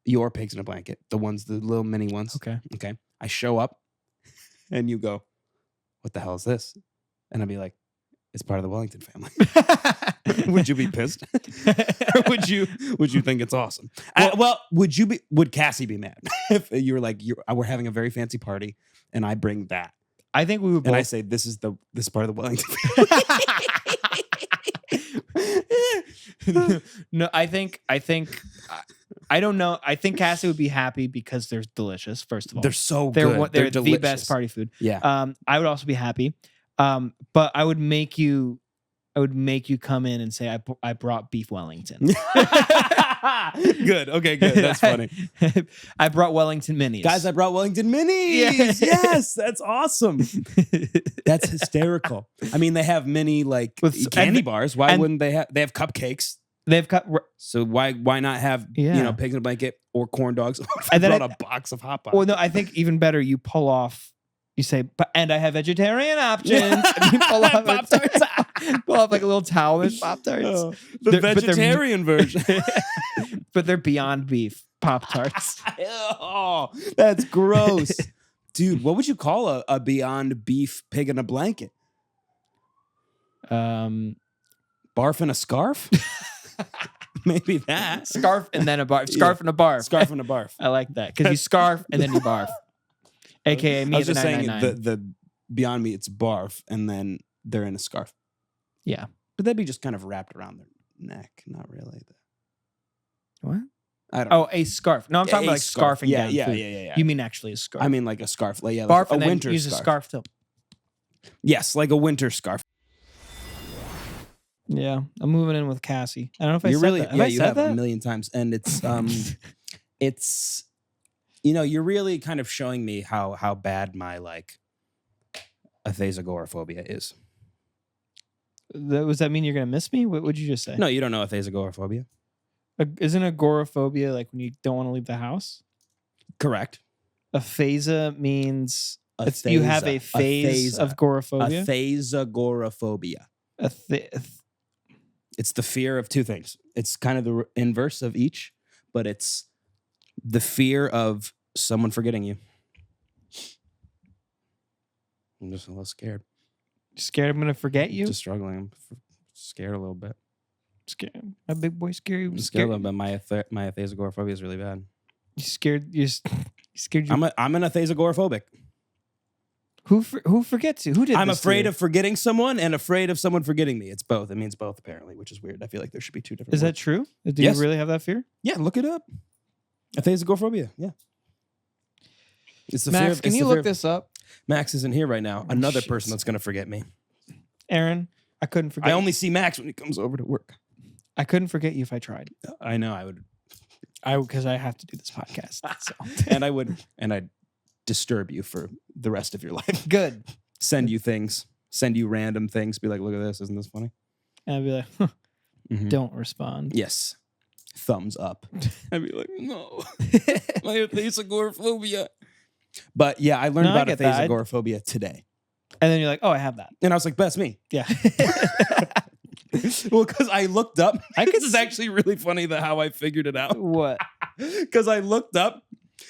Your pigs in a blanket, the little mini ones. Okay. I show up, and you go, "What the hell is this?" And I'd be like, "It's part of the Wellington family." Would you be pissed, or would you think it's awesome? Would Cassie be mad if you were like, we're having a very fancy party, and I bring that? I think we would both. And I say, this is part of the Wellington family. No, I think I don't know. I think Cassie would be happy because they're delicious. First of all, They're so they're good. They're the delicious. best party food. Yeah. I would also be happy. But I would make you come in and say I brought beef Wellington. Good. Okay, good. That's funny. I brought Wellington minis. Guys, I brought Wellington minis. Yeah. Yes, that's awesome. That's hysterical. I mean, they have mini like candy bars. Why wouldn't they have? They have cupcakes. They've cut. So why not have pigs in a blanket or corn dogs? And then brought a box of Hot Pockets. Well, no, I think even better. You pull off. You say, and I have vegetarian options. And you pull off Pop-Tarts. Pull off like a little towel with Pop-Tarts. Oh, the vegetarian version. But they're beyond beef Pop-Tarts. Oh, that's gross. Dude, what would you call a beyond beef pig in a blanket? Barf in a scarf? Maybe that. Scarf and then a barf. Scarf and a barf. Scarf and a barf. I like that. Because you scarf and then you barf. AKA me. I was just saying the Beyond Meat, it's barf, and then they're in a scarf. Yeah. But that'd be just kind of wrapped around their neck. Not really. What? I don't know. Oh, a scarf. No, I'm talking about like scarf. scarfing down Yeah. You mean actually a scarf. I mean like a scarf. Like, barf like and a then winter use scarf. a scarf too. Yes, like a winter scarf. Yeah, I'm moving in with Cassie. I don't know if I said that. Yeah, you have a million times. And it's it's you're really kind of showing me how bad my like Athazagoraphobia is. Does that mean you're gonna miss me? What would you just say? No, you don't know Athazagoraphobia. Isn't agoraphobia like when you don't want to leave the house? Correct. Aphasia means you have a phase of agoraphobia. Athazagoraphobia. It's the fear of two things. It's kind of the inverse of each, but it's the fear of someone forgetting you. I'm just a little scared. Scared I'm going to forget you? Just struggling. I'm scared a little bit. Scared. My big boy scary. I'm scared a little bit. My Athazagoraphobia is really bad. You scared? You scared? I'm an Athazagoraphobic. Who forgets you? Who did? I'm this afraid to you? of forgetting someone and afraid of someone forgetting me. It's both. It means both apparently, which is weird. I feel like there should be two different. Is words. that true? Do Yes. you really have that fear? Yeah, look it up. Athazagoraphobia. Yeah. It's the Max, fear. can you look this up? Max isn't here right now. Another person that's going to forget me. Aaron, I couldn't forget. I only see Max when he comes over to work. I couldn't forget you if I tried. I know I would. Because I have to do this podcast. So. and I'd disturb you for the rest of your life. Good. Send you things. Send you random things. Be like, look at this. Isn't this funny? And I'd be like, don't respond. Yes. Thumbs up. I'd be like, no. My Athazagoraphobia. But yeah, I learned about Athazagoraphobia today. And then you're like, oh, I have that. And I was like, that's me. Yeah. Well, because I looked up. This is actually really funny how I figured it out. What? Because I looked up.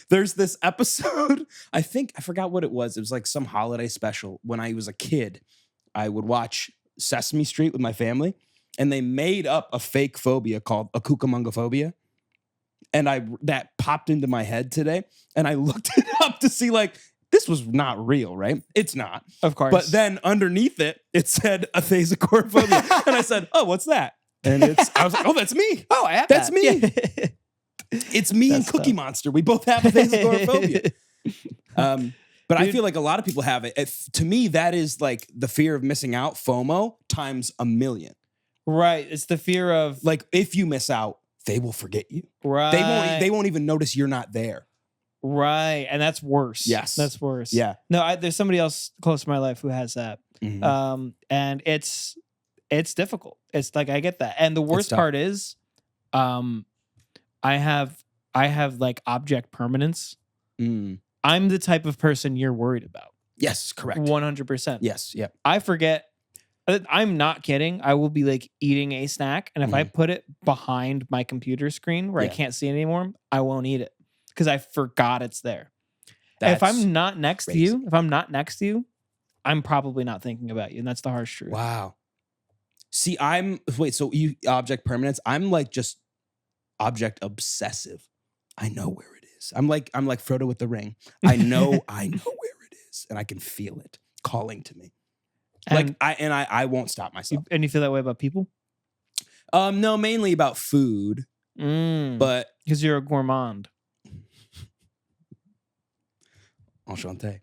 There's this episode. I forgot what it was. It was like some holiday special. When I was a kid, I would watch Sesame Street with my family. And they made up a fake phobia called a cucamongophobia. And that popped into my head today. And I looked it up to see like, this was not real, right? It's not. Of course. But then underneath it, it said Athazagoraphobia. And I said, oh, what's that? And I was like, oh, that's me. Oh, I have That's that. me. Yeah. It's me and Cookie Monster. We both have Athazagoraphobia. But I feel like a lot of people have it. To me, that is like the fear of missing out, FOMO, times a million. Right. It's the fear of like if you miss out, they will forget you. Right. They won't even notice you're not there. Right. And that's worse. Yes. That's worse. Yeah. No, there's somebody else close to my life who has that. Mm-hmm. And it's difficult. It's like I get that. And the worst part is I have like object permanence. I'm the type of person you're worried about. Yes, correct. 100%. Yes, yeah. I forget. I'm not kidding. I will be like eating a snack, and if I put it behind my computer screen where I can't see it anymore, I won't eat it because I forgot it's there. If I'm not next to you, I'm probably not thinking about you, and that's the harsh truth. Wow. See, so you object permanence. I'm like just object obsessive. I know where it is. I'm like Frodo with the ring. I know where it is, and I can feel it calling to me. And I won't stop myself. And you feel that way about people? No, mainly about food. But because you're a gourmand. Enchanté.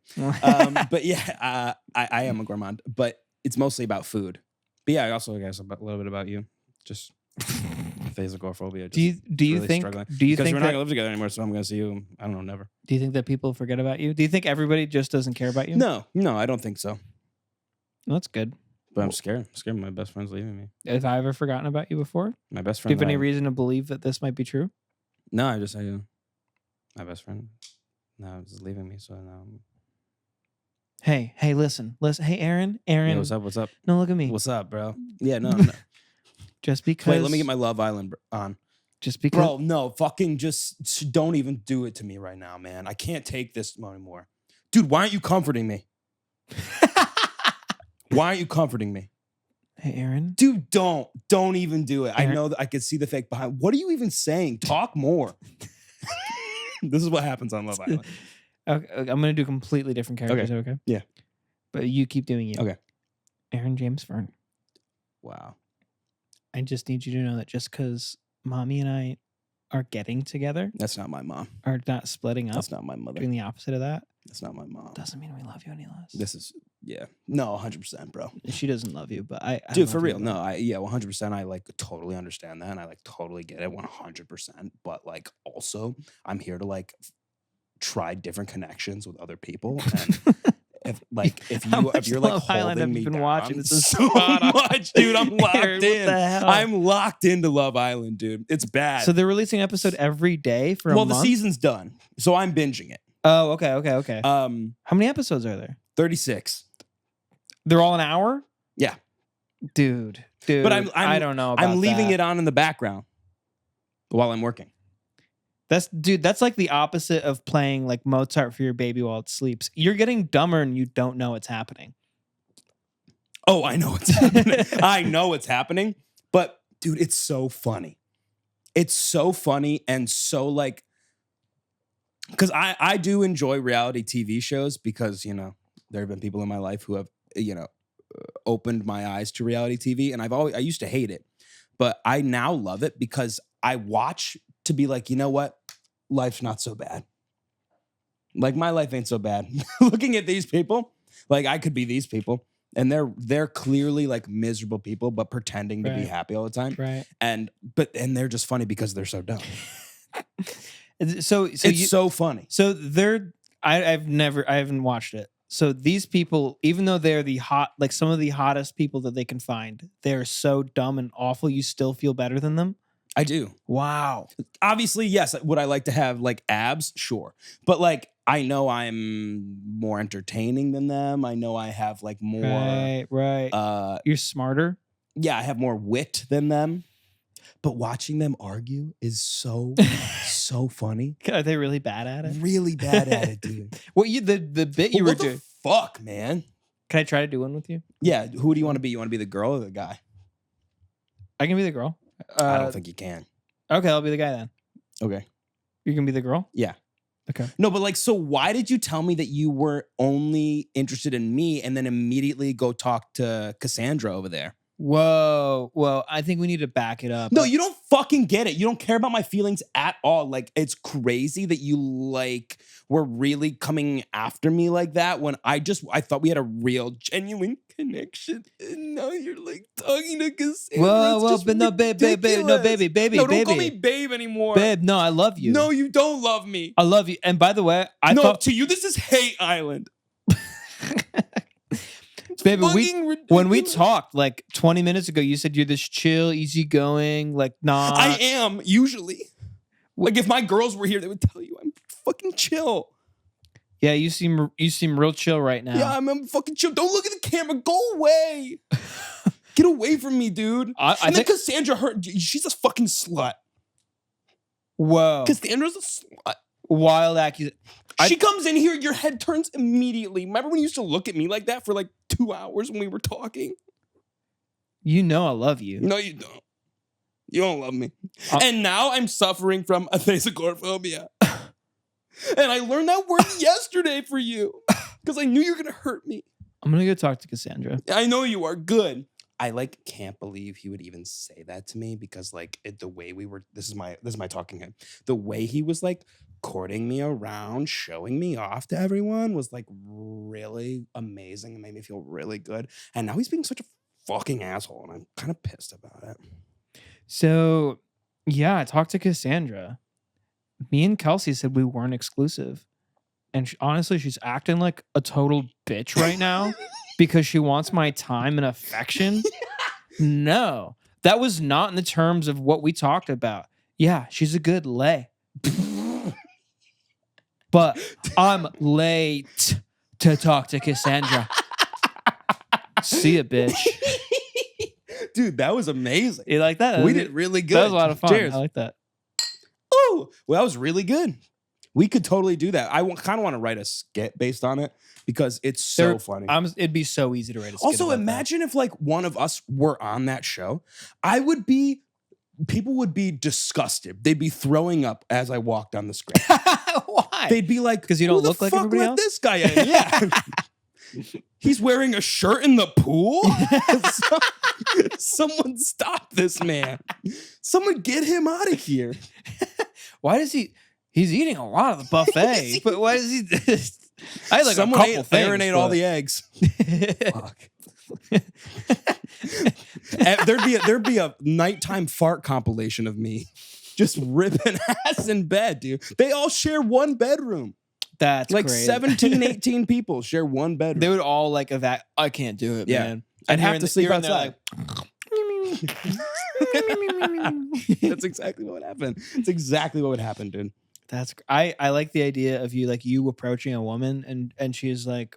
But yeah, I am a gourmand, but it's mostly about food. But yeah, I also guess a little bit about you. Just Athazagoraphobia. Do you really think? struggling. Do you because think we're not that, gonna live together anymore? So I'm gonna see you. I don't know, never. Do you think that people forget about you? Do you think everybody just doesn't care about you? No, I don't think so. That's good. But I'm scared. I'm scared my best friend's leaving me. Have I ever forgotten about you before? My best Do friend. you have any reason to believe that this might be true? No, I just say my best friend now is leaving me. So now. Hey, listen. Hey, Aaron. Yeah, what's up? No, look at me. What's up, bro? Yeah, no. Just because. Wait, let me get my Love Island on. Just because. Bro, no, fucking just don't even do it to me right now, man. I can't take this anymore. Dude, why aren't you comforting me? Why aren't you comforting me? Hey, Aaron. Dude, don't even do it. Aaron. I know that I can see the fake behind. What are you even saying? Talk more. This is what happens on Love Island. Okay, I'm going to do completely different characters, okay? Yeah. But you keep doing you. Okay. Aaron James Fern. Wow. I just need you to know that just because Mommy and I are getting together. That's not my mom. Are not splitting up. That's not my mother. Doing the opposite of that. That's not my mom. Doesn't mean we love you any less. This is, no, 100%, bro. She doesn't love you, but I dude, for real. No, 100%. I like totally understand that. And I like totally get it 100%. But like also, I'm here to like try different connections with other people. And if you're like holding me down watching so much, dude, I'm locked Aaron, in. What the hell? I'm locked into Love Island, dude. It's bad. So they're releasing an episode every day for a month? Well, the season's done. So I'm binging it. Oh, okay. How many episodes are there? 36. They're all an hour? Yeah. Dude. But I don't know about I'm leaving that. it on in the background while I'm working. That's like the opposite of playing like Mozart for your baby while it sleeps. You're getting dumber and you don't know it's happening. Oh, I know it's happening. I know it's happening. But dude, it's so funny. It's so funny and so like, because I do enjoy reality TV shows because, there have been people in my life who have, opened my eyes to reality TV. And I used to hate it, but I now love it because I watch to be like, you know what? Life's not so bad. Like my life ain't so bad. Looking at these people, like I could be these people. And they're clearly like miserable people, but pretending to be happy all the time. Right. And they're just funny because they're so dumb. So it's so funny. So I haven't watched it. So these people, even though they're some of the hottest people that they can find, they're so dumb and awful. You still feel better than them. I do. Wow. Obviously, yes. Would I like to have like abs? Sure. But like, I know I'm more entertaining than them. I know I have like more. Right. You're smarter. Yeah, I have more wit than them. But watching them argue is so funny. Are they really bad at it? Really bad at it, dude. The bit you were doing. Fuck, man. Can I try to do one with you? Yeah. Who do you want to be? You want to be the girl or the guy? I can be the girl. I don't think you can. Okay, I'll be the guy then. Okay. You can be the girl? Yeah. Okay. No, but like, so why did you tell me that you were only interested in me and then immediately go talk to Cassandra over there? Whoa. Well, I think we need to back it up. No, you don't fucking get it. You don't care about my feelings at all. Like, it's crazy that you like were really coming after me like that when I thought we had a real, genuine connection. And now you're like talking to Cassandra. Whoa, but no, babe, no, baby. No, don't call me babe anymore. Babe, no, I love you. No, you don't love me. I love you. And by the way, to you, this is hate island. Baby, when we talked like 20 minutes ago, you said you're this chill, easygoing, like I am usually. Like if my girls were here, they would tell you I'm fucking chill. Yeah, you seem real chill right now. Yeah, I'm fucking chill. Don't look at the camera. Go away. Get away from me, dude. I think Cassandra, she's a fucking slut. Whoa. Cassandra's a slut. Wild accusation. She comes in here, your head turns immediately. Remember when you used to look at me like that for like 2 hours when we were talking? You know I love you. No, you don't. You don't love me. And now I'm suffering from Athazagoraphobia. And I learned that word yesterday for you because I knew you were going to hurt me. I'm going to go talk to Cassandra. I know you are. Good. I like can't believe he would even say that to me because like the way we were, this is my talking head. The way he was like courting me around, showing me off to everyone was like really amazing and made me feel really good. And now he's being such a fucking asshole and I'm kind of pissed about it. So yeah, I talked to Cassandra. Me and Kelsey said we weren't exclusive. And honestly, she's acting like a total bitch right now because she wants my time and affection. No, that was not in the terms of what we talked about. Yeah, she's a good lay. But I'm late to talk to Cassandra. See ya, bitch. Dude, that was amazing. You like that? We did really good. That was a lot of fun. Cheers. I like that. Oh, well, that was really good. We could totally do that. I kind of want to write a skit based on it because it's so funny. It'd be so easy to write a skit. Also, imagine if like one of us were on that show. People would be disgusted. They'd be throwing up as I walked on the screen. Why? They'd be like, because you don't "Who look the like fuck everybody let else?" this guy in?" Yeah. He's wearing a shirt in the pool? Someone stop this man. Someone get him out of here. Why does he's eating a lot of the buffet? But why does he I had like Someone a couple things. ate all the eggs. Fuck. There'd be a nighttime fart compilation of me just ripping ass in bed, dude. They all share one bedroom. That's like great. 17, 18 people share one bedroom. They would all like that. I can't do it, man. I'd have to sleep outside. Like, That's exactly what would happen. It's exactly what would happen, dude. I like the idea of you approaching a woman and she's like,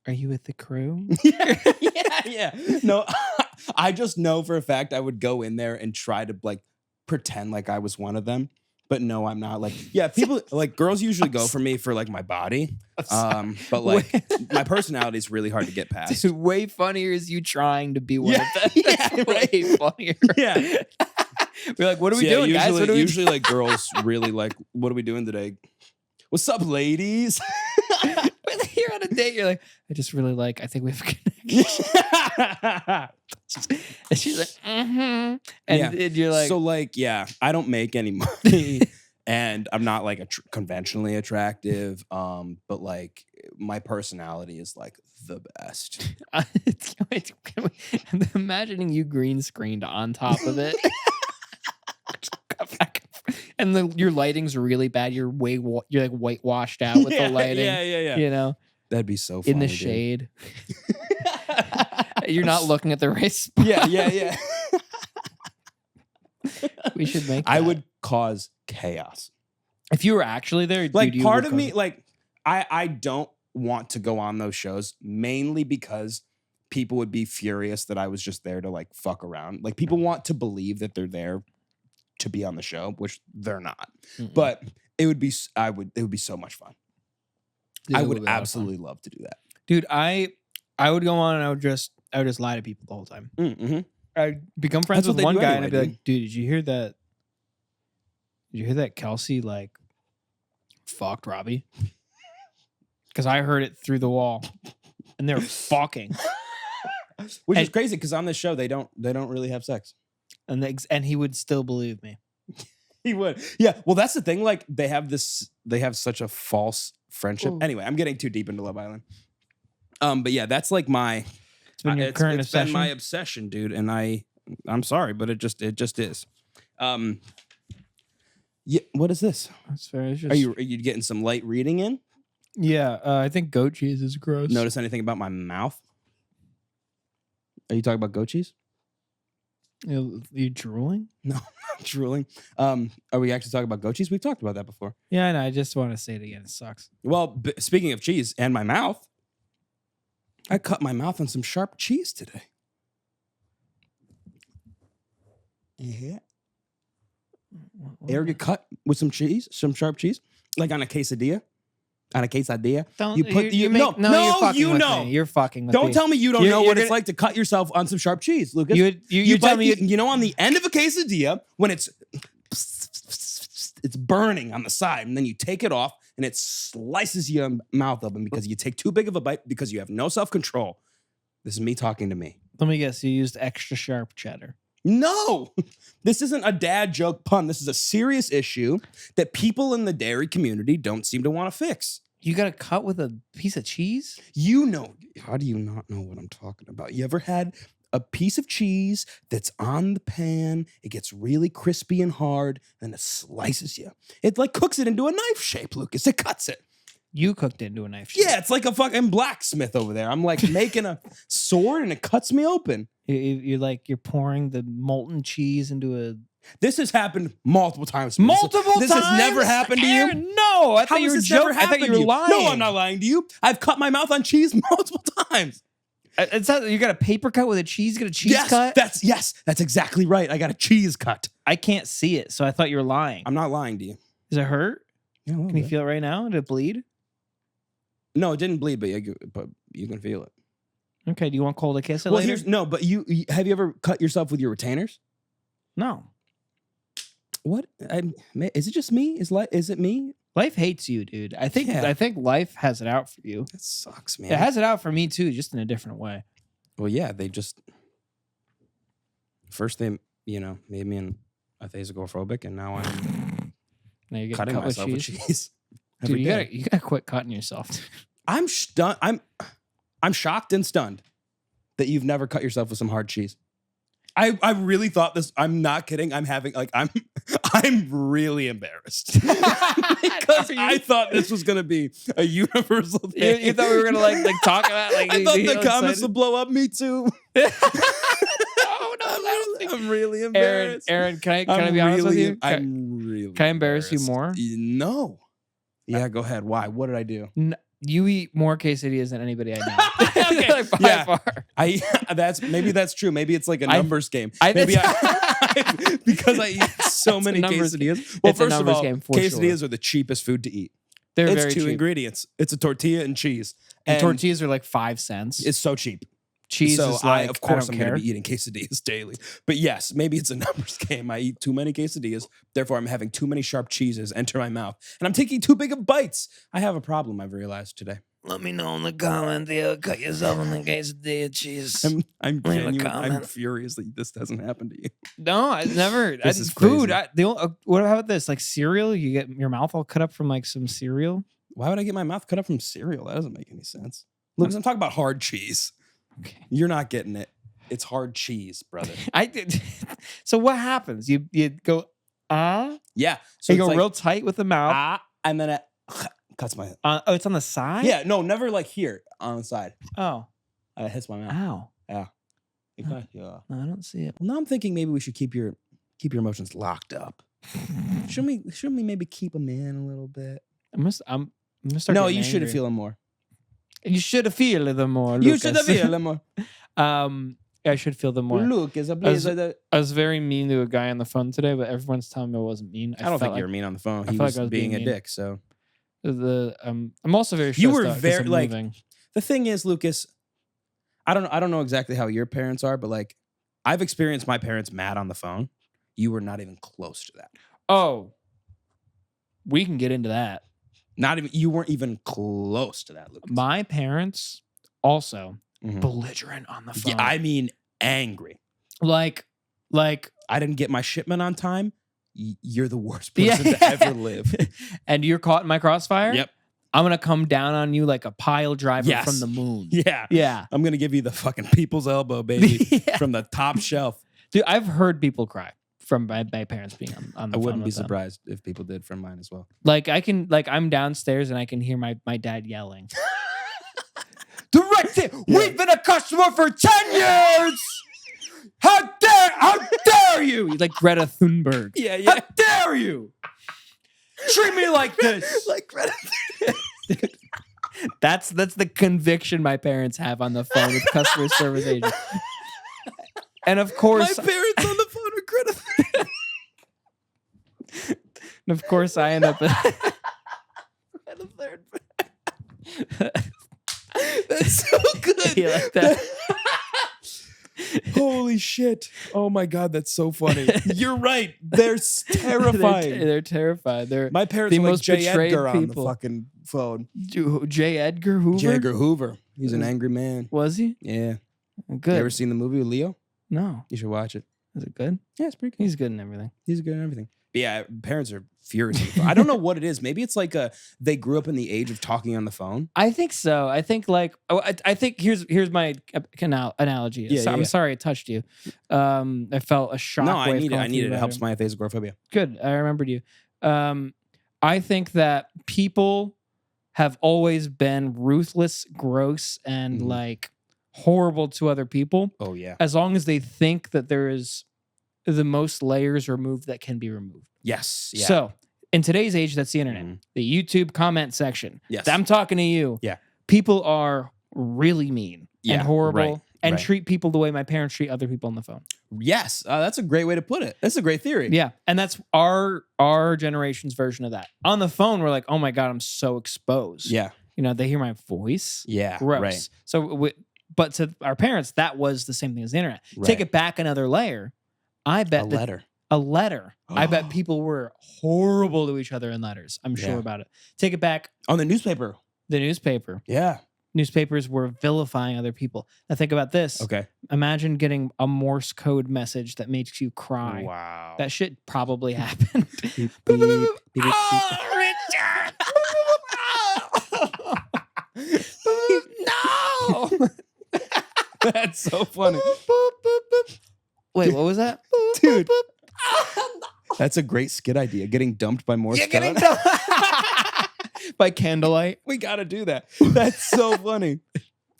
"Are you with the crew?" yeah. No, I just know for a fact I would go in there and try to like pretend like I was one of them. But no, I'm not. Like, yeah, people like girls usually go for me for like my body. But like my personality is really hard to get past. Dude, way funnier is you trying to be one of them. Yeah, way funnier. Yeah. We're like, what are we doing, guys? What are we usually like girls really like, what are we doing today? What's up, ladies? When you're on a date, you're like, I just really like, I think we have a connection. And she's like, mm-hmm. And you're like, so like, yeah, I don't make any money and I'm not like conventionally attractive. But like my personality is like the best. I'm imagining you green screened on top of it. And your lighting's really bad. You're like whitewashed out with the lighting. Yeah. You know, that'd be so funny. In the shade. You're not looking at the right spot. Yeah. We should make that. I would cause chaos. If you were actually there, like dude, part of me, like I don't want to go on those shows mainly because people would be furious that I was just there to like fuck around. Like people want to believe that they're there to be on the show, which they're not. Mm-mm. But it would be so much fun. Dude, I would absolutely love to do that. Dude, I would go on and I would just lie to people the whole time. Mm-hmm. I'd become friends That's what with they one do guy anyway, and I'd be dude. like, dude, did you hear that? Did you hear that Kelsey like fucked Robbie? Because I heard it through the wall. And they're fucking. Which is crazy because on this show they don't really have sex. And he would still believe me. He would. Yeah. Well, that's the thing. Like they have such a false friendship. Ooh. Anyway, I'm getting too deep into Love Island. But yeah, that's like my It's been your current it's been obsession. my obsession, dude. And I'm sorry, but it just is. Yeah, what is this? That's fair. It's just, Are you getting some light reading in? Yeah, I think goat cheese is gross. Notice anything about my mouth? Are you talking about goat cheese? You drooling? No, not drooling. Are we actually talking about goat cheese? We've talked about that before. Yeah, I know. I just want to say it again. It sucks. Well, speaking of cheese and my mouth, I cut my mouth on some sharp cheese today. Yeah. Ever get cut with some cheese, some sharp cheese, like on a quesadilla? On a quesadilla, Don't you put you're fucking with me. You're fucking with me. Don't tell me you don't know You're what it's gonna- like to cut yourself on some sharp cheese, Lucas. You tell bite me you know on the end of a quesadilla when it's burning on the side, and then you take it off and it slices your mouth open because you take too big of a bite because you have no self-control. This is me talking to me. Let me guess. You used extra sharp cheddar. No, this isn't a dad joke pun. This is a serious issue that people in the dairy community don't seem to want to fix. You got to cut with a piece of cheese? You know, how do you not know what I'm talking about? You ever had a piece of cheese that's on the pan, it gets really crispy and hard, and it slices you. It like cooks it into a knife shape, Lucas. It cuts it. You cooked it into a knife shape. Yeah, it's like a fucking blacksmith over there. I'm like making a sword and it cuts me open. You're pouring the molten cheese into a... This has happened multiple times. Multiple times? This has never happened to you? Aaron, no, I thought you were joking. I thought you were lying. No, I'm not lying to you. I've cut my mouth on cheese multiple times. It's not, you got a paper cut with a cheese? You got a cheese cut? That's exactly right. I got a cheese cut. I can't see it, so I thought you were lying. I'm not lying to you. Does it hurt? Yeah, Can you feel it right now? Did it bleed? No, it didn't bleed, but you can feel it. Okay, do you want Cole to kiss it Well, later? but you have you ever cut yourself with your retainers? No. What? Is it just me? Is it me? Life hates you, dude. I think life has it out for you. That sucks, man. It has it out for me too, just in a different way. Well, yeah, they just first they made me an Athazagorophobic, and now I'm you're cutting cut myself with cheese. Dude, you gotta quit cutting yourself. I'm stunned. I'm shocked and stunned that you've never cut yourself with some hard cheese. I really thought this. I'm not kidding. I'm really embarrassed because I thought this was gonna be a universal thing. You thought we were gonna like talk about like. I thought the comments would blow up. Me too. Oh no, I'm really embarrassed. Aaron, can I be honest with you? I'm really. Can I embarrass you more? No. Yeah, go ahead. Why? What did I do? You eat more quesadillas than anybody I know. Okay. Like by far. Maybe that's true. Maybe it's like a numbers game. Because I eat so many quesadillas. Well, first of all, quesadillas are the cheapest food to eat. It's very cheap. Ingredients. It's a tortilla and cheese. And tortillas are like 5 cents. It's so cheap. Cheese is like, of course, I'm going to be eating quesadillas daily. But yes, maybe it's a numbers game. I eat too many quesadillas. Therefore, I'm having too many sharp cheeses enter my mouth. And I'm taking too big of bites. I have a problem, I've realized today. Let me know in the comment. Cut yourself on the quesadilla cheese. I'm furious that this doesn't happen to you. No, I never. This is food. crazy. What about this? Like cereal? You get your mouth all cut up from like some cereal? Why would I get my mouth cut up from cereal? That doesn't make any sense. Lucas, I'm talking about hard cheese. Okay. You're not getting it. It's hard cheese, brother. I did. So what happens? You go Yeah. So you go real tight with the mouth, and then it cuts my. Oh, it's on the side. Yeah. No, never like here on the side. Oh, it hits my mouth. Ow. Yeah. No, I don't see it. Well, now I'm thinking maybe we should keep your emotions locked up. Shouldn't we maybe keep them in a little bit? I'm gonna start. No, you should feel them more. You should feel them more. You should feel them more. I should feel them more. Lucas, I was very mean to a guy on the phone today, but everyone's telling me I wasn't mean. I don't think you were mean on the phone. He was being a dick. So I'm also very. You were very like. The thing is, Lucas, I don't know exactly how your parents are, but like I've experienced my parents mad on the phone. You were not even close to that. Oh, we can get into that. You weren't even close to that, Lucas. My parents also belligerent on the phone. Yeah, I mean angry. Like I didn't get my shipment on time. You're the worst person to ever live. And you're caught in my crossfire? Yep. I'm going to come down on you like a pile driver from the moon. Yeah. Yeah. I'm going to give you the fucking people's elbow, baby, from the top shelf. Dude, I've heard people cry from my parents being on the phone. I wouldn't be surprised if people did from mine as well. Like I'm downstairs and I can hear my dad yelling. Direct it! Yeah. We've been a customer for 10 years! How dare you! Like Greta Thunberg. Yeah. How dare you! Treat me like this! Like Greta Thunberg. That's the conviction my parents have on the phone with customer service agents. And of course, my parents on the phone are Greta Thunberg. And of course, I end up. That's so good. You like that? Holy shit. Oh my God, that's so funny. You're right. They're terrifying. They're terrified. My parents the are like most J. Edgar people. On the fucking phone. J. Edgar Hoover? J. Edgar Hoover. He's an angry man. Was he? Yeah. Good. You ever seen the movie with Leo? No. You should watch it. Is it good? Yeah, it's pretty good. He's good in everything. He's good in everything. But yeah, parents are furious. I don't know what it is. Maybe it's like they grew up in the age of talking on the phone. I think so. I think like I think here's my analogy. Yeah, I'm sorry I touched you. I felt a shock. No, I need it. I need it. It helps my Athazagoraphobia. Good. I remembered you. I think that people have always been ruthless, gross, and like horrible to other people. Oh yeah. As long as they think that there is the most layers removed that can be removed. Yes. Yeah. So in today's age, that's the internet, the YouTube comment section. Yes. I'm talking to you. Yeah. People are really mean and horrible right, and right. treat people the way my parents treat other people on the phone. Yes. That's a great way to put it. That's a great theory. Yeah. And that's our generation's version of that. On the phone, we're like, oh my God, I'm so exposed. Yeah. You know, they hear my voice. Yeah. Gross. Right. So, but to our parents, that was the same thing as the internet. Right. Take it back another layer. I bet a letter. I bet people were horrible to each other in letters. I'm sure about it. Take it back. On the newspaper. The newspaper. Yeah. Newspapers were vilifying other people. Now think about this. Okay. Imagine getting a Morse code message that makes you cry. Wow. That shit probably happened. Beep, beep, beep, beep, beep. No. That's so funny. Wait, what was that? Dude. That's a great skit idea. Getting dumped by Morse code. Getting dumped by candlelight. We got to do that. That's so funny.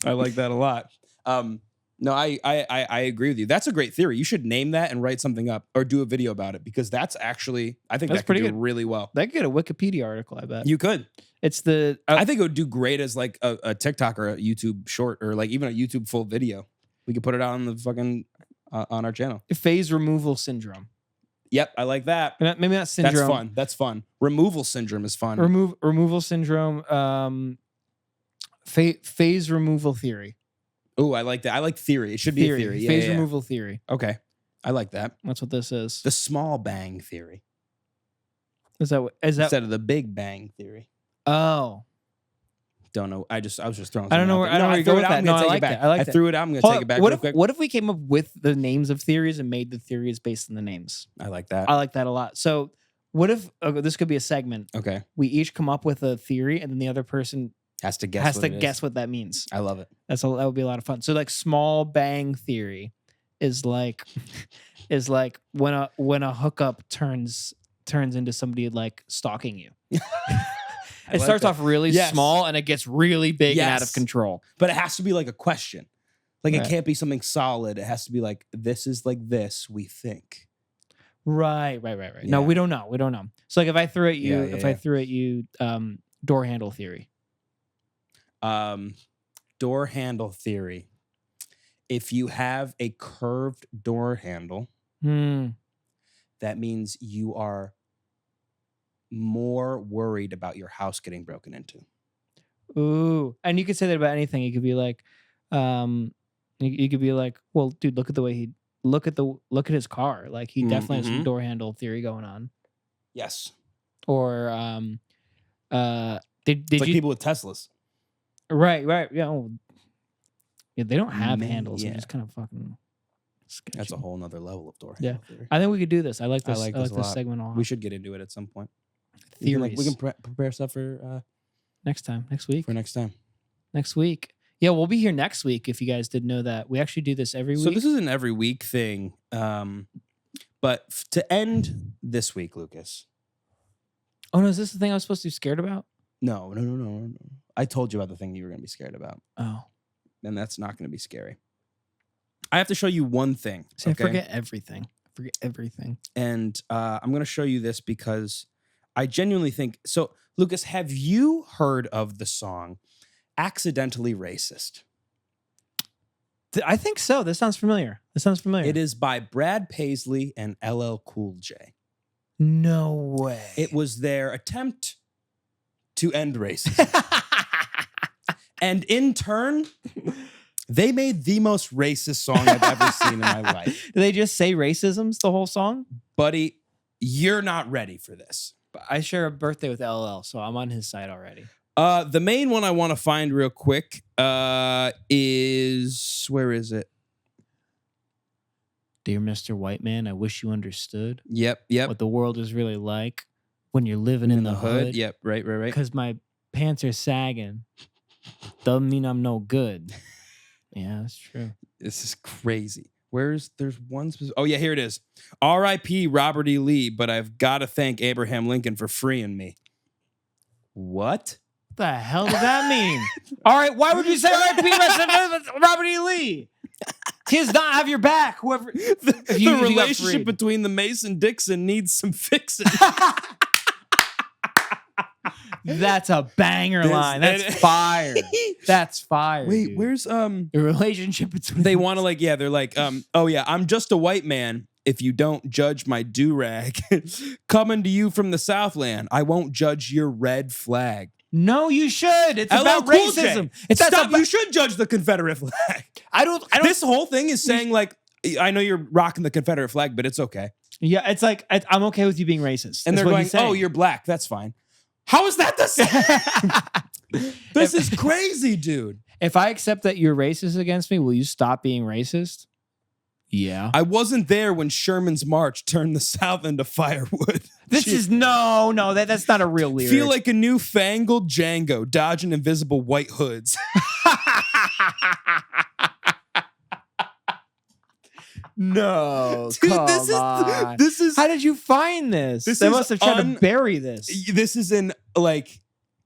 I like that a lot. No, I agree with you. That's a great theory. You should name that and write something up or do a video about it because that's actually, I think That's that could pretty do good. really well. That could get a Wikipedia article, I bet. You could. It's the I think it would do great as like a TikTok or a YouTube short or like even a YouTube full video. We could put it out on the fucking on our channel. phase removal syndrome. Yep, I like that. Maybe not syndrome. That's fun. That's fun. Removal syndrome is fun. Removal syndrome. Phase removal theory. Oh, I like that. I like theory. It should be a theory. Phase removal theory. Okay, I like that. That's what this is. The small bang theory. Is that instead of the big bang theory? Oh, don't know. I was just throwing. I don't know where. I don't know where you go with that. No, I like that. I like that. I threw it out. I'm gonna take it back. What if we came up with the names of theories and made the theories based on the names? I like that. I like that a lot. So what if this could be a segment? Okay. We each come up with a theory, and then the other person has to guess what that means. I love it. That would be a lot of fun. So like small bang theory is like when a hookup turns into somebody like stalking you. It starts off really small and it gets really big and out of control. But it has to be like a question. Like Right. it can't be something solid. It has to be like, this is like this, we think. Right. No, we don't know. So like if I threw at you, door handle theory. Door handle theory. If you have a curved door handle, that means you are more worried about your house getting broken into. Ooh. And you could say that about anything. You could be like, you could be like, well, dude, look at his car. Like he definitely has some door handle theory going on. Yes. Or did it's like you people with Teslas? Right. Yeah. Oh, yeah, they don't have handles. Yeah. They're just kind of fucking sketchy. That's a whole nother level of door Yeah. handle theory. I think we could do this. I like this. I like this a lot. Segment a lot. We should get into it at some point. Theories. We can prepare stuff for next week. For next time. Next week. Yeah, we'll be here next week if you guys didn't know that. We actually do this every week. So this is an every week thing. But to end this week, Lucas. Oh, no, is this the thing I was supposed to be scared about? No. I told you about the thing you were going to be scared about. Oh. And that's not going to be scary. I have to show you one thing. See, okay? I forget everything. And I'm going to show you this because I genuinely think... So, Lucas, have you heard of the song Accidentally Racist? I think so. This sounds familiar. It is by Brad Paisley and LL Cool J. No way. It was their attempt to end racism. And in turn, they made the most racist song I've ever seen in my life. Do they just say racisms the whole song? Buddy, you're not ready for this. I share a birthday with LL, so I'm on his side already. The main one I want to find real quick is, where is it? Dear Mr. White Man, I wish you understood Yep. what the world is really like when you're living in the hood. Yep, right. Because my pants are sagging. Doesn't mean I'm no good. Yeah, that's true. This is crazy. There's one specific, oh yeah, here it is. R.I.P. Robert E. Lee, but I've got to thank Abraham Lincoln for freeing me. What? What the hell does that mean? All right, why would you say R.I.P. Robert E. Lee? He does not have your back. Whoever the relationship between the Mason Dixon needs some fixing. That's a banger line. That's fire. That's fire. Wait, dude. where's the relationship between? They want to like, yeah, they're like, oh yeah, I'm just a white man. If you don't judge my do-rag, coming to you from the Southland, I won't judge your red flag. No, you should. It's LL about Cool J. racism. It's Stop. You should judge the Confederate flag. I don't. This whole thing is saying like, I know you're rocking the Confederate flag, but it's okay. Yeah, it's like I'm okay with you being racist. And That's they're what going, he's saying. oh, you're black. That's fine. How is that the same? This is crazy, dude. If I accept that you're racist against me, will you stop being racist? Yeah. I wasn't there when Sherman's march turned the South into firewood. This is no, that's not a real lyric. Feel like a newfangled Django dodging invisible white hoods. No, dude, come this on. This is. How did you find this? They must have tried to bury this. This is in like,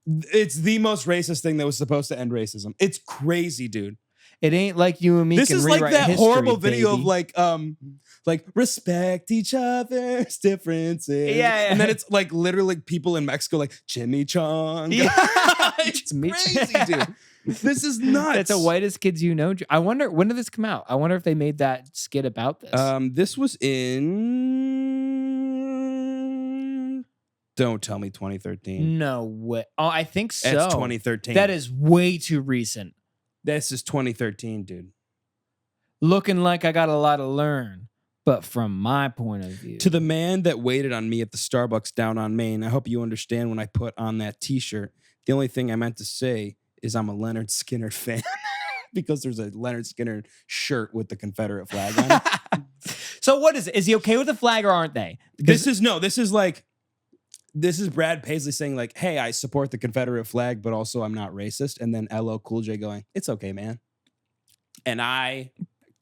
it's the most racist thing that was supposed to end racism. It's crazy, dude. It ain't like you and me. This can is like rewrite that history, horrible video baby. of like respect each other's differences. Yeah. And then it's like literally people in Mexico like Jimmy Chong. Yeah. It's crazy, dude. This is nuts. It's a whitest kids you know. I wonder, when did this come out? I wonder if they made that skit about this. This was in. Don't tell me 2013. No way. Oh, I think so. It's 2013. That is way too recent. This is 2013, dude. Looking like I got a lot to learn, but from my point of view. To the man that waited on me at the Starbucks down on Main, I hope you understand when I put on that t-shirt. The only thing I meant to say is I'm a Leonard Skinner fan because there's a Leonard Skinner shirt with the Confederate flag on it. So what is it? Is he okay with the flag or aren't they? This is Brad Paisley saying like, hey, I support the Confederate flag, but also I'm not racist. And then LL Cool J going, it's okay, man. And I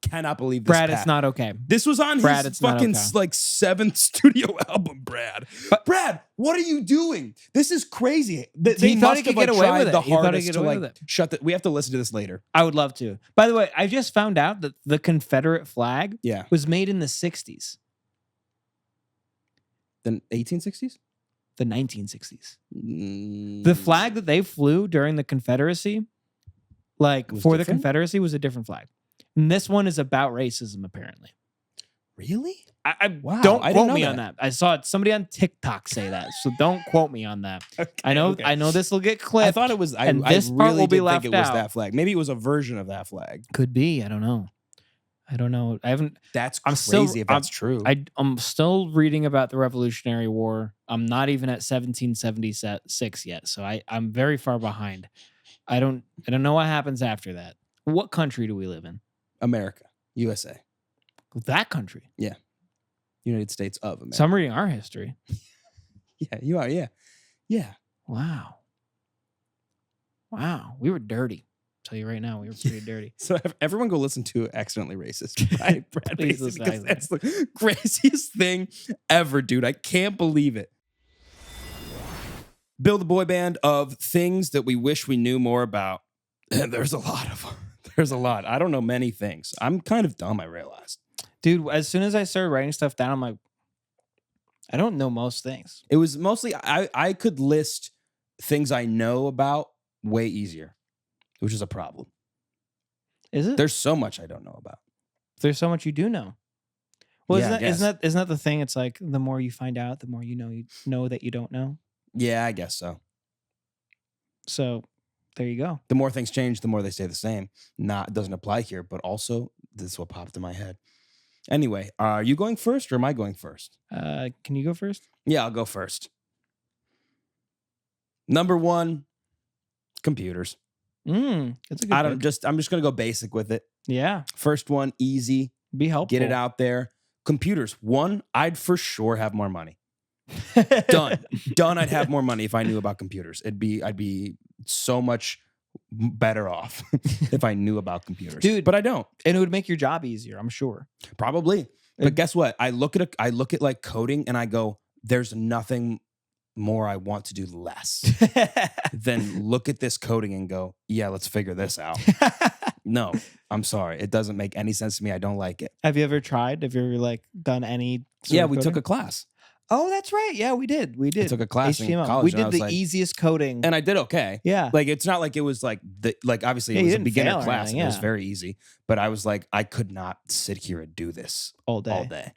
cannot believe this. Brad, it's not okay. This was on Brad, his it's not fucking okay. like 7th studio album, Brad. But Brad, what are you doing? This is crazy. They He thought he must could have get like, away tried with it. the He thought he'd hardest get to away like with it. shut the. We have to listen to this later. I would love to. By the way, I just found out that the Confederate flag was made in the 60s. The 1860s? The 1960s. The flag that they flew during the Confederacy, like for the Confederacy, was a different flag. And this one is about racism, apparently. Really? Wow, don't I didn't quote know me that. on that. I saw somebody on TikTok say that, so don't quote me on that. Okay, I know this will get clipped. I thought it was. I this part really will be did left think it was out. that flag. Maybe it was a version of that flag. Could be. I don't know. I haven't. That's I'm crazy still, if that's true. I'm still reading about the Revolutionary War. I'm not even at 1776 yet, so I'm very far behind. I don't know what happens after that. What country do we live in? America, USA. That country. Yeah. United States of America. So I'm reading our history. Yeah, you are. Yeah. Yeah. Wow. We were dirty. Tell you right now, we were pretty dirty. So everyone go listen to Accidentally Racist by Brad Please Paisley, listen. because that's the craziest thing ever, dude. I can't believe it. Build a boy band of things that we wish we knew more about. There's a lot of them. There's a lot. I don't know many things. I'm kind of dumb, I realized. Dude, as soon as I started writing stuff down, I'm like, I don't know most things. It was mostly, I could list things I know about way easier, which is a problem. Is it? There's so much I don't know about. There's so much you do know. Well, Yeah, isn't that the thing? It's like the more you find out, the more you know that you don't know. Yeah, I guess so. So there you go. The more things change, the more they stay the same. It doesn't apply here, but also this is what popped in my head. Anyway, are you going first or am I going first? Can you go first? Yeah, I'll go first. Number one, Computers. It's a good I'm just gonna go basic with it. Yeah. First one, easy. Be helpful. Get it out there. Computers. One, I'd for sure have more money. Done. I'd have more money if I knew about computers. I'd be so much better off if I knew about computers. Dude, but I don't. And it would make your job easier, I'm sure. Probably. But guess what? I look at like coding and I go, there's nothing more I want to do less than look at this coding and go, yeah, let's figure this out. No, I'm sorry. It doesn't make any sense to me. I don't like it. Have you ever tried? Have you ever like done any? Yeah, we took a class. Oh, that's right. Yeah, we did. I took a class in HTML. college. We did the easiest coding, and I did okay. Yeah, like it's not like it was like obviously it was a beginner class. Anything, and it was very easy, but I was like, I could not sit here and do this all day.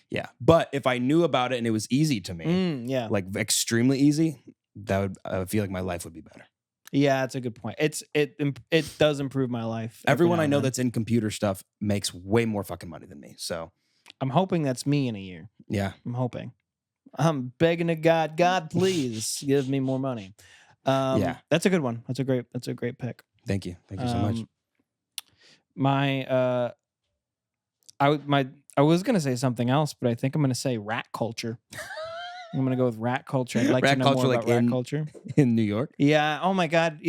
Yeah, but if I knew about it and it was easy to me, like extremely easy, that would I feel like my life would be better. Yeah, that's a good point. It does improve my life. Everyone I know that's in computer stuff makes way more fucking money than me. So I'm hoping that's me in a year. Yeah, I'm hoping. I'm begging to God, please give me more money. Yeah, that's a good one. That's a great pick. Thank you so much. I was gonna say something else, but I think I'm gonna say rat culture. I'm gonna go with rat culture. I'd like to know more about rat culture in New York. Yeah. Oh my God.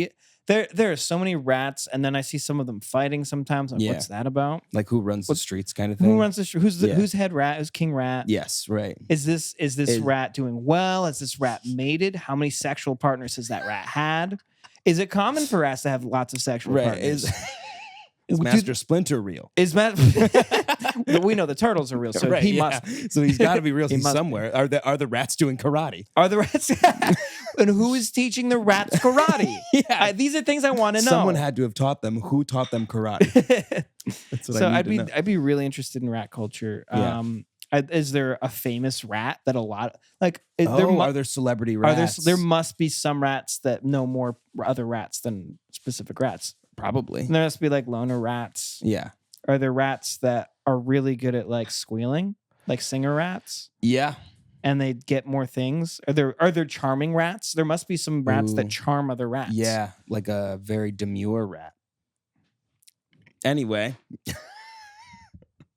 There are so many rats, and then I see some of them fighting sometimes. Like, what's that about? Like who runs the streets, kind of thing. Who runs the street? Who's head rat? Who's king rat? Yes, right. Is this rat doing well? Is this rat mated? How many sexual partners has that rat had? Is it common for rats to have lots of sexual partners? Is Master Splinter real? We know the turtles are real, so right, he must. So he's got to be real. He's somewhere. Are the rats doing karate? Are the rats? And who is teaching the rats karate? These are things I want to know. Someone had to have taught them. Who taught them karate? That's what I need to know. I'd be really interested in rat culture. Yeah. Is there a famous rat that a lot are there celebrity rats? There must be some rats that know more other rats than specific rats. Probably. And there must be like loner rats. Yeah. Are there rats that are really good at like squealing, like singer rats? Yeah. And they get more things. Are there charming rats? There must be some rats that charm other rats. Yeah, like a very demure rat. Anyway,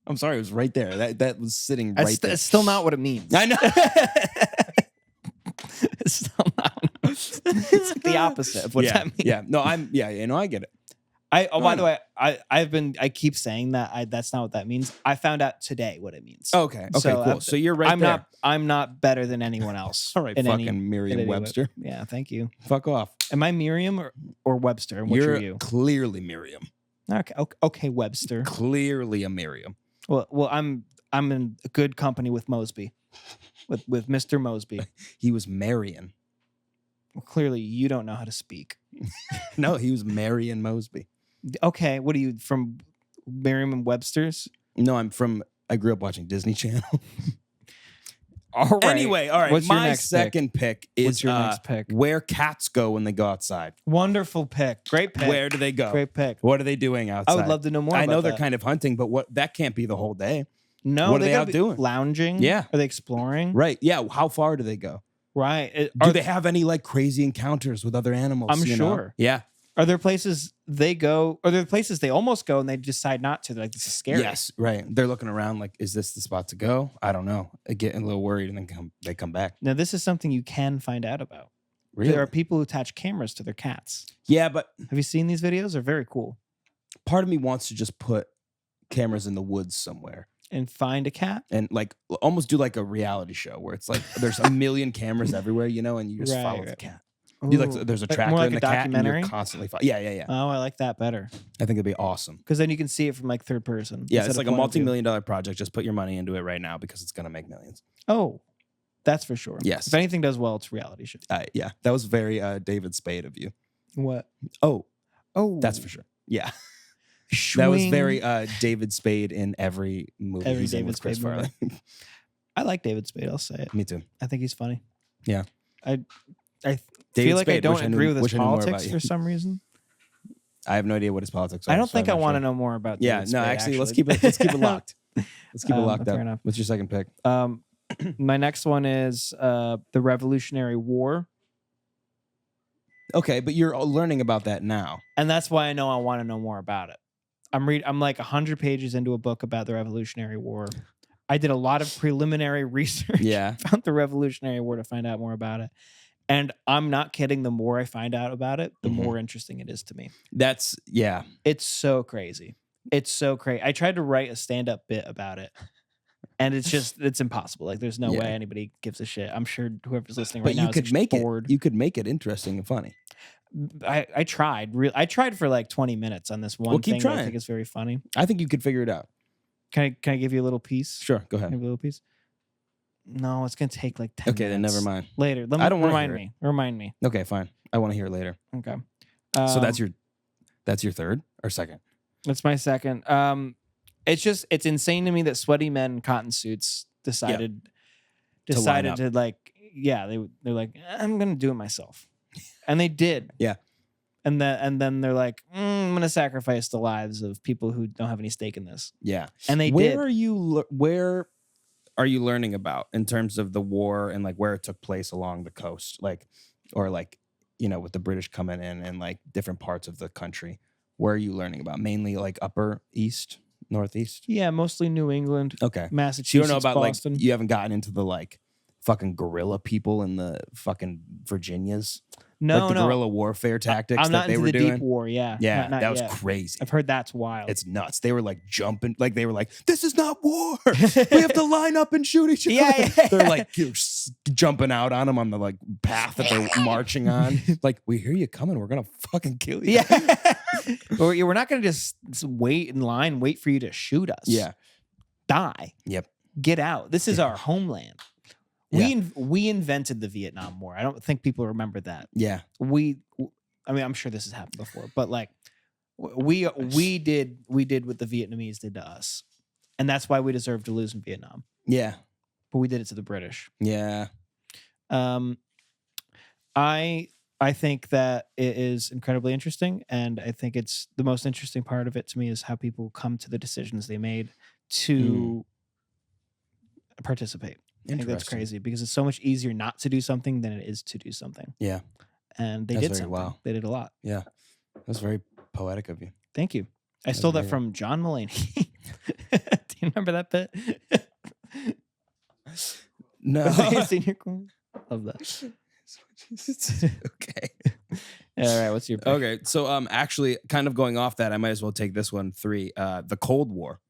I'm sorry, it was right there. That was sitting right there. It's still not what it means. I know. It's still not. It's the opposite of what that means. Yeah. No, I get it. By the way, I keep saying that that's not what that means. I found out today what it means. Okay, cool. So you're right there. I'm not better than anyone else. All right, fucking Merriam-Webster. Yeah, thank you. Fuck off. Am I Merriam or Webster? And which are you? Clearly Merriam. Okay, Webster. Clearly a Merriam. Well, I'm in good company with Mosby, with Mr. Mosby. He was Marion. Well, clearly you don't know how to speak. No, he was Marion Mosby. Okay, what are you from? Merriam and Webster's? No, I grew up watching Disney Channel. All right. Anyway, all right. What's your my next second pick is What's your next pick? Where cats go when they go outside. Wonderful pick. Great pick. Where do they go? Great pick. What are they doing outside? I would love to know more. I know about they're that. kind of hunting, but that can't be the whole day. No, what are they out doing? Lounging. Yeah. Are they exploring? Right. Yeah. How far do they go? Right. Do they have any like crazy encounters with other animals? I'm sure. Yeah. Are there places they go? Are there places they almost go and they decide not to? They're like, this is scary. Yes, right. They're looking around like, is this the spot to go? I don't know. They get a little worried and then they come back. Now, this is something you can find out about. Really? There are people who attach cameras to their cats. Yeah, but have you seen these videos? They're very cool. Part of me wants to just put cameras in the woods somewhere. And find a cat? And like almost do like a reality show where it's like there's a million cameras everywhere, and you just follow the cat. You there's a tracker in the cat and you're constantly Yeah. Oh, I like that better. I think it'd be awesome. Because then you can see it from like third person. Yeah, it's like a multi-million-dollar project. Just put your money into it right now because it's going to make millions. Oh, that's for sure. Yes. If anything does well, it's a reality show. Yeah, that was very David Spade of you. What? Oh, that's for sure. Yeah. That was very David Spade in every movie. Every he's in David with Chris Spade movie. Farley. I like David Spade. I'll say it. Me too. I think he's funny. Yeah. I David feel like Spade, I don't agree with his wish I knew more politics about for some reason. I have no idea what his politics are. I don't think so I want to know more about. Yeah, David no, Spade, actually, let's keep it locked. Let's keep it locked fair up. enough. What's your second pick? My next one is the Revolutionary War. Okay, but you're learning about that now. And that's why I know I want to know more about it. I'm like 100 pages into a book about the Revolutionary War. I did a lot of preliminary research about the Revolutionary War to find out more about it. And I'm not kidding. The more I find out about it, the more interesting it is to me. It's so crazy. It's so crazy. I tried to write a stand-up bit about it. And it's impossible. Like, there's no way anybody gives a shit. I'm sure whoever's listening right now is bored. You could make it interesting and funny. I tried. I tried for like 20 minutes on this one thing that I think is very funny. I think you could figure it out. Can I give you a little piece? Sure, go ahead. Give a little piece. No, it's gonna take like 10 minutes. Okay, then never mind. Later. I don't remind me. Remind me. Okay, fine. I want to hear it later. Okay. So that's your third or second? That's my second. It's insane to me that sweaty men in cotton suits decided to they're like, I'm gonna do it myself. And they did. Yeah. And then they're like, I'm gonna sacrifice the lives of people who don't have any stake in this. Yeah. And they did. Where are you learning about in terms of the war and like where it took place along the coast? Like, or like, with the British coming in and like different parts of the country. Where are you learning about? Mainly like upper east, northeast? Yeah, mostly New England. Okay. Massachusetts. So you don't know about Boston. like, you haven't gotten into the like fucking guerrilla people in the fucking Virginias? No, like the guerrilla warfare tactics I'm not that they into were the doing? Deep War, yeah. Yeah, not that was yet. crazy. I've heard that's wild. It's nuts. They were like jumping, like they were like, this is not war. We have to line up and shoot each other. Yeah. They're like jumping out on them on the like path that they're marching on. Like, we hear you coming. We're going to fucking kill you. Yeah. We're not going to just wait in line, wait for you to shoot us. Yeah. Die. Yep. Get out. This is our homeland. We invented the Vietnam War. I don't think people remember that. Yeah. I'm sure this has happened before, but like we did what the Vietnamese did to us. And that's why we deserve to lose in Vietnam. Yeah. But we did it to the British. Yeah. I think that it is incredibly interesting, and I think it's the most interesting part of it to me is how people come to the decisions they made to participate. I think that's crazy because it's so much easier not to do something than it is to do something. Yeah. And they did something. Wow. They did a lot. Yeah. That's very poetic of you. Thank you. I stole that from John Mulaney. Do you remember that bit? No. Senior corn? Love that. Okay. All right. What's your pick? Okay. So actually kind of going off that, I might as well take this one 3. The Cold War.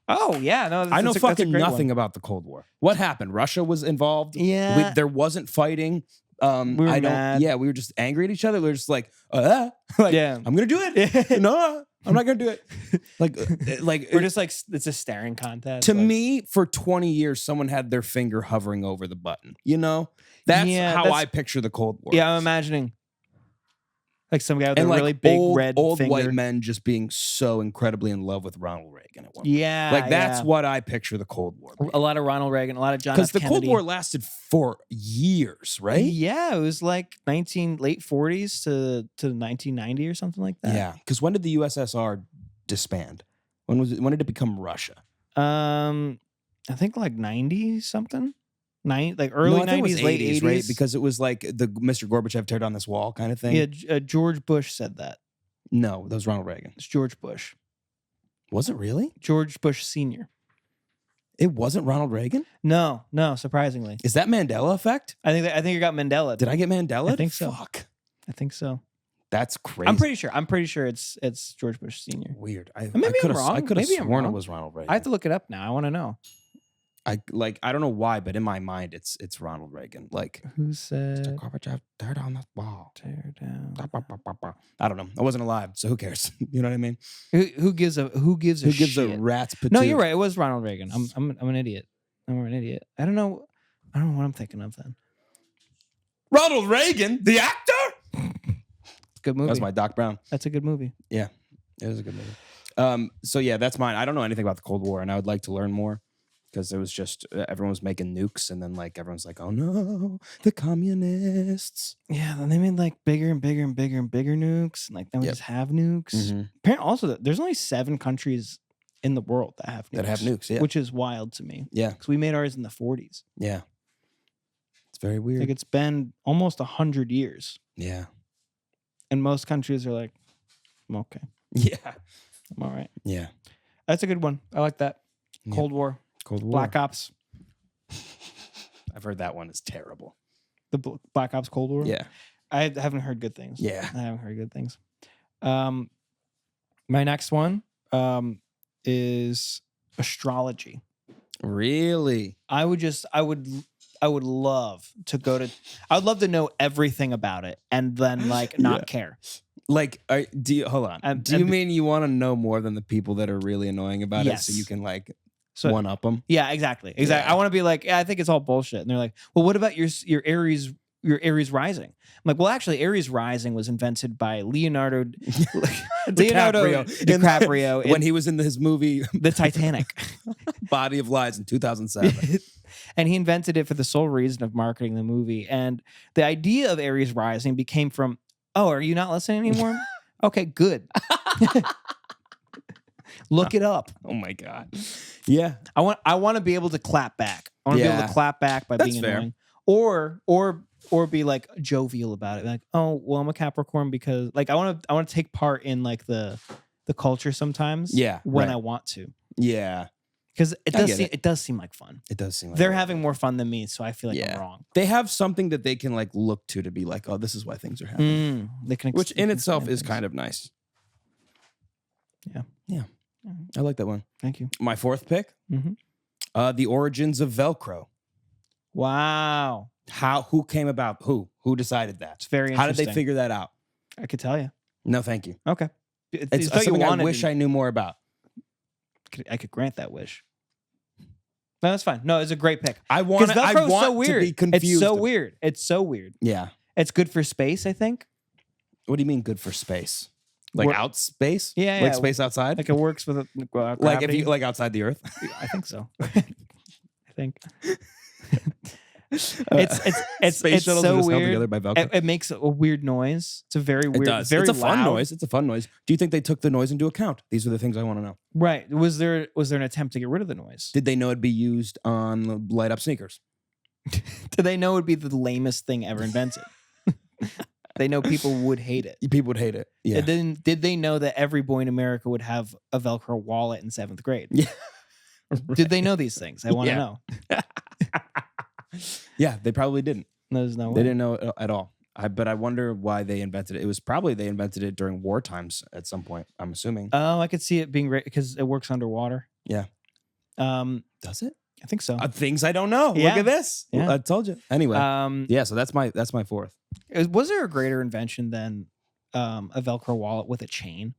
Oh, yeah. No, I know fucking nothing about the Cold War. What happened? Russia was involved. Yeah. There wasn't fighting. We were mad. Yeah, we were just angry at each other. We were just like, I'm gonna do it. No, I'm not gonna do it. Like we're just like, it's a staring contest. To me, for 20 years, someone had their finger hovering over the button. That's how I picture the Cold War. Yeah, I'm imagining like some guy with a really big red old finger. white men just being so incredibly in love with Ronald Reagan at one point. Yeah, like that's what I picture the Cold War being. A lot of Ronald Reagan, a lot of John F. Kennedy. Because the Cold War lasted for years, right? Yeah, it was like late 40s to 1990 or something like that. Yeah, because when did the USSR disband? When did it become Russia? I think like 90 something. Like early 90s, late 80s, right? Because it was like the Mr. Gorbachev tear down this wall kind of thing. Yeah, George Bush said that. No, that was Ronald Reagan. It's George Bush. Was it really? George Bush Sr. It wasn't Ronald Reagan? No, surprisingly. Is that Mandela effect? I think you got Mandela. Did I get Mandela? I think so. Fuck. I think so. That's crazy. I'm pretty sure it's George Bush Sr. Weird. Maybe I'm wrong. I could have Maybe I'm sworn wrong. it was Ronald Reagan. I have to look it up now. I want to know. I don't know why, but in my mind, it's Ronald Reagan. Like, who said Gorbachev tear down that wall? Tear down. I don't know. I wasn't alive, so who cares? You know what I mean? Who gives a a rat's patootie? No, you're right. It was Ronald Reagan. I'm an idiot. I'm an idiot. I don't know what I'm thinking of then. Ronald Reagan, the actor. It's a good movie. That's my Doc Brown. That's a good movie. Yeah, it was a good movie. So yeah, that's mine. I don't know anything about the Cold War, and I would like to learn more. Because it was just everyone was making nukes, and then like everyone's like, "Oh no, the communists!" Yeah, then they made like bigger and bigger and bigger and bigger nukes, and like then we just have nukes. Apparently, also there's only 7 countries in the world that have nukes. Yeah, which is wild to me. Yeah, because we made ours in the 40s. Yeah, it's very weird. Like it's been almost 100 years. Yeah, And most countries are like, I'm okay. Yeah. I'm all right. Yeah. That's a good one. I like that. Cold War. Cold War. Black Ops. I've heard that one is terrible. The Black Ops Cold War? Yeah. I haven't heard good things. Yeah. I haven't heard good things. My next one is astrology. Really? I would love to go to. I would love to know everything about it and then like not care. Like, do you hold on? Do you mean you want to know more than the people that are really annoying about it, so you can like one up them? Yeah, exactly. Yeah. I want to be like, I think it's all bullshit. And they're like, well, what about your Aries? Your Aries rising. I'm like, well, actually, Aries rising was invented by Leonardo DiCaprio when he was in his movie The Titanic, Body of Lies in 2007. And he invented it for the sole reason of marketing the movie. And the idea of Aries rising became from, oh, are you not listening anymore? Okay, good. Look it up. Oh my God. Yeah. I want to be able to clap back. I want to be able to clap back by being annoying. Or be like jovial about it. Like, oh, well, I'm a Capricorn because like I want to take part in like the culture sometimes. Yeah. When I want to. Yeah. Because it does seem like fun. It does seem like they're having more fun than me, so I feel like I'm wrong. They have something that they can like look to be like, oh, this is why things are happening. Which in itself is kind of nice. Yeah. Yeah. I like that one. Thank you. My fourth pick. Mm-hmm. The origins of Velcro. Wow. Who came about? Who decided that? It's very How interesting. did they figure that out? I could tell you. No, thank you. Okay. It's something I wish I knew more about. I could grant that wish. No, that's fine. No, it's a great pick. I want so weird. to be confused. It's so weird. It's so weird. Yeah. It's good for space, I think. What do you mean good for space? Like out space? Yeah. Like space outside? Like it works with like if you like outside the Earth? I think so. I think. It's space shuttles so are just held weird. together by Velcro. It makes a weird noise. It's a very weird. It does. Very it's a fun loud noise. It's a fun noise. Do you think they took the noise into account? These are the things I want to know. Right. Was there an attempt to get rid of the noise? Did they know it'd be used on light up sneakers? Did they know it'd be the lamest thing ever invented? They know people would hate it. People would hate it. Yeah. And then did they know that every boy in America would have a Velcro wallet in 7th grade? Yeah. Did they know these things? I want to know. Yeah, they probably didn't. There's no way. They didn't know it at all. But I wonder why they invented it. It was probably they invented it during war times at some point, I'm assuming. Oh, I could see it being because it works underwater. Yeah. Does it? I think so. Things I don't know. Yeah. Look at this. Yeah. I told you. Anyway. Yeah, so that's my fourth. Was there a greater invention than a Velcro wallet with a chain?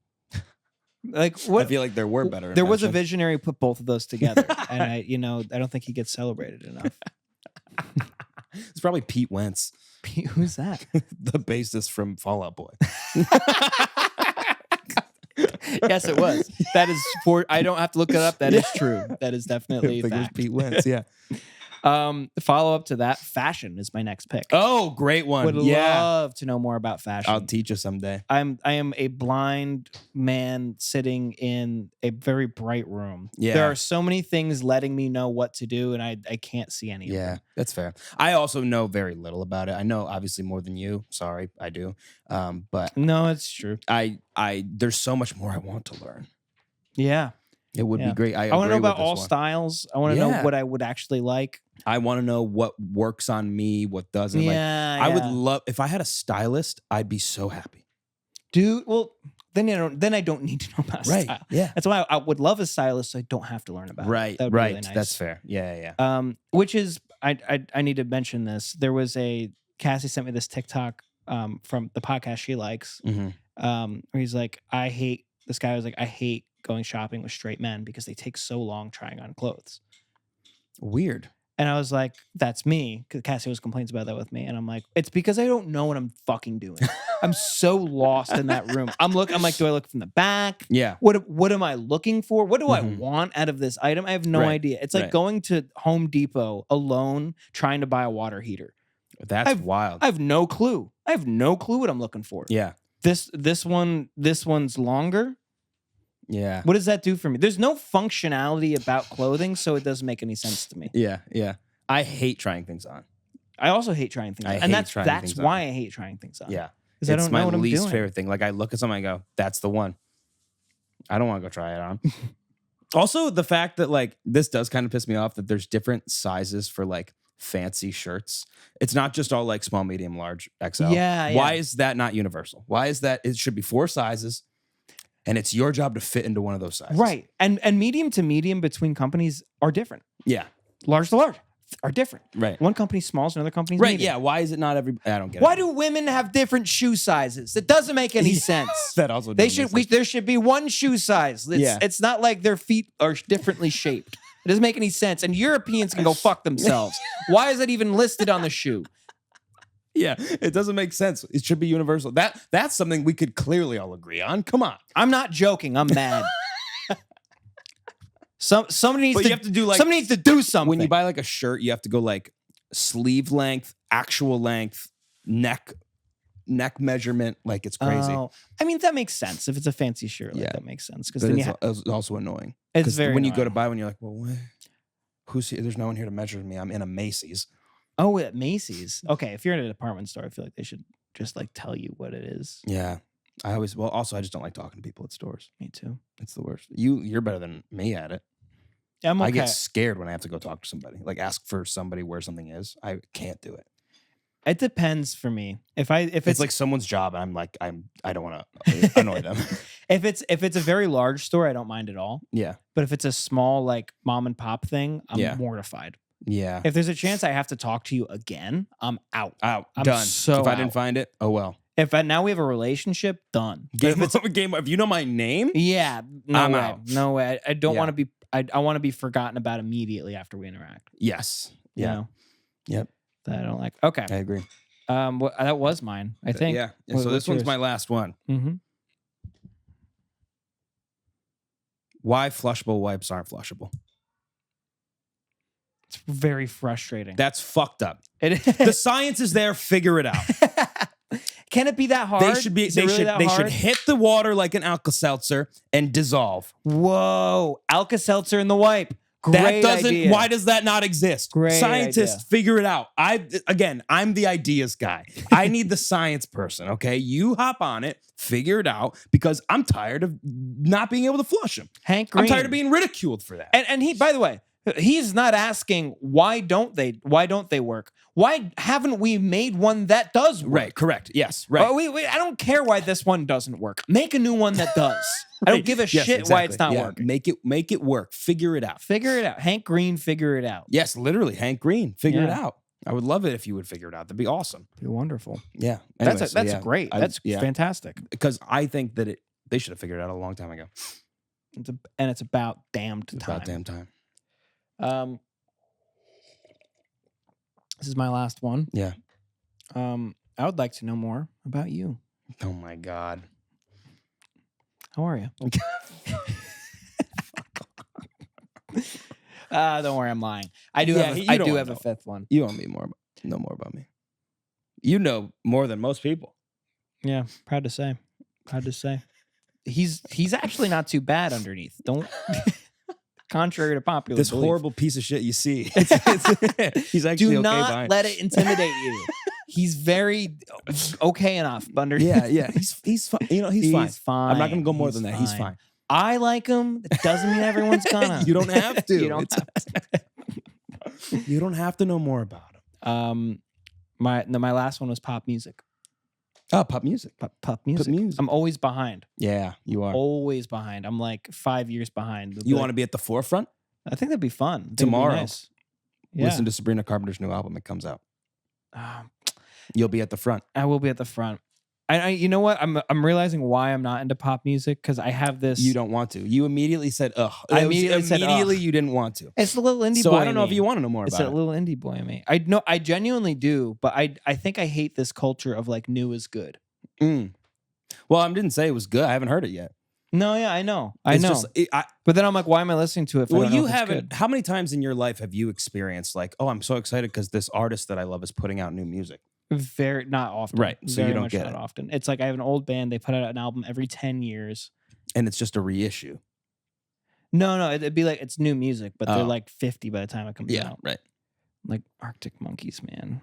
Like what? I feel like there were better. There was a visionary who put both of those together, and I don't think he gets celebrated enough. It's probably Pete Wentz. Who's that? The bassist from Fall Out Boy. Yes, it was. That is I don't have to look it up. That is true. That is definitely I think it was fact. Pete Wentz. Yeah. Follow up to that, fashion is my next pick. Oh, great one. Would love to know more about fashion. I'll teach you someday. I am a blind man sitting in a very bright room. Yeah. There are so many things letting me know what to do, and I can't see any of them. Yeah, that's fair. I also know very little about it. I know obviously more than you. Sorry, I do. But no, it's true. I there's so much more I want to learn. Yeah. It would be great. I want to know about all one. styles. I want to know what I would actually like. I want to know what works on me, what doesn't. Yeah, I would love if I had a stylist. I'd be so happy, dude. Well, then I don't need to know about style. Yeah, that's why I would love a stylist. So I don't have to learn about. Right, it. right. Really nice. That's fair. Yeah. Which is I need to mention this. There was Cassie sent me this TikTok from the podcast she likes. Mm-hmm. Where he's like, this guy was like, I hate going shopping with straight men because they take so long trying on clothes. Weird. And I was like, that's me. Because Cassie always complains about that with me. And I'm like, it's because I don't know what I'm fucking doing. I'm so lost in that room. I'm like, do I look from the back? Yeah. What am I looking for? What do I want out of this item? I have no idea. It's like going to Home Depot alone trying to buy a water heater. That's wild. I have no clue. I have no clue what I'm looking for. Yeah. This one's longer. Yeah. What does that do for me? There's no functionality about clothing, so it doesn't make any sense to me. Yeah. I hate trying things on. I also hate trying things on. And that's why I hate trying things on. Yeah. Because I It's don't my know what I'm least doing. favorite thing. Like I look at something, I go, "That's the one." I don't want to go try it on. Also, the fact that like this does kind of piss me off that there's different sizes for like fancy shirts. It's not just all like small, medium, large, XL. Yeah, Why yeah. is that not universal? Why is that? It should be 4 sizes, and it's your job to fit into one of those sizes. Right. And medium to medium between companies are different. Yeah. Large to large are different. Right. One company's small, another company's Right. medium. Yeah. Why is it not every? I don't get Why it. do women have different shoe sizes? It doesn't make any sense. That also They doesn't make should. sense. There should be one shoe size. Yeah. It's not like their feet are differently shaped. It doesn't make any sense. And Europeans can go fuck themselves. Why is it even listed on the shoe? Yeah, it doesn't make sense. It should be universal. That's something we could clearly all agree on. Come on. I'm not joking. I'm mad. Somebody needs But to you have to do like somebody needs to do something. when you buy like a shirt, you have to go like sleeve length, actual length, neck measurement. Like it's crazy. Oh, I mean, that makes sense. If it's a fancy shirt, like, Yeah. that makes sense. Because But then it's also annoying. it's 'Cause very when you go to annoying. buy one, you're like, well, what? Who's here? There's no one here to measure me. I'm in a Macy's. Oh, at Macy's. Okay, if you're in a department store, I feel like they should just like tell you what it is. Yeah. Also, I just don't like talking to people at stores. Me too. It's the worst. You're better than me at it. I'm okay. I get scared when I have to go talk to somebody. Like ask for somebody where something is. I can't do it. It depends for me. If It's like someone's job, and I'm like, I don't want to annoy them. if it's a very large store, I don't mind at all. Yeah. But if it's a small like mom and pop thing, I'm Yeah. mortified. Yeah. If there's a chance I have to talk to you again, I'm out. Out. I'm Done. so if I out. didn't find it, oh well. If now we have a relationship, done. But Game over. Game. If you know my name, yeah, no I'm way. out. No way. I don't Yeah. want to be. I want to be forgotten about immediately after we interact. yes. You Yeah. know? Yep. That I don't like. Okay. I agree. That was mine. I think. Yeah. What- So what's this one's yours? my last one. Mm-hmm. Why flushable wipes aren't flushable? It's very frustrating. That's fucked up. It The science is there. Figure it out. Can it be that hard? They should be. Is it They really should. that They hard? should hit the water like an Alka-Seltzer and dissolve. Whoa, Alka-Seltzer in the wipe. That Great doesn't. idea. Why does that not exist? Great Scientists, idea. figure it out. I'm the ideas guy. I need the science person. Okay, you hop on it, figure it out, because I'm tired of not being able to flush them. Hank Green. I'm tired of being ridiculed for that. And he, by the way, he's not asking why don't they work? Why haven't we made one that does work? Right. Correct. Yes. Right. I don't care why this one doesn't work. Make a new one that does. I don't give a Yes, shit why it's exactly. not Yeah, working. Make it work. Figure it out. Figure it out. Hank Green, figure it out. Yes, literally, Hank Green. Figure it Yeah. out. I would love it if you would figure it out. That'd be awesome. Be wonderful. Yeah. That's great. That's yeah. fantastic. Because I think that they should have figured it out a long time ago. It's about damned It's time. about damn time. This is my last one. Yeah. I would like to know more about you. Oh my God. How are you? Don't worry, I'm lying. I do have a fifth one. You want me know more about me. You know more than most people. Yeah, proud to say. He's actually not too bad underneath. Don't contrary to popular This belief. horrible piece of shit you see. He's actually Do okay not behind. let it intimidate you. He's very okay enough underneath. Yeah. He's fine. You know, he's fine. fine. I'm not gonna go more than that. He's fine. fine. I like him. It doesn't mean everyone's gonna. You don't have to. You don't have to. You don't have to know more about him. My last one was pop music. Oh, pop music. Pop music. music. I'm always behind. Yeah, you are. Always behind. I'm like 5 years behind. You want to be at the forefront? I think that'd be fun. I think it'd be Tomorrow. nice. Yeah. Listen to Sabrina Carpenter's new album. It comes out. Um, You'll be at the front. I will be at the front. I you know what? I'm realizing why I'm not into pop music because I have this. You don't want to. You immediately said, ugh. I It was immediately said, ugh. you didn't want to. It's a little indie So boy. I don't know in if me. you want to know more It's about a it. little indie boy in me. I genuinely do, but I think I hate this culture of like new is good. Well, I didn't say it was good. I haven't heard it yet. No, yeah, I know. It's I know. just- But then I'm like, why am I listening to it? If I Well, don't know you if it's haven't. good? How many times in your life have you experienced like, oh, I'm so excited because this artist that I love is putting out new music? Very not often. Right, so you Very don't much get not it. often. It's like I have an old band. They put out an album every 10 years. And it's just a reissue. No, it'd be like it's new music, but they're Oh. like 50 by the time it comes out. Right. Like Arctic Monkeys, man.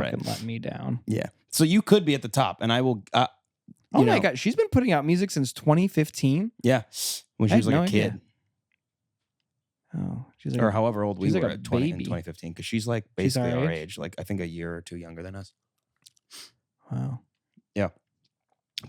fucking let me down. Yeah. So you could be at the top, and I will. Oh my God, she's been putting out music since 2015. Yeah, when she was like a kid. Oh, she's like, or however old we she's were like a at 20 in baby. 2015, because she's like She's basically our our age? age, like I think a year or two younger than us. Wow. Yeah.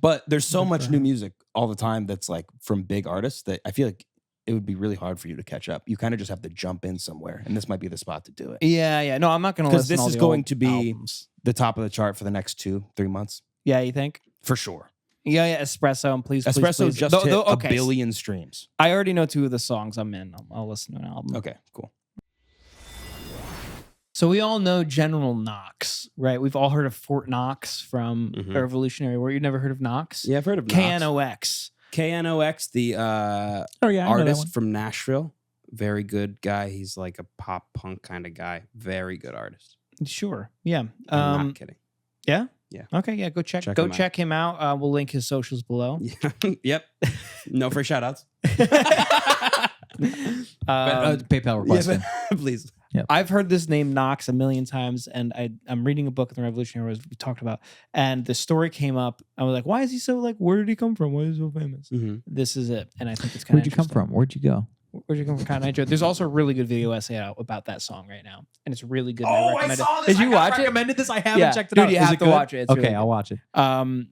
But there's so Good much for new her. music all the time that's like from big artists that I feel like it would be really hard for you to catch up. You kind of just have to jump in somewhere, and this might be the spot to do it. Yeah. No, I'm not going to Because listen this all is the going old to be albums. the top of the chart for the next 2-3 months. Yeah, you think? For sure. Yeah. Espresso, and please, Espresso please. just hit okay. a billion streams. I already know 2 of the songs I'm in. I'll listen to an album. Okay, cool. So we all know General Knox, right? We've all heard of Fort Knox from Revolutionary War. You've never heard of Knox? Yeah, I've heard of KNOX. KNOX, the Oh yeah, I know that artist one. from Nashville. Very good guy. He's like a pop punk kind of guy. Very good artist. Sure. Yeah. I'm not kidding. Yeah? Yeah. Okay, yeah, go check Check him out. check him out. We'll link his socials below. Yep. No free shout outs. PayPal request. Please. I've heard this name Knox a million times, and I'm reading a book in the Revolutionary War we talked about, and the story came up. I was like, why is he so like? Where did he come from? Why is he so famous? This is it, and I think it's kind of. Where'd you come from? Where'd you go? Where'd you come from? Kind of enjoyed. There's also a really good video essay out about that song right now, and it's really good. and Oh, I recommend saw it. this. Did you watch it? Recommended this. I haven't Yeah. checked it Dude, out. you Is have it to good? watch it. It's Okay, really I'll good. watch it.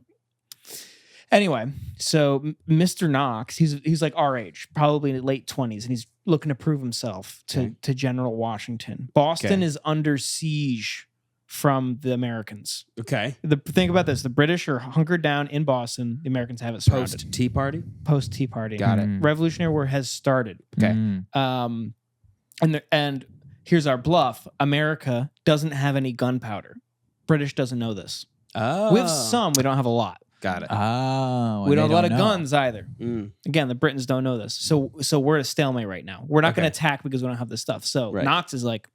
Anyway, so Mr. Knox, he's like our age, probably late 20s, and he's looking to prove himself to General Washington. Boston is under siege from the Americans. Okay. Think about this: the British are hunkered down in Boston. The Americans have it surrounded. Post Tea Party. Post Tea Party. Got it. Revolutionary War has started. Okay. And here's our bluff: America doesn't have any gunpowder. British doesn't know this. Oh. We have some. We don't have a lot. Got it. Oh, We don't have a lot of guns either. Mm. Again, the Britons don't know this. So we're at a stalemate right now. We're not Okay. going to attack because we don't have this stuff. So Right. Knox is like,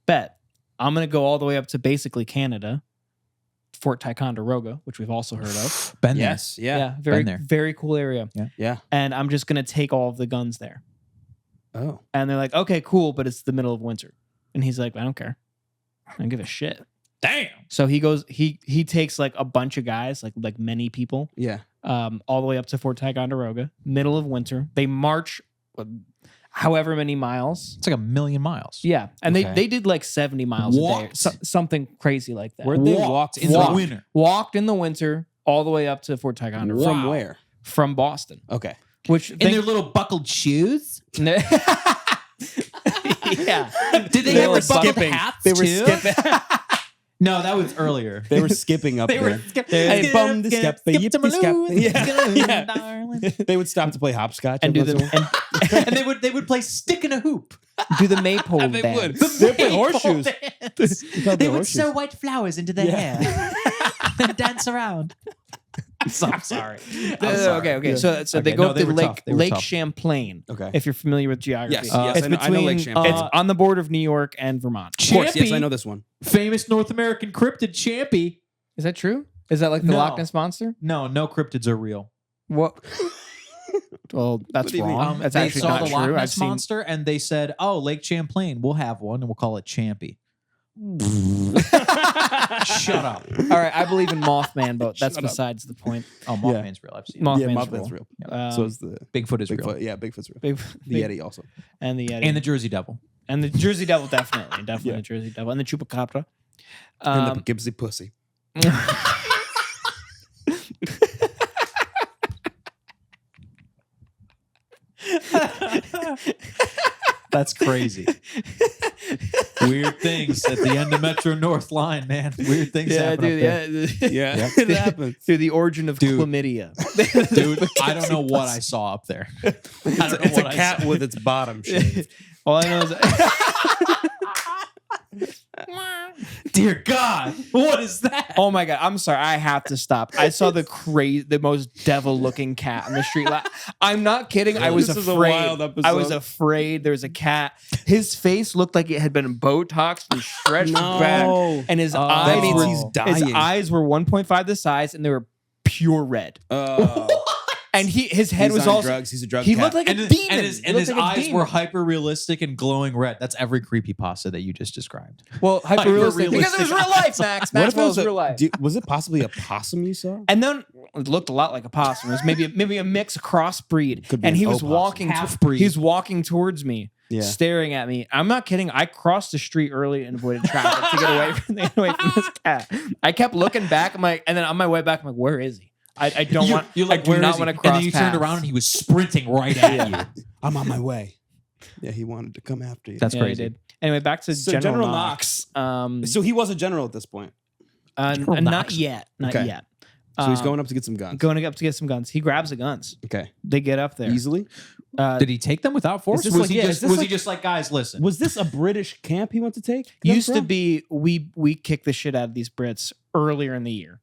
bet I'm going to go all the way up to basically Canada, Fort Ticonderoga, which we've also heard of. Been there. Yes. Yeah. Very, there. very cool area. Yeah. And I'm just going to take all of the guns there. Oh. And they're like, okay, cool, but it's the middle of winter. And he's like, I don't care. I don't give a shit. Damn. So he goes, he takes like a bunch of guys, like many people, Yeah. all the way up to Fort Ticonderoga, middle of winter. They march however many miles. It's like 1,000,000 miles. Yeah. And Okay. they did like 70 miles a day. Walked. Something crazy like that. Where'd they Walked walk in the winter. Walked in the winter all the way up to Fort Ticonderoga. From where? From Boston. Okay. Which In their little buckled shoes. yeah. Did they, They have were the buckled skipping. hats They were too? skipping. No, that was earlier. They were skipping up They were there. skip- Hey, skip, bum the skip, skip, skip the to yippee skip. Maloo, Yeah. skip, Yeah. darling. They would stop to play hopscotch and do once in a the while. And they would play stick in a hoop. do the maypole They dance. would. They play horseshoes. They would sew white flowers into their hair and dance around. I'm sorry. sorry. Okay. Yeah. So they Okay, go no, up they to were tough. They were Lake tough. Champlain. Okay. If you're familiar with geography. Yes, yes, It's I know Lake between, Champlain. It's on the border of New York and Vermont. Of course, yes, Champy, I know this one. famous North American cryptid Champy. Is that true? Is that like the No. Loch Ness monster? No cryptids are real. What? Well, that's What do you mean? wrong. That's they actually saw not the Loch true. Ness I've seen. monster and they said, "Oh, Lake Champlain, we'll have one and we'll call it Champy." Shut up. All right, I believe in Mothman, but that's besides the point. Oh, Mothman's real. I've seen it. Mothman's Mothman's real. real. So is the Bigfoot is real. Bigfoot. Yeah, Bigfoot's real. Big, The Yeti also. and the Yeti. And the Jersey Devil. And the Jersey Devil, definitely Yeah. the Jersey Devil, and the Chupacabra. And the Poughkeepsie pussy. That's crazy. Weird things at the end of Metro North line, man. Weird things happen up there. Yeah, it happens. Through the origin of chlamydia. Dude, I don't know what I saw up there. It's a cat with its bottom shaved. All I know is Dear God, what is that? oh my God, I'm sorry. I have to stop. I saw the most devil-looking cat in the street. I'm not kidding. I was This is a afraid. wild episode. I was afraid there was a cat. His face looked like it had been Botoxed and stretched back, and his eyes That means were, he's dying. His eyes were 1.5 the size, and they were pure red. And his head He's was on also drugs. He's a drug He cat. looked like And a his, demon. and his, He and looked his like a eyes demon. were hyper realistic and glowing red. That's every creepypasta that you just described. Well, hyper-realistic. Because it was real life, What Max. if it Maxwell was was real life. was it possibly a possum you saw? And then it looked a lot like a possum. It was maybe a mix, a crossbreed. Could be And an he was opossum. walking. Half-breed. He's walking towards me, Yeah. staring at me. I'm not kidding. I crossed the street early and avoided traffic to get away from this cat. I kept looking back. I'm like, and then on my way back, I'm like, where is he? I don't want. You're like, I do where not is he? want to And cross. then you turned paths. around and he was sprinting right at you. I'm on my way. Yeah, he wanted to come after you. That's Yeah, he crazy. did. Anyway, back to So General General Knox. So he was a general at this point. Not Knox. yet. Not Okay. yet. So he's going up to get some guns. Going up to get some guns. He grabs the guns. Okay. They get up there. Easily. Did he take them without force? this Was like- he yeah, just is this like- just like, guys, listen? Was this a British camp he went to take? them Used to from? be we kicked the shit out of these Brits earlier in the year.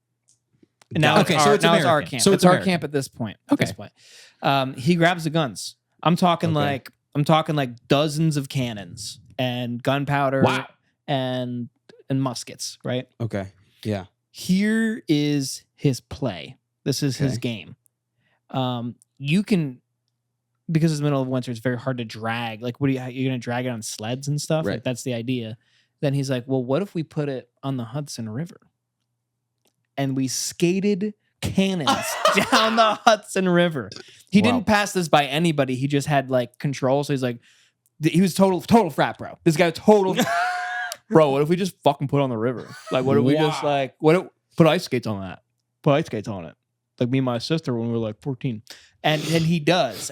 And now Okay, it's so our, it's now it's our American. camp. So it's it's our American. camp at this point. Okay. He grabs the guns. I'm talking Okay. like dozens of cannons and gunpowder Wow. and muskets, right? Okay. Yeah. Here is his play. This is his game. You can, because it's the middle of winter, it's very hard to drag. Like, you're going to drag it on sleds and stuff? Right. Like, that's the idea. Then he's like, well, what if we put it on the Hudson River? And we skated cannons down the Hudson River. He didn't pass this by anybody. He just had like control. So he's like, he was total frat bro. This guy total. Bro, what if we just fucking put it on the river? Like, what if we just like, put ice skates on that? Put ice skates on it. Like me and my sister when we were like 14. And he does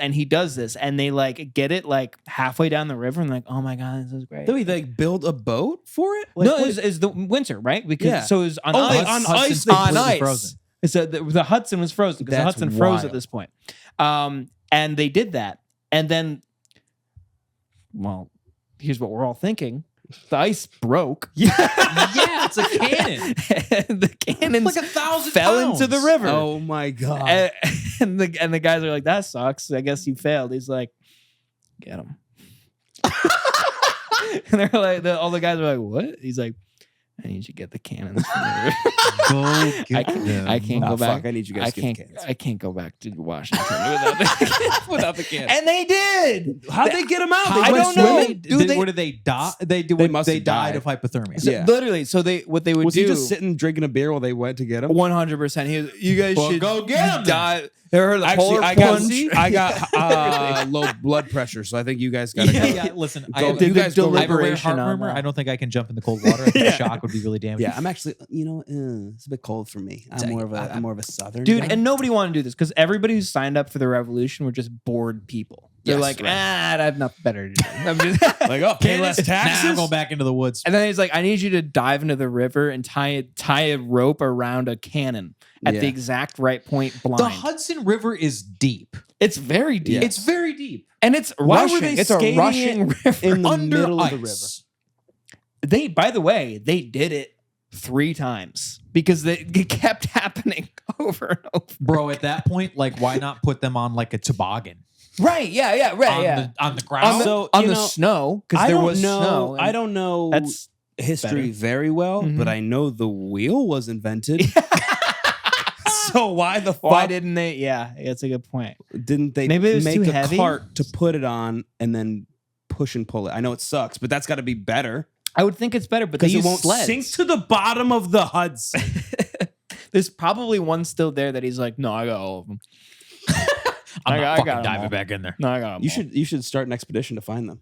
this. And they like get it like halfway down the river and like, oh my God, this is great. Did we like build a boat for it? Like, No, what- it's the winter, right? Because Yeah. so it was on Oh, ice. on Hudson's ice. They on completely ice. frozen. So the Hudson was frozen because the That's Hudson froze wild. at this point. And they did that. And then, well, here's what we're all thinking. The ice broke. Yeah, it's a cannon. And the cannons Like 1,000 fell pounds. into the river. Oh my God. And the guys are like, that sucks. I guess you failed. He's like, get him. And they're like, all the guys are like, what? He's like, I need you to get the cannons from the river. I can't go back. Fuck, I need you guys to get the cannons. I can't go back to Washington without the cannons. And they did. How'd they get them out? I don't know. Where did they die? They must have died died. of hypothermia. So Yeah. literally, so what they would Was do. he just sitting drinking a beer while they went to get him? 100%. You guys Well, should go get 'em then. die. They heard the Actually, polar I got plunge. I got low blood pressure, so I think you guys gotta go. Yeah, listen, Go- I, you you guys go I have a rare deliberation heart on murmur. that. I don't think I can jump in the cold water. I think the shock would be really damaging. Yeah, I'm actually, it's a bit cold for me. I'm more of a southern Dude, guy. and nobody wanted to do this because everybody who signed up for the revolution were just bored people. They're Yes, like, right. I have nothing better to do. I'm just like, oh, pay less Now I'm taxes. going back into the woods. And then he's like, I need you to dive into the river and tie a rope around a cannon at the Yeah. exact right point blind. The Hudson River is deep. It's very deep. Yeah. It's very deep. And it's Why rushing. were they It's a skating rushing river. in the Under middle ice. of the river? They, by the way, they did it 3 times because it kept happening over and over. Bro, at that point, like, why not put them on like a toboggan? Right, yeah, right, On the ground? On the snow, because there was snow. I don't know That's history better. very well, Mhm. but I know the wheel was invented. So why the fuck Why didn't they? Yeah, that's a good point. didn't they Maybe it was make too a heavy? cart to put it on and then push and pull it? I know it sucks, but that's got to be better I would think it's better, but they because it use won't sleds. sink to the bottom of the Hudson. There's probably one still there that he's like, no, I got all of them. I'm I not got fucking 'em all. diving back in there. No, I got them. You should start an expedition to find them.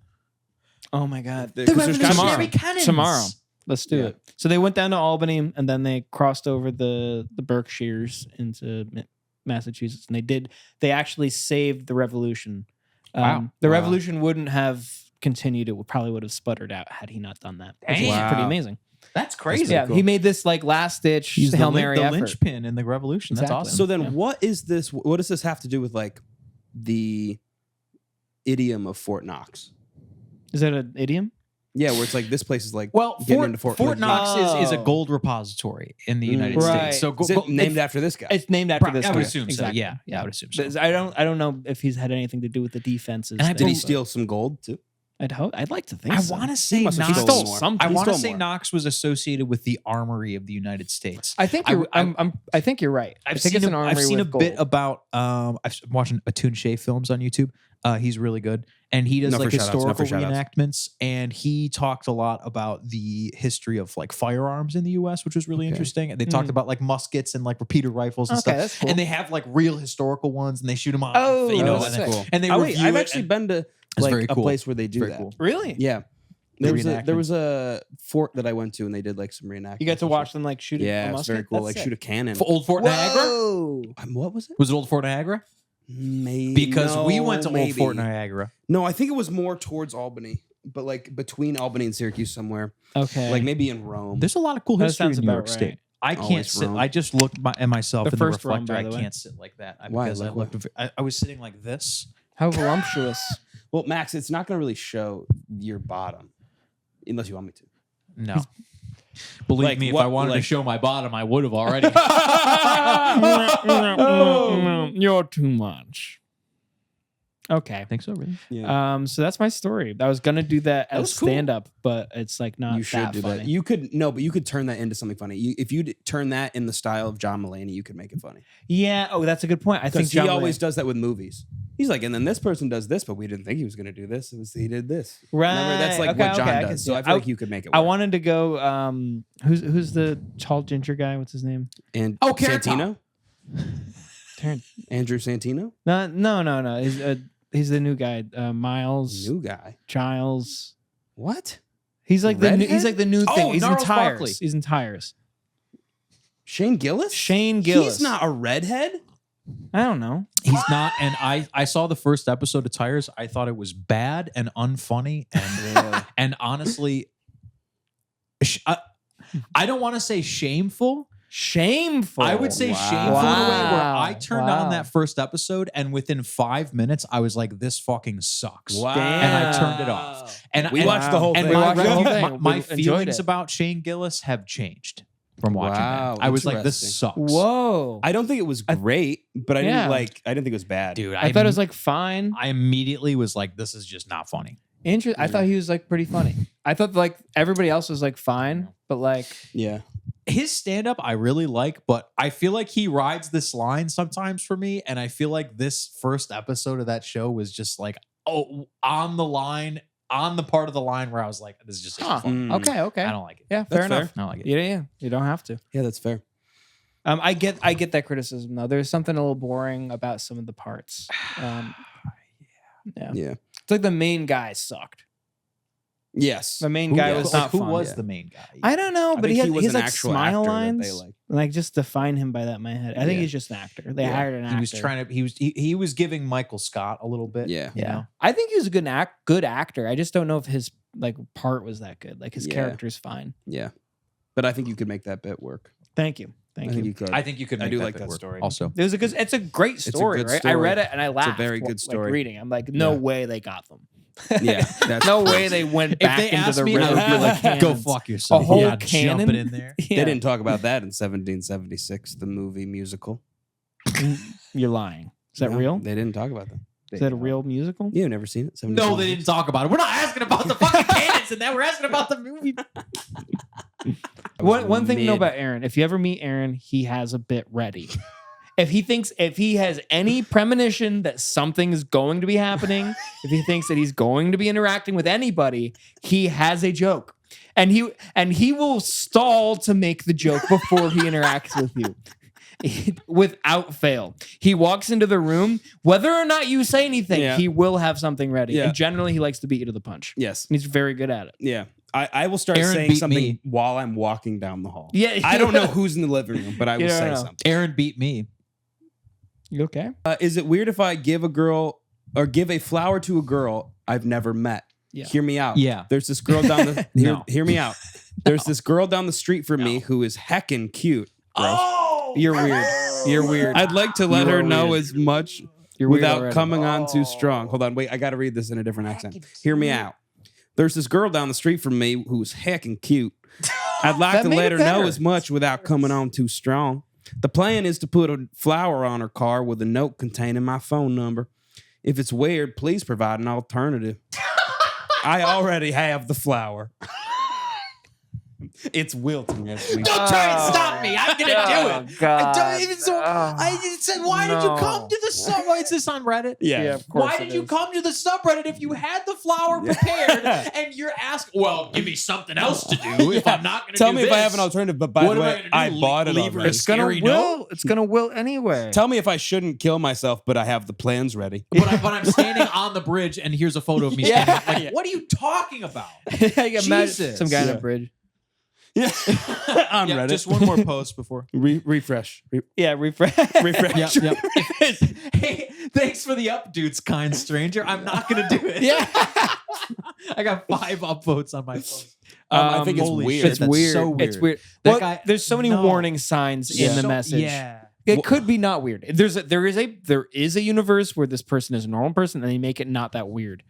Oh my god. Because there's gotta be- revolutionary cannons. Tomorrow. Let's do Yeah. it. So they went down to Albany and then they crossed over the Berkshires into Massachusetts, and they actually saved the revolution. Wow. The Wow. revolution wouldn't have continued. It probably would have sputtered out had he not done that. Which is Wow. pretty amazing. That's crazy. Yeah, he made this like last ditch He's Hail the Mary effort. linchpin in the revolution. That's Exactly. awesome. So then, what is this? What does this have to do with like the idiom of Fort Knox? Is that an idiom? Yeah, where it's like this place is like well, getting into Fort like, Knox is a Oh. gold repository in the United Right. States. So Is it named after this guy? It's named after this I guy. would assume Exactly. so. Yeah, I would assume so. But I don't know if he's had anything to do with the defenses. And I Did he thing, steal some gold too? I'd like to think. I so. want to say must have Knox. stolen more. something. I He want to stole say more. Knox was associated with the armory of the United States. I think I think you're right. I think it's an armory I've seen a with bit gold. about. I'm watching Atun Shea films on YouTube. He's really good, and he does No, for like shout-outs, no, historical for shout-outs. reenactments. And he talked a lot about the history of like firearms in the U.S., which was really interesting. And they talked about like muskets and like repeater rifles and Okay, stuff. that's cool. And they have like real historical ones, and they shoot them off. Oh, you know, that's and, cool. and they Wait, review I've it actually and- been to It's like very a cool. place where they do Very that. cool. Really? Yeah. The There was a fort that I went to and they did like some reenactments. You got to and watch shit. them like shoot a Yeah, it's musket? very cool. That's Like sick. shoot a cannon. Old Fort Niagara. Whoa. What was it? Was it Old Fort Niagara? Maybe Because we went to maybe. Old Fort Niagara. No, I think it was more towards Albany, but like between Albany and Syracuse somewhere. Okay. Like maybe in Rome. There's a lot of cool That history in sounds New about York right. State. I can't Always sit. Rome. I just look at myself The in the first Rome, reflector. by I the way. can't sit like that Why? because I Like looked. I was sitting like this. How voluptuous. Well, Max, it's not going to really show your bottom unless you want me to. No. Believe Like, me, if what- I wanted to like- show my bottom, I would have already. You're too much. Okay. I think so, really. Yeah. So that's my story. I was gonna do that as was cool. stand up, but it's like not You should that do funny. that. You could but you could turn that into something funny. If you turn that in the style of John Mulaney, you could make it funny. Yeah. Oh, that's a good point. I think Because he John always Mulaney- does that with movies. He's like, and then this person does this, but we didn't think he was going to do this. He did this. Right. Remember, that's like Okay, what John okay, I can does. see So it. I feel like you could make it work. I wanted to go. Who's the tall ginger guy? What's his name? And Carrot Santino, Terrence. Andrew Santino, No. He's the new guy. Miles new guy. Giles. What? He's like the new, Redhead? he's like the new thing. Oh, He's in Gnarls tires. Barkley. He's in tires. Shane Gillis? Shane Gillis. He's not a redhead. I don't know. He's not. And I saw the first episode of Tires. I thought it was bad and unfunny. And and honestly, I don't want to say shameful. Shameful. I would say Wow. shameful in a way where Wow. I turned on Wow. that first episode and within 5 minutes I was like, "This fucking sucks," Wow. and I turned it off. And We and- watched the whole and thing. We my, watched the whole review- thing. my We enjoyed feelings it. about Shane Gillis have changed from watching Wow, that. I was like, "This interesting. sucks." Whoa. I don't think it was great, but I Yeah. didn't think it was bad. Dude, I thought it was like fine. I immediately was like, "This is just not funny." I thought he was like pretty funny. I thought like everybody else was like fine, but like Yeah. His stand-up I really like, but I feel like he rides this line sometimes for me, and I feel like this first episode of that show was just like, on the line, on the part of the line where I was like, "This is just fun." okay. I don't like it. Yeah, fair That's enough. I don't like it. Yeah. You don't have to. Yeah, that's fair. I get that criticism though. There's something a little boring about some of the parts. Yeah. Yeah. It's like the main guy sucked. Yes. The main guy was not who fun. was Yeah. the main guy? I don't know, but think he he was has an like actual smile actor that lines. they liked. Like just define him by that in my head. I think Yeah. he's just an actor. They Yeah. hired an actor. He was trying to. He was giving Michael Scott a little bit. Yeah. you Yeah, know? I think he was a good actor. I just don't know if his like part was that good. Like his Yeah. character's fine. Yeah. But I think you could make that bit work. Thank you. Thank I think you. you could. I think you could. I Make do that like bit that work story. Also, It was a good. It's a great story, good right? I story. read it and I laughed. very good like, story. reading, I'm like, no Yeah. way they got them. Yeah. That's No way they went if back they into asked the me, river. I'd be like, "Go cannons. fuck yourself." A whole Yeah, cannon? jumping in there. They Yeah. didn't talk about that in 1776, the movie musical. You're lying. Is that No, real? They didn't talk about that. Is that a real musical? You've never seen it? No, they didn't talk about it. We're not asking about the fucking cannons, and then we're asking about the movie. One thing to know mid. about Aaron, if you ever meet Aaron, he has a bit ready. If he has any premonition that something is going to be happening, if he thinks that he's going to be interacting with anybody, he has a joke. And he will stall to make the joke before he interacts with you. Without fail. He walks into the room, whether or not you say anything, Yeah. he will have something ready. Yeah. And generally he likes to beat you to the punch. Yes. And he's very good at it. Yeah. I will start Aaron saying beat something me. while I'm walking down the hall. Yeah. I don't know who's in the living room, but I You will don't say know. something. Aaron beat me. You okay? Is it weird if I give a flower to a girl I've never met? Yeah. Hear me out. Yeah. There's this girl down the No. hear me out. There's this girl down the street from me who is heckin' cute. Oh, You're weird. You're weird. I'd like to let You her are know weird. as much You're weird without already. coming on too strong. Hold on, wait. I got to read this in a different accent. Hear me out. There's this girl down the street from me who's heckin' cute. I'd like That to made let it her know better. as much without coming on too strong. The plan is to put a flower on her car with a note containing my phone number. If it's weird, please provide an alternative. I already have the flower. It's wilting as we. Don't try and stop me. I'm gonna do it. God. I don't even. I said, why did you come to the subreddit? Is this on Reddit? Yeah. of course Why did you come to the subreddit if you had the flower prepared and you're asking? Well, give me something else to do if I'm not gonna. Tell do me this. if I have an alternative. But by What the am I way, gonna I do? bought it Leave her already. a scary note? It's gonna will anyway. Tell me if I shouldn't kill myself, but I have the plans ready. But I'm standing on the bridge, and here's a photo of me standing. Like, what are you talking about? Imagine Jesus. some guy on Yeah. a bridge. Yeah, on Yeah, Reddit. just one more post before. Refresh. Yeah, refresh. Refresh. Yep. Hey, thanks for the up, dudes, kind stranger. I'm not gonna do it. Yeah. I got 5 upvotes on my post. I think it's Holy weird. shit, It's that's weird. so weird. It's weird. That Well, guy- there's so many no. warning signs in the So- message. Yeah. It could be not weird. There is a universe where this person is a normal person and they make it not that weird.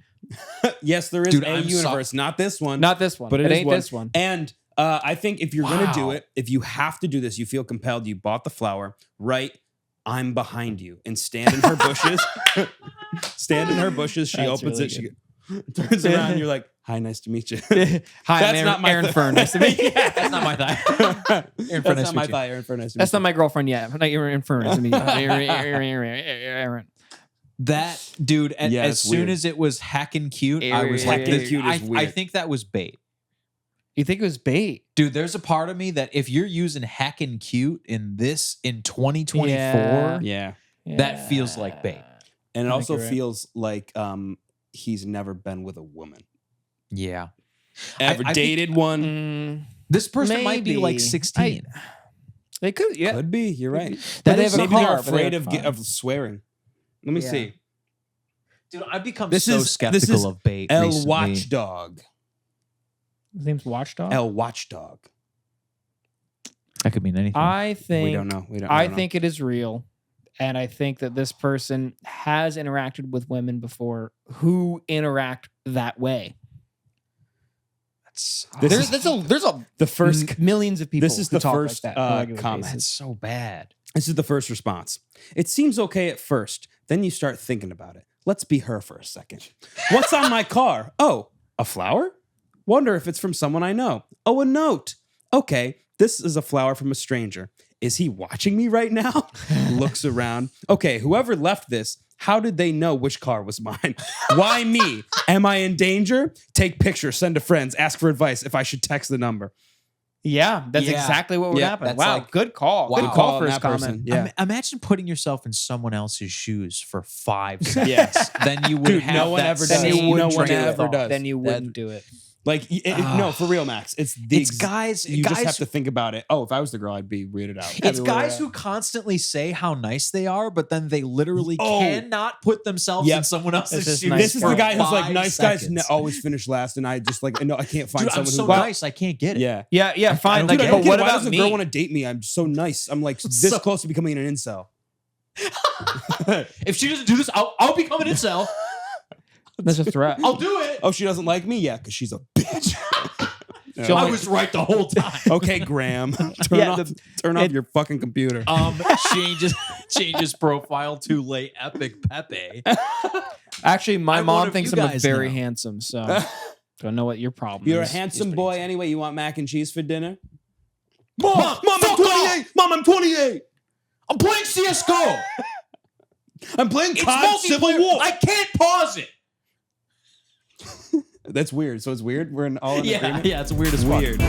Yes, there is Dude, a I'm universe, not this one. Not this one. but it is ain't this one. And I think if you're gonna do Wow. it, if you have to do this, you feel compelled. You bought the flower, right? I'm behind you, and stand in her bushes. Stand in her bushes. She That's opens really it. She turns around. You're like, "Hi, nice to meet you." Hi, That's I'm not my Aaron th- Fern. Nice to meet you. That's not my thigh. That's nice not to my meet you. thigh. Aaron Fern, nice to That's meet not my girlfriend yet. Not Aaron Fern. Nice to meet you. Aaron. That dude, Yeah, as it's soon weird. as it was hacking cute, I was like, Hacking cute is I weird. think that was bait. You think it was bait? Dude, there's a part of me that if you're using hacking cute in 2024, Yeah. Yeah, that feels like bait. and it I think also you're right. feels like he's never been with a woman. Yeah. Ever I think- dated one? Mm, This person might be like Maybe. 16. they could. Yeah. Could be. You're right. But they have a Maybe car, they're but they afraid have of a car. of swearing. Let me Yeah. see. Dude, I've become This so is skeptical of bait El recently. Watchdog. His name's Watchdog. El Watchdog. That could mean anything. I think. We don't know. I think it is real. And I think that this person has interacted with women before who interact that way. There's a the first. millions of people. This is who the talk first like that on a regular comment. basis. That's so bad. This is the first response. It seems okay at first. Then you start thinking about it. Let's be her for a second. What's on my car? Oh, a flower? Wonder if it's from someone I know. Oh, a note. Okay, this is a flower from a stranger. Is he watching me right now? Looks around. Okay, whoever left this, how did they know which car was mine? Why me? Am I in danger? Take pictures, send to friends, ask for advice if I should text the number. Yeah, that's Yeah. exactly what would Yeah, happen. that's Wow, like- good call. Wow. Good call on for his that person. comment. Yeah. Imagine putting yourself in someone else's shoes for 5 seconds. Yes. Then you would Dude, have no one that ever Then does. same you No wouldn't one do train of ever thought. does. Then you wouldn't do it. Like, no, for real, Max. It's It's guys. You guys just have to think about it. Oh, if I was the girl, I'd be weirded out. It's guys who constantly say how nice they are, but then they literally Oh. cannot put themselves Yep. in someone else's This is shoes. nice This is for the guy who's 5 like, nice guys seconds. always finish last, and I just like, no, I can't find Dude, I'm someone so who. nice. I can't get it. Yeah. Yeah, fine. Dude, Like, I don't but get what why about does a me? girl want to date me? I'm so nice. I'm like this So- close to becoming an incel. If she doesn't do this, I'll become an incel. That's a threat. I'll do it. Oh, she doesn't like me? Yeah, because she's a bitch. She'll I only- was right the whole time. Okay, Graham. Turn Yeah, off your fucking computer. Changes profile to lay epic Pepe. Actually, my I mom wonder if thinks you I'm guys very know. handsome, so don't know what your problem You're a is. handsome boy anyway. You want mac and cheese for dinner? Mom, I'm 28. Mom, I'm 28. I'm playing CS:GO. I'm playing It's COD Civil multiplayer. War. I can't pause it. That's weird. So it's weird. We're in all in agreement. Yeah, it's weird as fuck. Weird.